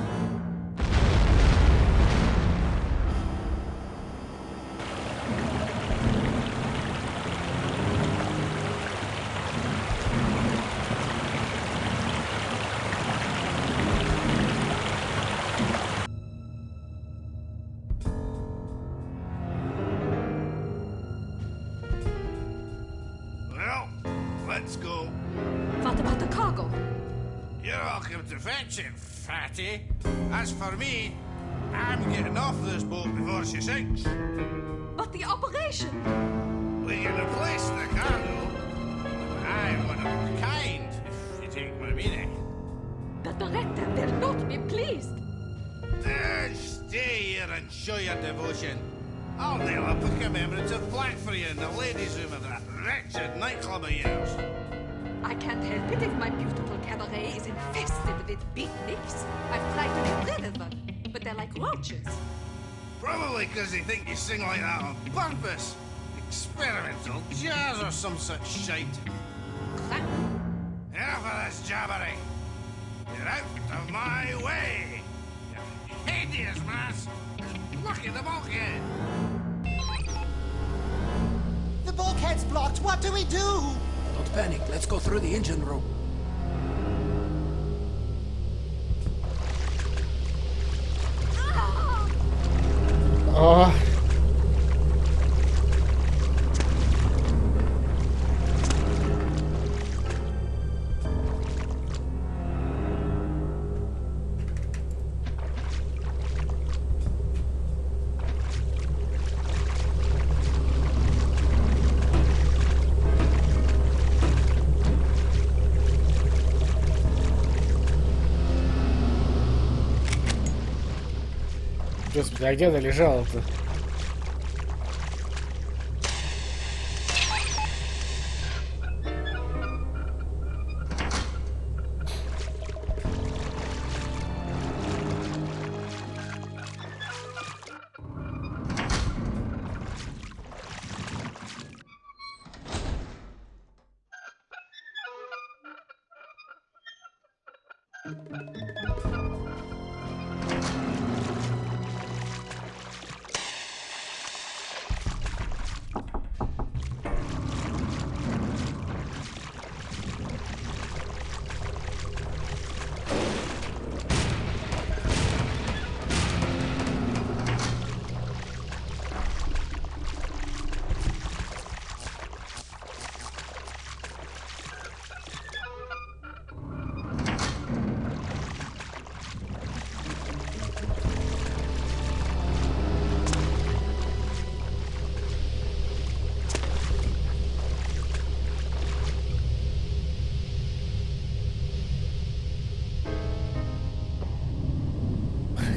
Well, let's go. What about the cargo? You're welcome to fetch it, Fatty. As for me, I'm getting off this boat before she sinks. But the operation? We can replace the cargo. I'm one of a kind, if you take my meaning. The director will not be pleased. Stay here and show your devotion. I'll nail up a commemorative plaque for you in the ladies' room of that wretched nightclub of yours. I can't help it if my beautiful cabaret is infested with beatniks. I've tried to get rid of them, but they're like roaches. Probably because they think you sing like that on purpose. Experimental jazz or some such shite. Crap. Enough of this jabbering. Get out of my way. You hideous mass. Blocking the bulkhead. The bulkhead's blocked. What do we do? Don't panic. Let's go through the engine room. О, Господи, а где она лежала-то?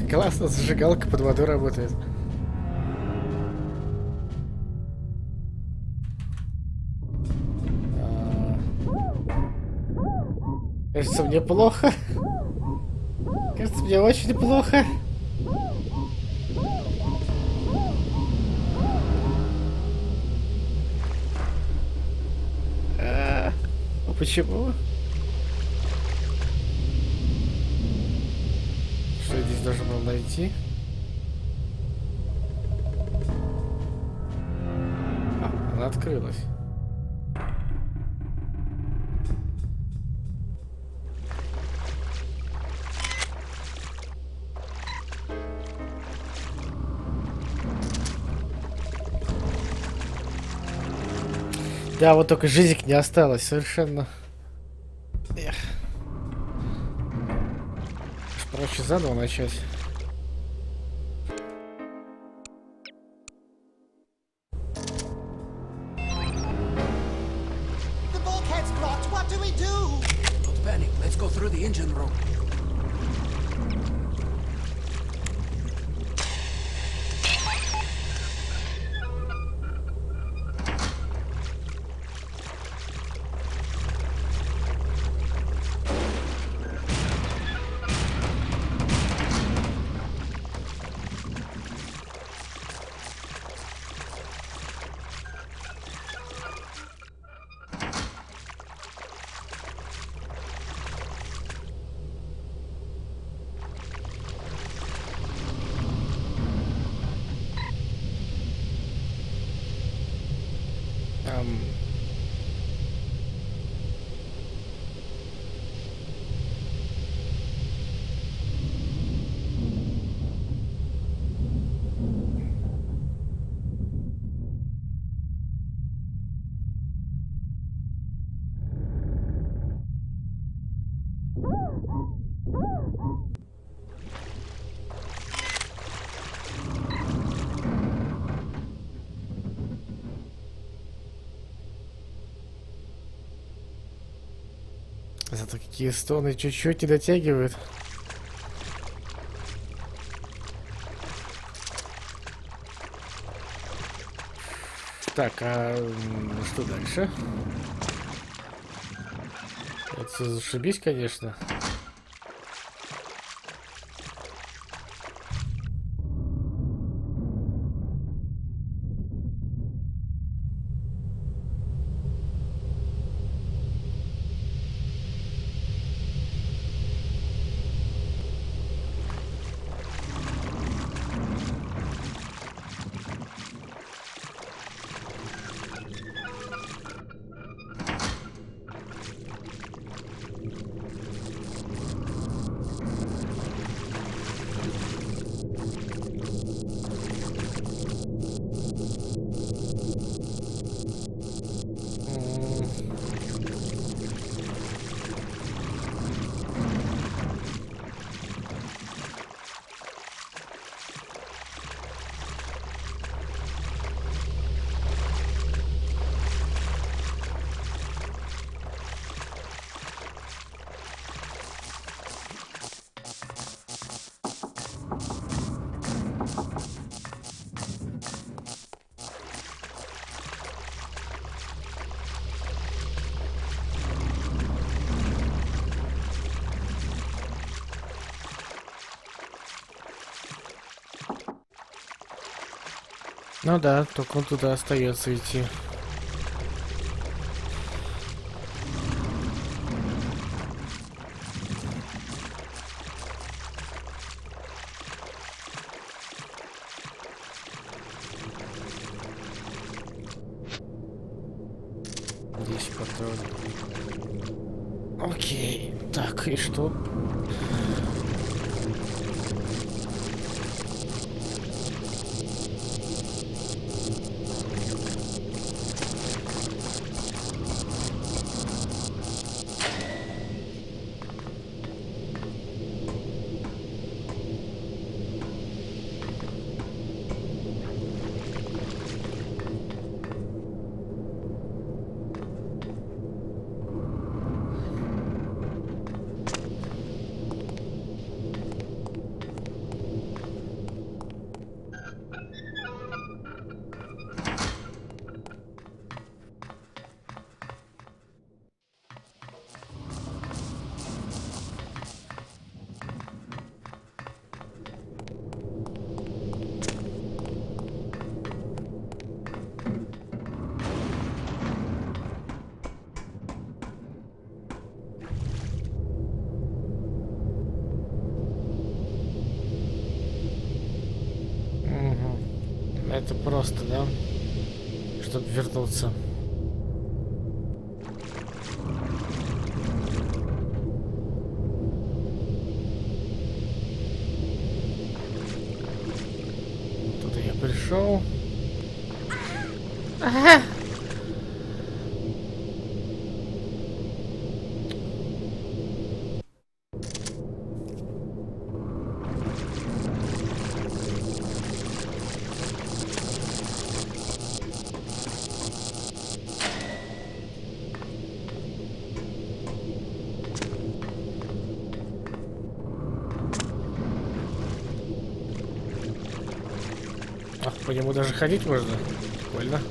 Классно, зажигалка под водой работает. Кажется, мне плохо. Кажется, мне очень плохо. Почему? Что я здесь должен был найти? Она открылась. Да, вот только жизнь не осталось совершенно. Эх. Проще заново начать. The bulkhead's blocked. What do we do? Don't panic. Let's go through the engine room. Зато какие стоны чуть-чуть не дотягивают. Так, что дальше? Это зашибись, конечно. Ну да, только он туда остается идти. Здесь патрон. Окей. Так, и что? Это просто, да? Чтобы вернуться. Туда я пришел. Ага. Ах, по нему даже ходить можно. Прикольно.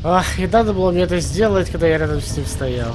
Ах, и надо было мне это сделать, когда я рядом с ним стоял.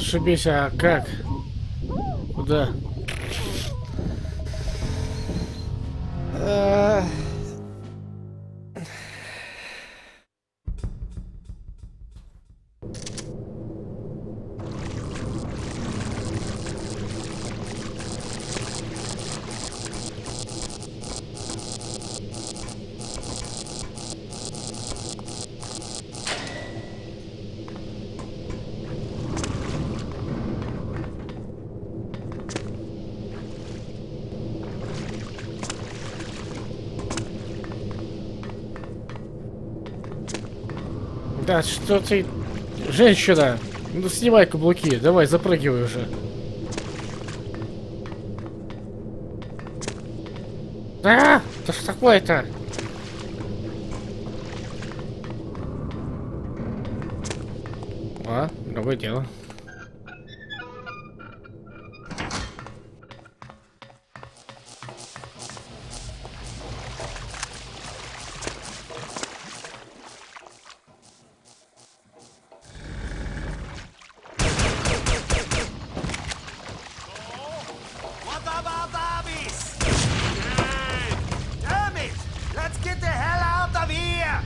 Зашибись, а как? Куда? Да что ты... Женщина! Ну снимай каблуки, давай, запрыгивай уже. Да что такое-то? А, другое дело. What about this? Damn it! Let's get the hell out of here!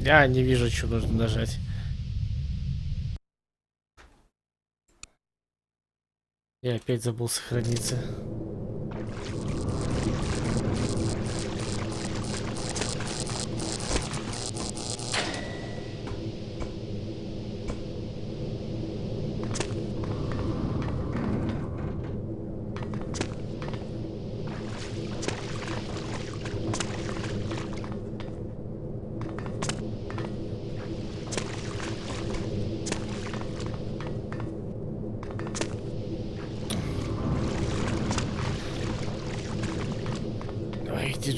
Я не вижу, что нужно нажать. Я опять забыл сохраниться. Ой, эти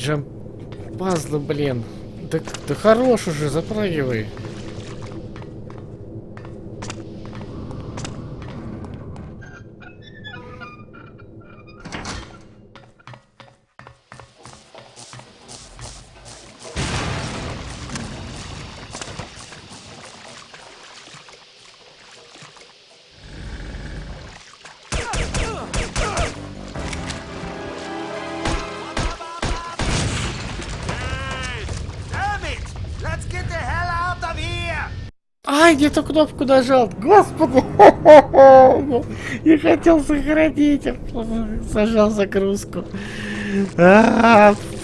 пазлы, блин. Да хорош уже, запрыгивай. Damn it! Let's get the hell out of here! Ай, не ту кнопку нажал, господи! Не хотел сохранить, зажал загрузку.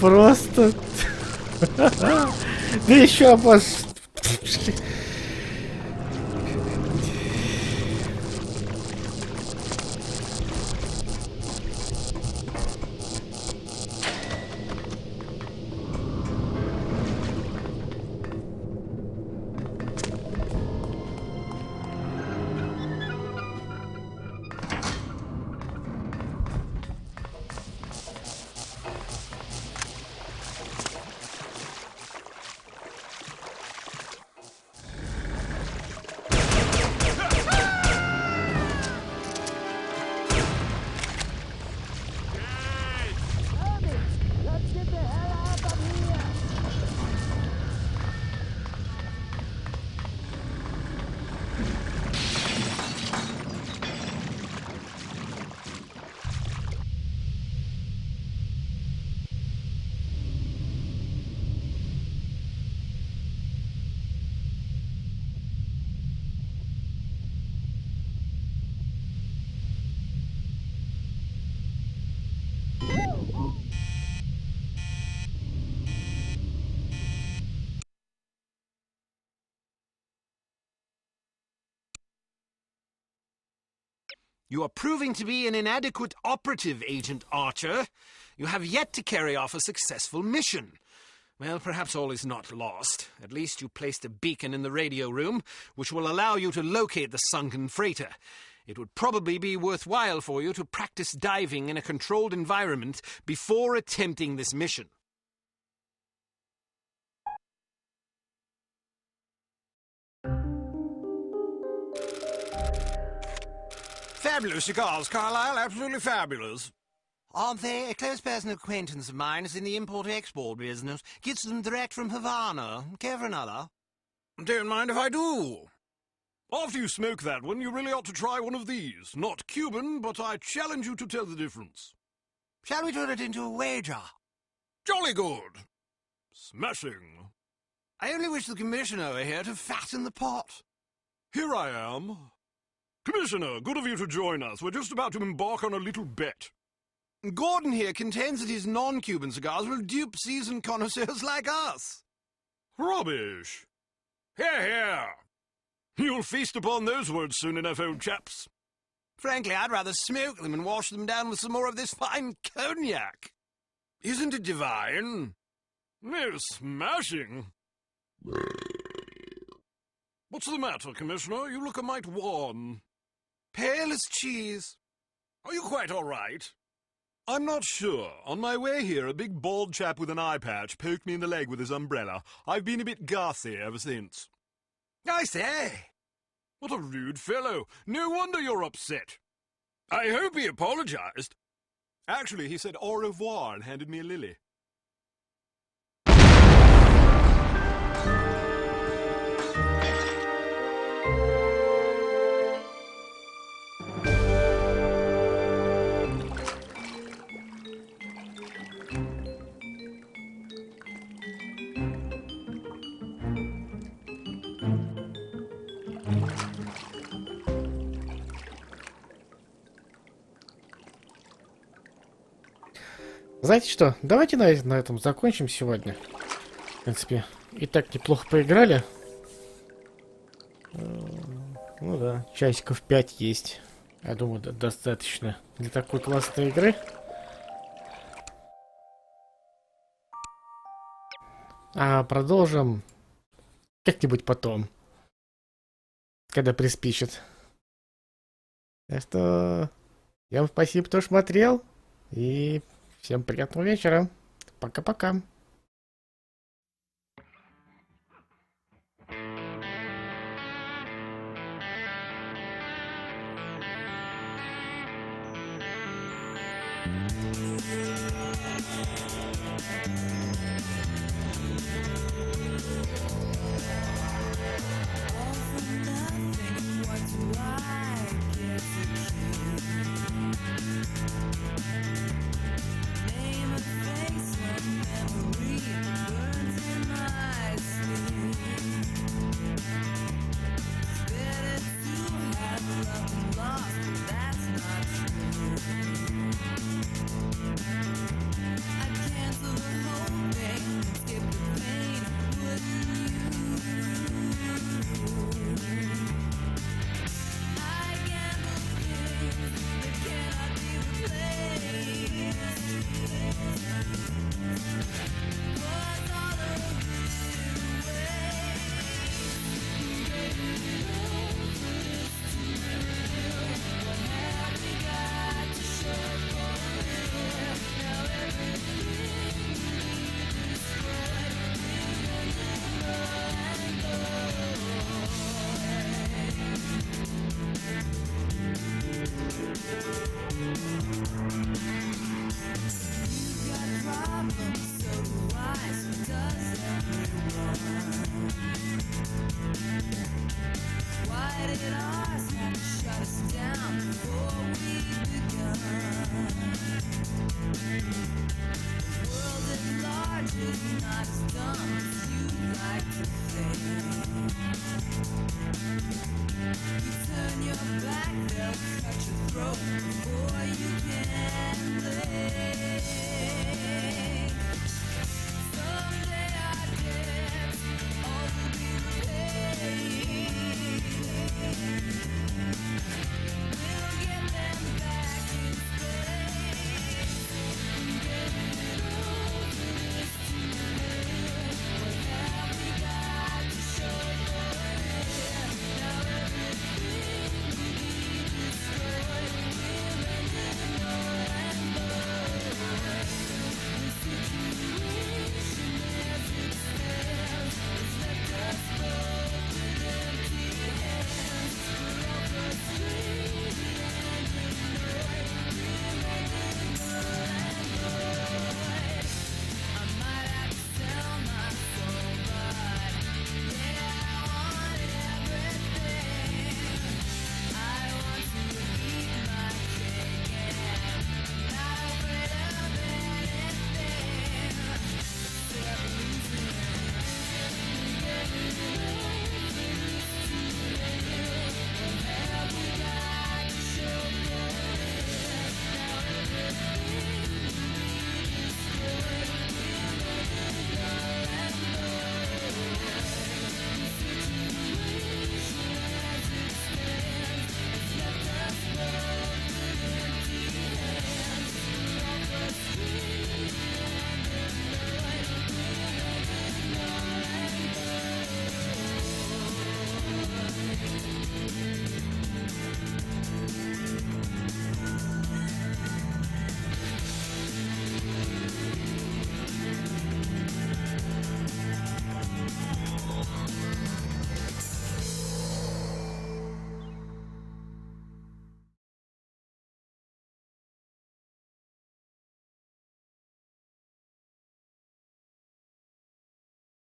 Просто... Да еще может... You are proving to be an inadequate operative, Agent Archer. You have yet to carry off a successful mission. Well, perhaps all is not lost. At least you placed a beacon in the radio room, which will allow you to locate the sunken freighter. It would probably be worthwhile for you to practice diving in a controlled environment before attempting this mission. Fabulous cigars, Carlyle. Absolutely fabulous. Aren't they? A close personal acquaintance of mine is in the import-export business. Gets them direct from Havana. Care for another? Don't mind if I do. After you smoke that one, you really ought to try one of these. Not Cuban, but I challenge you to tell the difference. Shall we turn it into a wager? Jolly good. Smashing. I only wish the Commissioner were here to fatten the pot. Here I am. Commissioner, good of you to join us. We're just about to embark on a little bet. Gordon here contends that his non-Cuban cigars will dupe seasoned connoisseurs like us. Rubbish. Hear, hear. You'll feast upon those words soon enough, old chaps. Frankly, I'd rather smoke them and wash them down with some more of this fine cognac. Isn't it divine? No, smashing. What's the matter, Commissioner? You look a mite wan. Pale as cheese. Are you quite all right? I'm not sure. On my way here, a big bald chap with an eye patch poked me in the leg with his umbrella. I've been a bit gassy ever since. I say! What a rude fellow. No wonder you're upset. I hope he apologized. Actually, he said au revoir and handed me a lily. Знаете что, давайте на этом закончим сегодня. В принципе, и так неплохо поиграли. Ну да, часиков 5 есть. Я думаю, достаточно для такой классной игры. А продолжим как-нибудь потом, когда приспичит. Так что всем спасибо, кто смотрел. И всем приятного вечера. Пока-пока. Cut your throat before you can live.